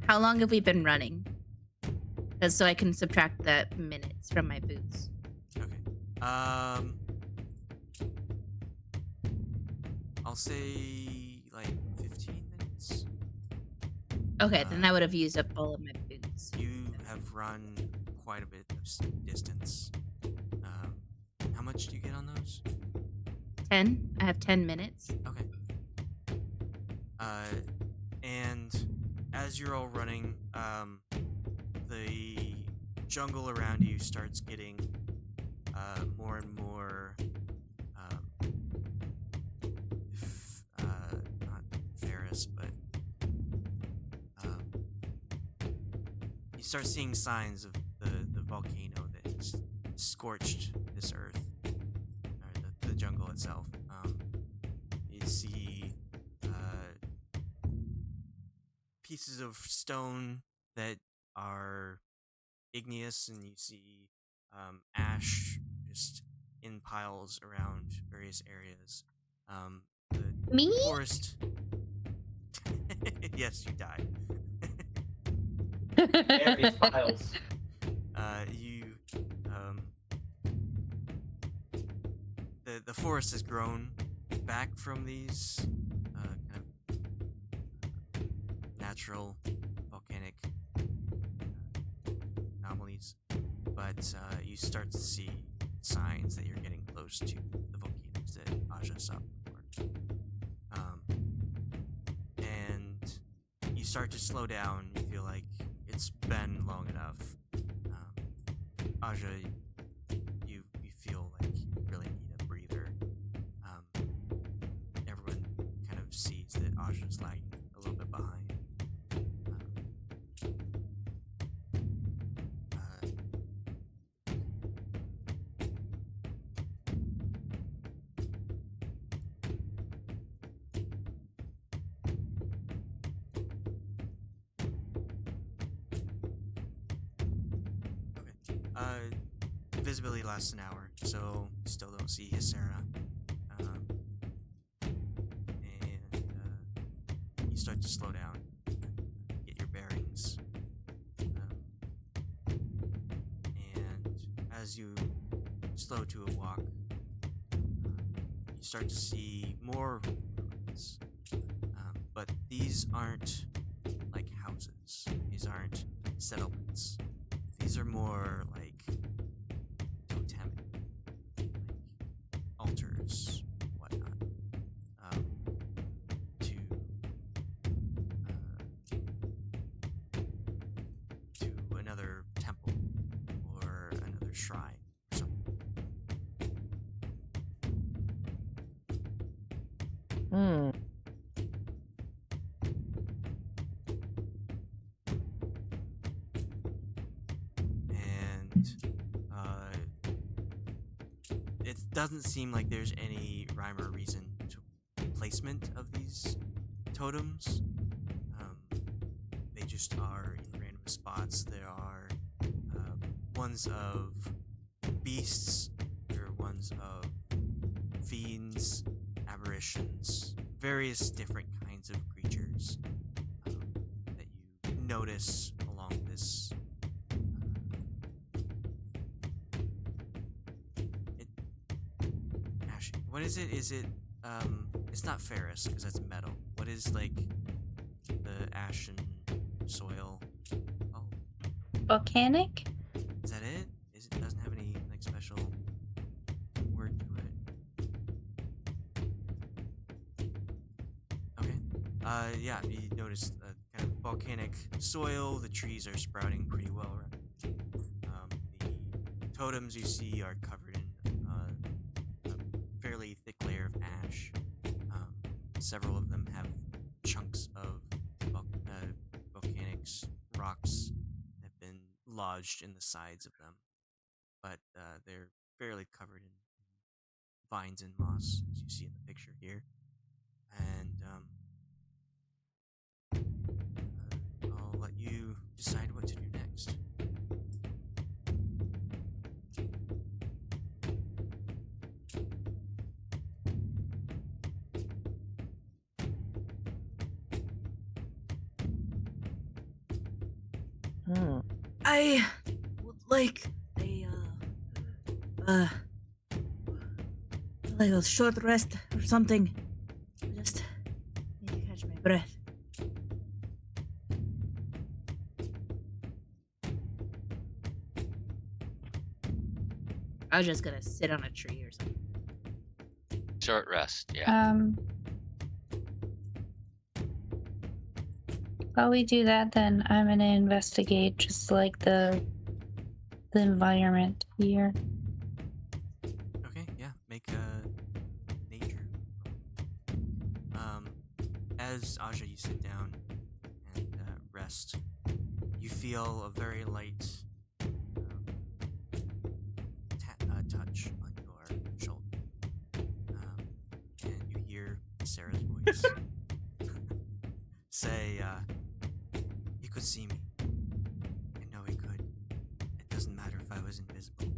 How long have we been running? Because so I can subtract that minutes from my boots. Okay. I'll say like 15 minutes. Okay, then I would have used up all of my boots. You have run quite a bit of distance. How much do you get on those? 10. I have 10 minutes. Okay. And as you're all running, the jungle around you starts getting more and more not ferrous, but you start seeing signs of the volcano that has scorched this earth, or the jungle itself. You see pieces of stone that are igneous, and you see ash just in piles around various areas. The Me? forest. Yes, you die. Various piles. The forest has grown back from these kind of natural volcanic anomalies, but you start to see signs that you're getting close to the volcanoes that Aja saw before. And you start to slow down. You feel like it's been long enough. Aja, you feel like you really need a breather. Everyone kind of sees that Aja's lagging a little Invisibility lasts an hour, so still don't see Hysera. And you start to slow down, get your bearings. And as you slow to a walk, you start to see more ruins. But these aren't like houses. These aren't settlements. These are more like totemic, like altars, whatnot, to another temple or another shrine or something. Hmm. And it doesn't seem like there's any rhyme or reason to placement of these totems. They just are in random spots. There are ones of beasts, there are ones of fiends, apparitions, various different kinds of creatures that you notice along this. Ashe, what is it? Is it it's not ferrous because that's metal. What is like the ashen soil? Oh, Volcanic? is that it? It doesn't have any like special word to it. Okay. Yeah, you noticed kind of volcanic soil. The trees are sprouting pretty well. Right? The totems you see are covered in a fairly thick layer of ash. Several of them have chunks of volcanic rocks that have been lodged in the sides of them, but they're fairly covered in vines and moss, as you see in the picture here. And I'll let you decide what to do next. Hmm. I would like a short rest or something. Just need to catch my breath. I was just gonna sit on a tree or something. Short rest. Yeah. While we do that, then I'm gonna investigate just like the environment here. Okay, yeah, make a nature. As Aja, you sit down and rest, you feel a very light touch on your shoulder, and you hear Sarah's voice say, "He could see me. I know he could. It doesn't matter if I was invisible. He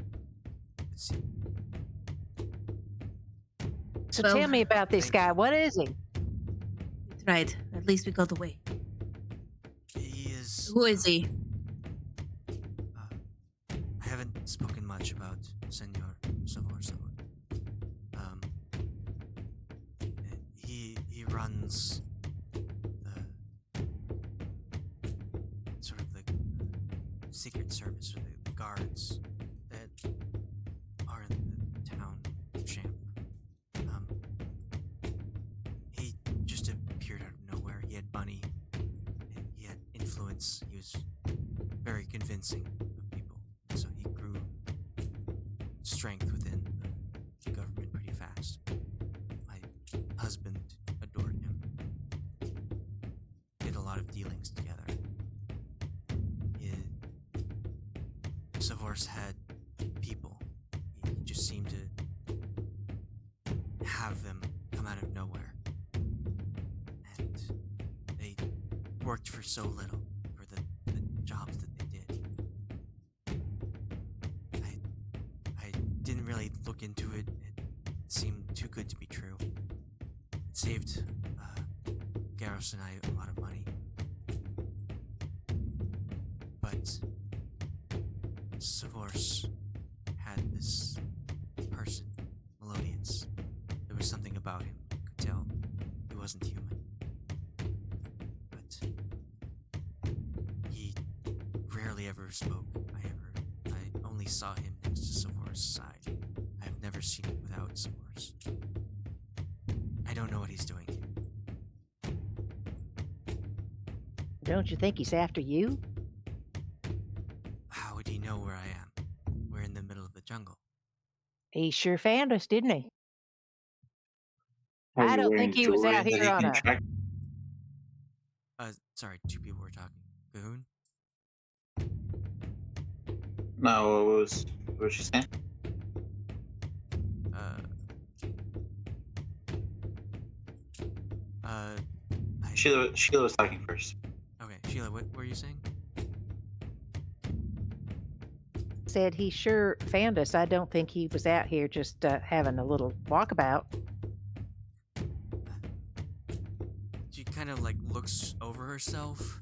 could see me." So Well, tell me about this thank guy. you. What is he? That's right. At least we got away. He is. Who is he? I haven't spoken much about Senor Savor. He runs the sort of the secret service or the guards that are in the town of Champ. He just appeared out of nowhere. He had money. He had influence. He was very convincing of people. So he grew strength within the government pretty fast. My husband adored him. Did a lot of dealings together. Savor's had people. He just seemed to have them come out of nowhere. And they worked for so little for the jobs that they did. really look into it. It seemed too good to be true. It saved Garros and I a lot of money. But Savors had this person, Melodius. There was something about him. I could tell he wasn't human. But he rarely ever spoke. I only saw him next to Savors' side. I have never seen him without Savors. I don't know what he's doing here. Don't you think he's after you? How would he know where I am? We're in the middle of the jungle. He sure found us, didn't he? Are I you don't wearing think he was jewelry out that here he on can a. track? Sorry, two people were talking. Cahoon? No, what was she saying? Sheila was talking first. Okay, Sheila, what were you saying? Said he sure found us. I don't think he was out here just having a little walkabout. She kind of like looks over herself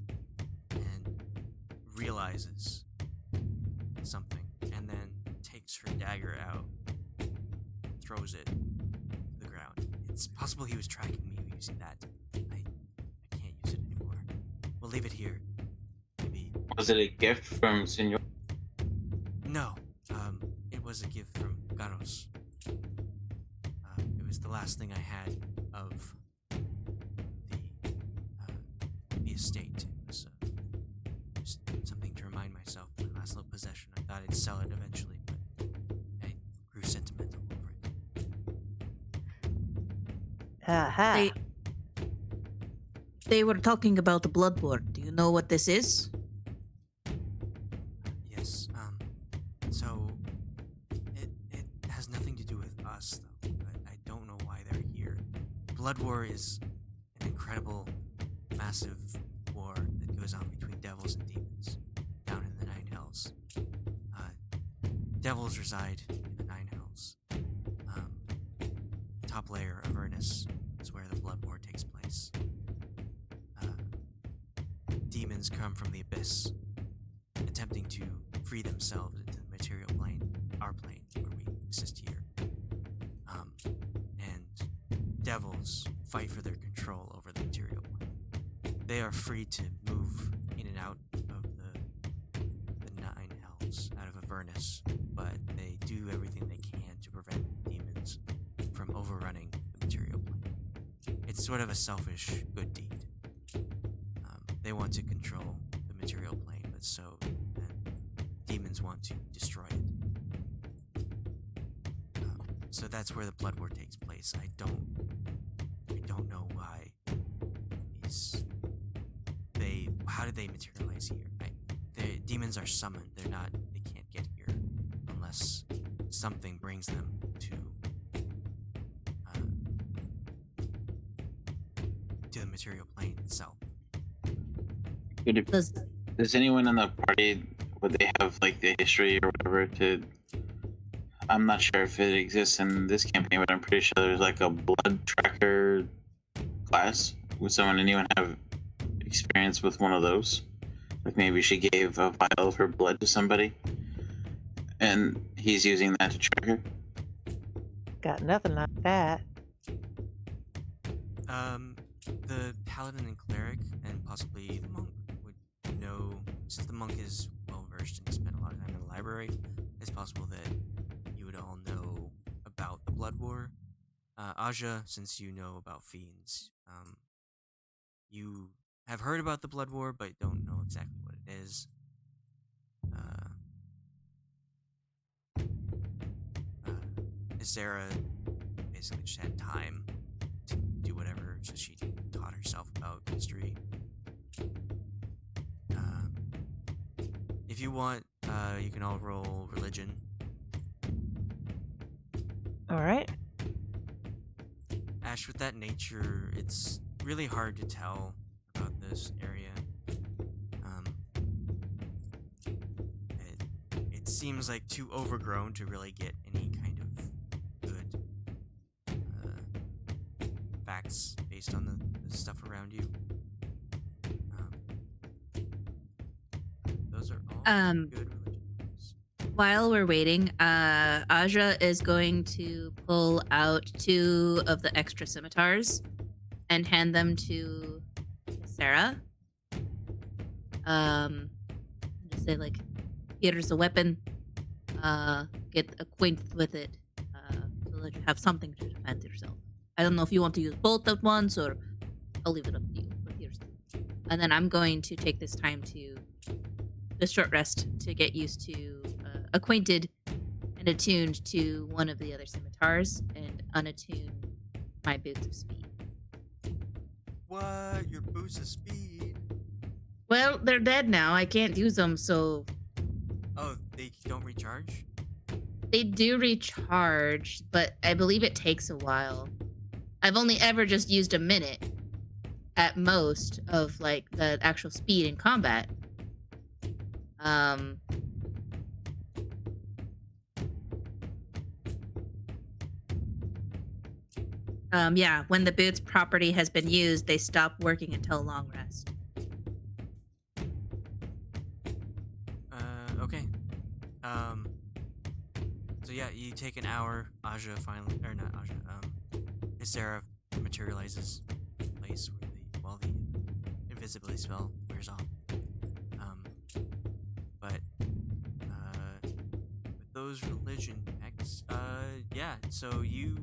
and realizes something, and then takes her dagger out, throws it to the ground. It's possible he was tracking me using that. I can't use it anymore. We'll leave it here. Maybe. Was it a gift from Senor? No. It was a gift from Garros. It was the last thing I had of the estate. It was just something to remind myself of my last little possession. I thought I'd sell it eventually, but I grew sentimental over it. Aha. They were talking about the blood war. Do you know what this is? Yes. So it has nothing to do with us, though. I don't know why they're here. Blood War is an incredible, massive war that goes on between devils and demons down in the Nine Hells. Devils reside in the Nine Hells. Top layer of Avernus is where the Blood War takes place. Demons come from the abyss, attempting to free themselves into the material plane, our plane, where we exist here. And devils fight for their control over the material plane. They are free to move in and out of the Nine Hells, out of Avernus, but they do everything they can to prevent demons from overrunning the material plane. It's sort of a selfish good deed. They want to control the material plane, but so then demons want to destroy it. So that's where the blood war takes place. I don't know why how did they materialize here? The demons are summoned. They can't get here unless something brings them to the material plane itself. Does anyone in the party, would they have like the history or whatever to? I'm not sure if it exists in this campaign, but I'm pretty sure there's like a blood tracker class. Would anyone have experience with one of those? Like maybe she gave a vial of her blood to somebody, and he's using that to track her. Got nothing like that. The Paladin and Cleric, and possibly the Monk, would know, since the Monk is well versed and spent a lot of time in the library, it's possible that you would all know about the Blood War. Aja, since you know about fiends, you have heard about the Blood War, but don't know exactly what it is. Isera basically just had time to do whatever, so she taught herself about history. If you want, you can all roll religion. All right. Ashe, with that nature, it's really hard to tell about this area. It seems like too overgrown to really get any kind of facts based on the stuff around you. Those are all good religion points. While we're waiting, Aja is going to pull out 2 of the extra scimitars and hand them to Sarah. Just say like, here's a weapon. Get acquainted with it, so that you have something to defend yourself. I don't know if you want to use both at once, or I'll leave it up to you. But here's 2. And then I'm going to take this time to a short rest to get used to, acquainted and attuned to one of the other scimitars, and unattune my boots of speed. What? Your boots of speed? Well, they're dead now. I can't use them, so Oh, they don't recharge? they do recharge, but I believe it takes a while. I've only ever just used a minute at most of like the actual speed in combat. Yeah, when the boots property has been used, they stop working until long rest. Okay. So yeah, you take an hour. Aja finally, or not Aja. Sarah materializes in place while the invisibility spell wears off. But with those religion checks, yeah. So you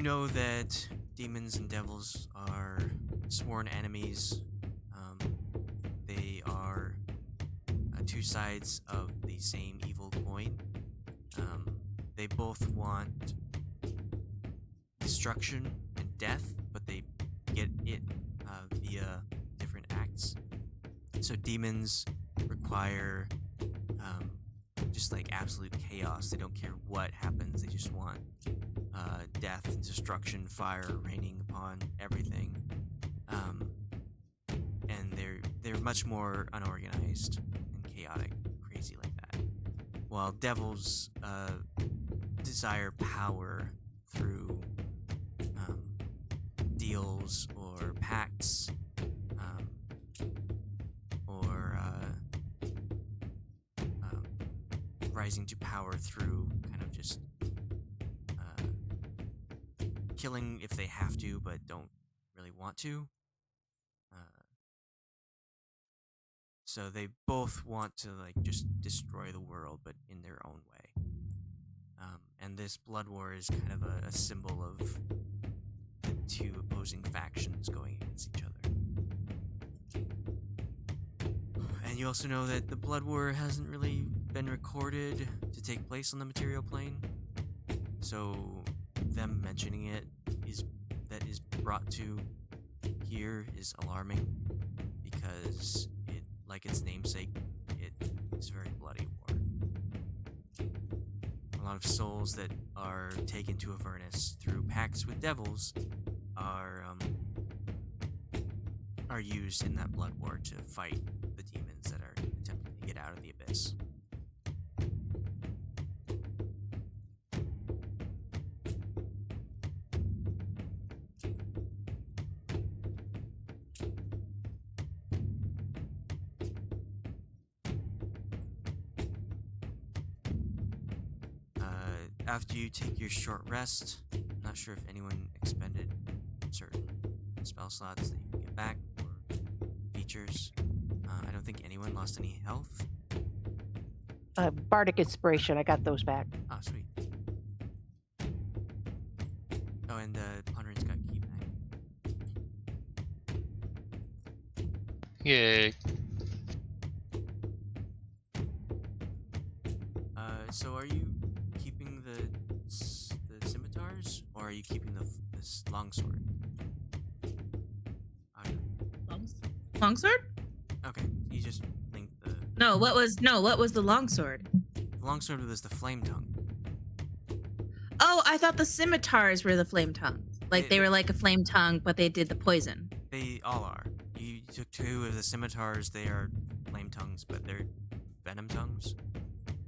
know that demons and devils are sworn enemies. They are 2 sides of the same evil coin. They both want destruction and death, but they get it via different acts. So demons require just like absolute chaos. They don't care what happens. They just want death and destruction, fire raining upon everything. And they're much more unorganized and chaotic, crazy like that. While devils desire power through deals or pacts, or rising to power through kind of just killing if they have to but don't really want to. So they both want to like just destroy the world, but in their own way. And this blood war is kind of a symbol of the 2 opposing factions going against each other. And you also know that the blood war hasn't really been recorded to take place on the material plane. So them mentioning it is brought to here is alarming, because it, like its namesake, it is very bloody war. A lot of souls that are taken to Avernus through pacts with devils are used in that blood war to fight the demons that are attempting to get out of the abyss. After you take your short rest, I'm not sure if anyone expended certain spell slots that you can get back or features. I don't think anyone lost any health. Bardic Inspiration, I got those back. Ah, sweet. Oh, and Ponderance got key back. Yay. So are you keeping the scimitars, or are you keeping this longsword? Longsword? Okay, you just linked the No, what was the longsword? longsword was the flame tongue. Oh, I thought the scimitars were the flame tongues. Like they were like a flame tongue, but they did the poison. They all are. You took 2 of the scimitars. They are flame tongues, but they're venom tongues.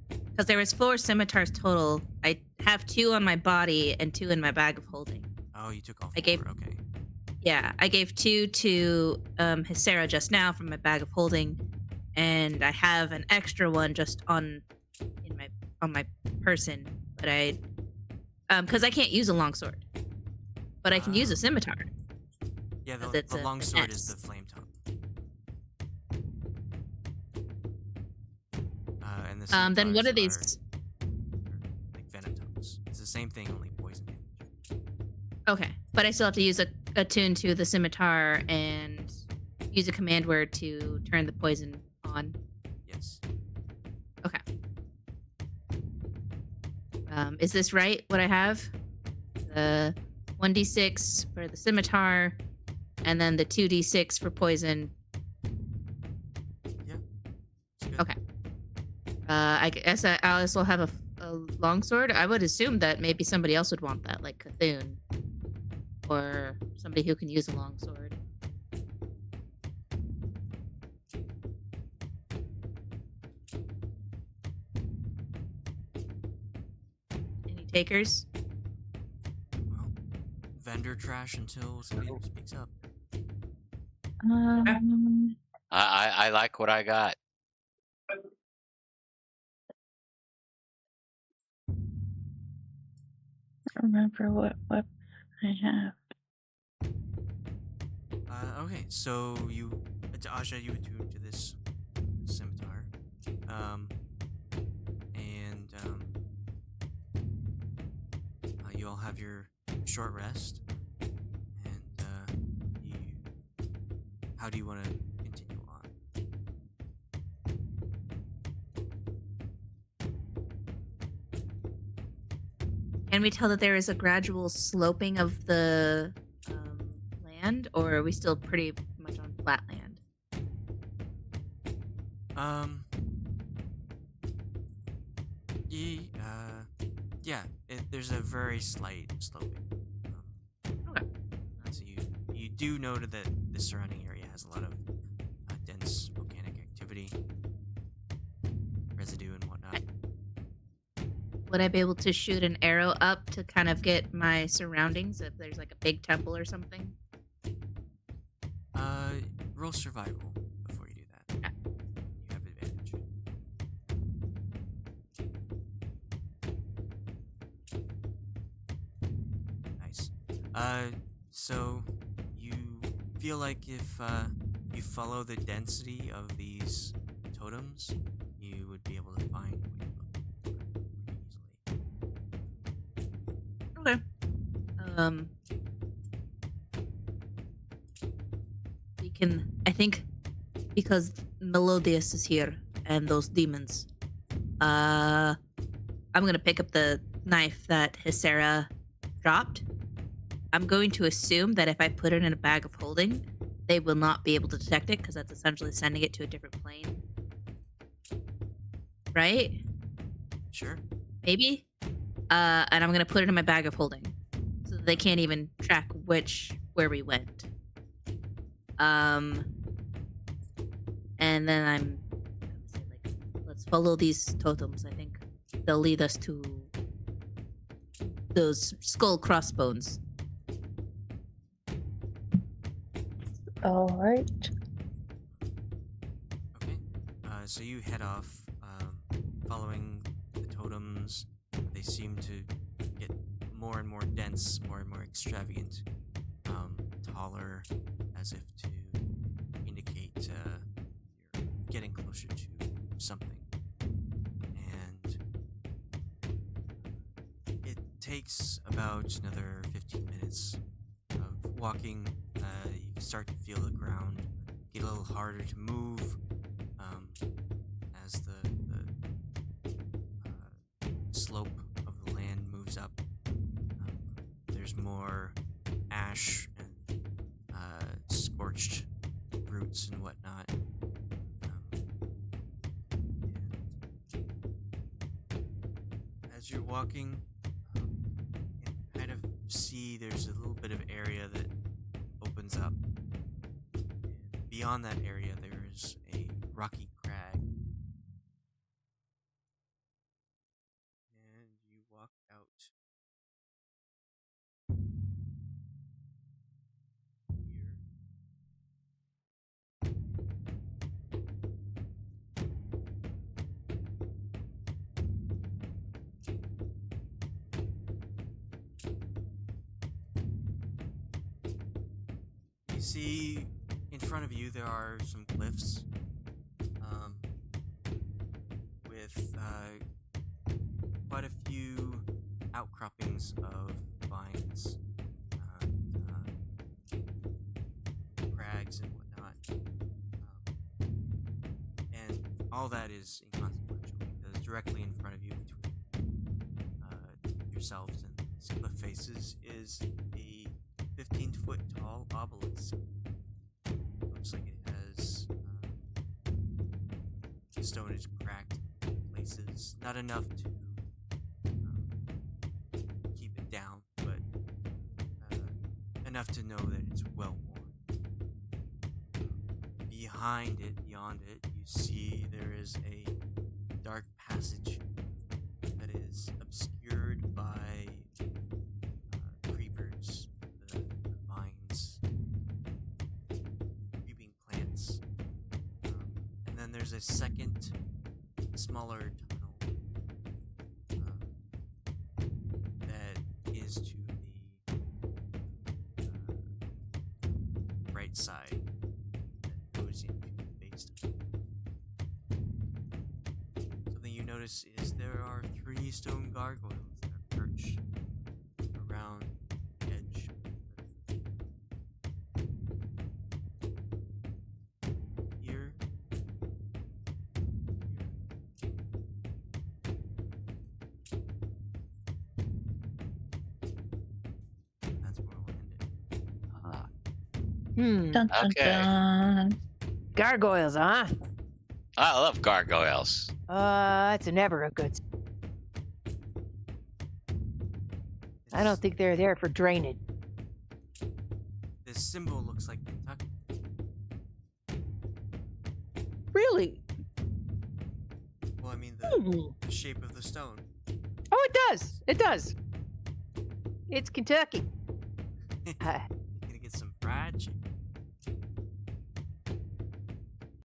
Because there was 4 scimitars total. I have 2 on my body and 2 in my bag of holding. Oh, you took all 4. I gave- Okay. Yeah, I gave 2 to Hysera just now from my bag of holding, and I have an extra one just on my person, but I because I can't use a longsword, but I can use a Oh. scimitar. Yeah, 'Cause the it's a longsword is finesse. the flame tongue. And the Then what scimitars are these? like venom tongues. It's the same thing, only poison damage. Okay, but I still have to use a tune to the scimitar and use a command word to turn the poison on. Yes. Okay. Is this right? What I have? The 1d6 for the scimitar, and then the 2d6 for poison. Yeah. It's good. Okay. I guess I also have a longsword. I would assume that maybe somebody else would want that, like Cthulhu, or somebody who can use a longsword. Any takers? Well, vendor trash until somebody speaks up. I like what I got. Remember what I have. Okay, so you, Asha, you attune to this scimitar, and you all have your short rest, and how do you want to continue on? Can we tell that there is a gradual sloping of the land, or are we still pretty much on flat land? Yeah, there's a very slight sloping. Okay. So you do note that the surrounding area has a lot of dense volcanic activity, residue and whatnot. Would I be able to shoot an arrow up to kind of get my surroundings if there's like a big temple or something? Roll survival before you do that. Okay. You have advantage. Nice. So you feel like if you follow the density of these totems, you would be able to find what you're looking for pretty easily. Okay. We can, I think, because Melodius is here and those demons, I'm gonna pick up the knife that Hysera dropped. I'm going to assume that if I put it in a bag of holding, they will not be able to detect it because that's essentially sending it to a different plane. Right? Sure. Maybe? And I'm gonna put it in my bag of holding so that they can't even track where we went. And then I'm gonna say, like, let's follow these totems. I think they'll lead us to those skull crossbones. All right. Okay. So you head off, following the totems. They seem to get more and more dense, more and more extravagant, taller, as if to indicate you're getting closer to something. And it takes about another 15 minutes of walking. You start to feel the ground get a little harder to move as the slope of the land moves up. There's more ash and scorched roots and whatnot. And as you're walking, you kind of see there's a little bit of area that opens up. And beyond that area, there is a rocky crag. And you walk out. see in front of you there are some cliffs with quite a few outcroppings of vines, crags, and whatnot. And all that is inconsequential because directly in front of you, between yourselves and these cliff faces, is a 15-foot tall obelisk. Looks like it has the stone is cracked in places, not enough to keep it down, but enough to know that it's well worn. Behind it, beyond it, you see there is a dark passage that is obscured by creepers, the vines, creeping plants. And then there's a second, smaller tunnel that is to the right side that goes into the base tunnel. Something you notice is there are 3 stone gargoyles that are perched around the edge of the cliff. Here. That's where we'll end it. Ah, Hmm. Dun, dun, Okay. dun. Gargoyles, huh? I love gargoyles. It's never a good. I don't think they're there for drainage. This symbol looks like Kentucky. Really? Well, I mean, Hmm. the shape of the stone. Oh, it does. It does. It's Kentucky. You're gonna get some fried chicken.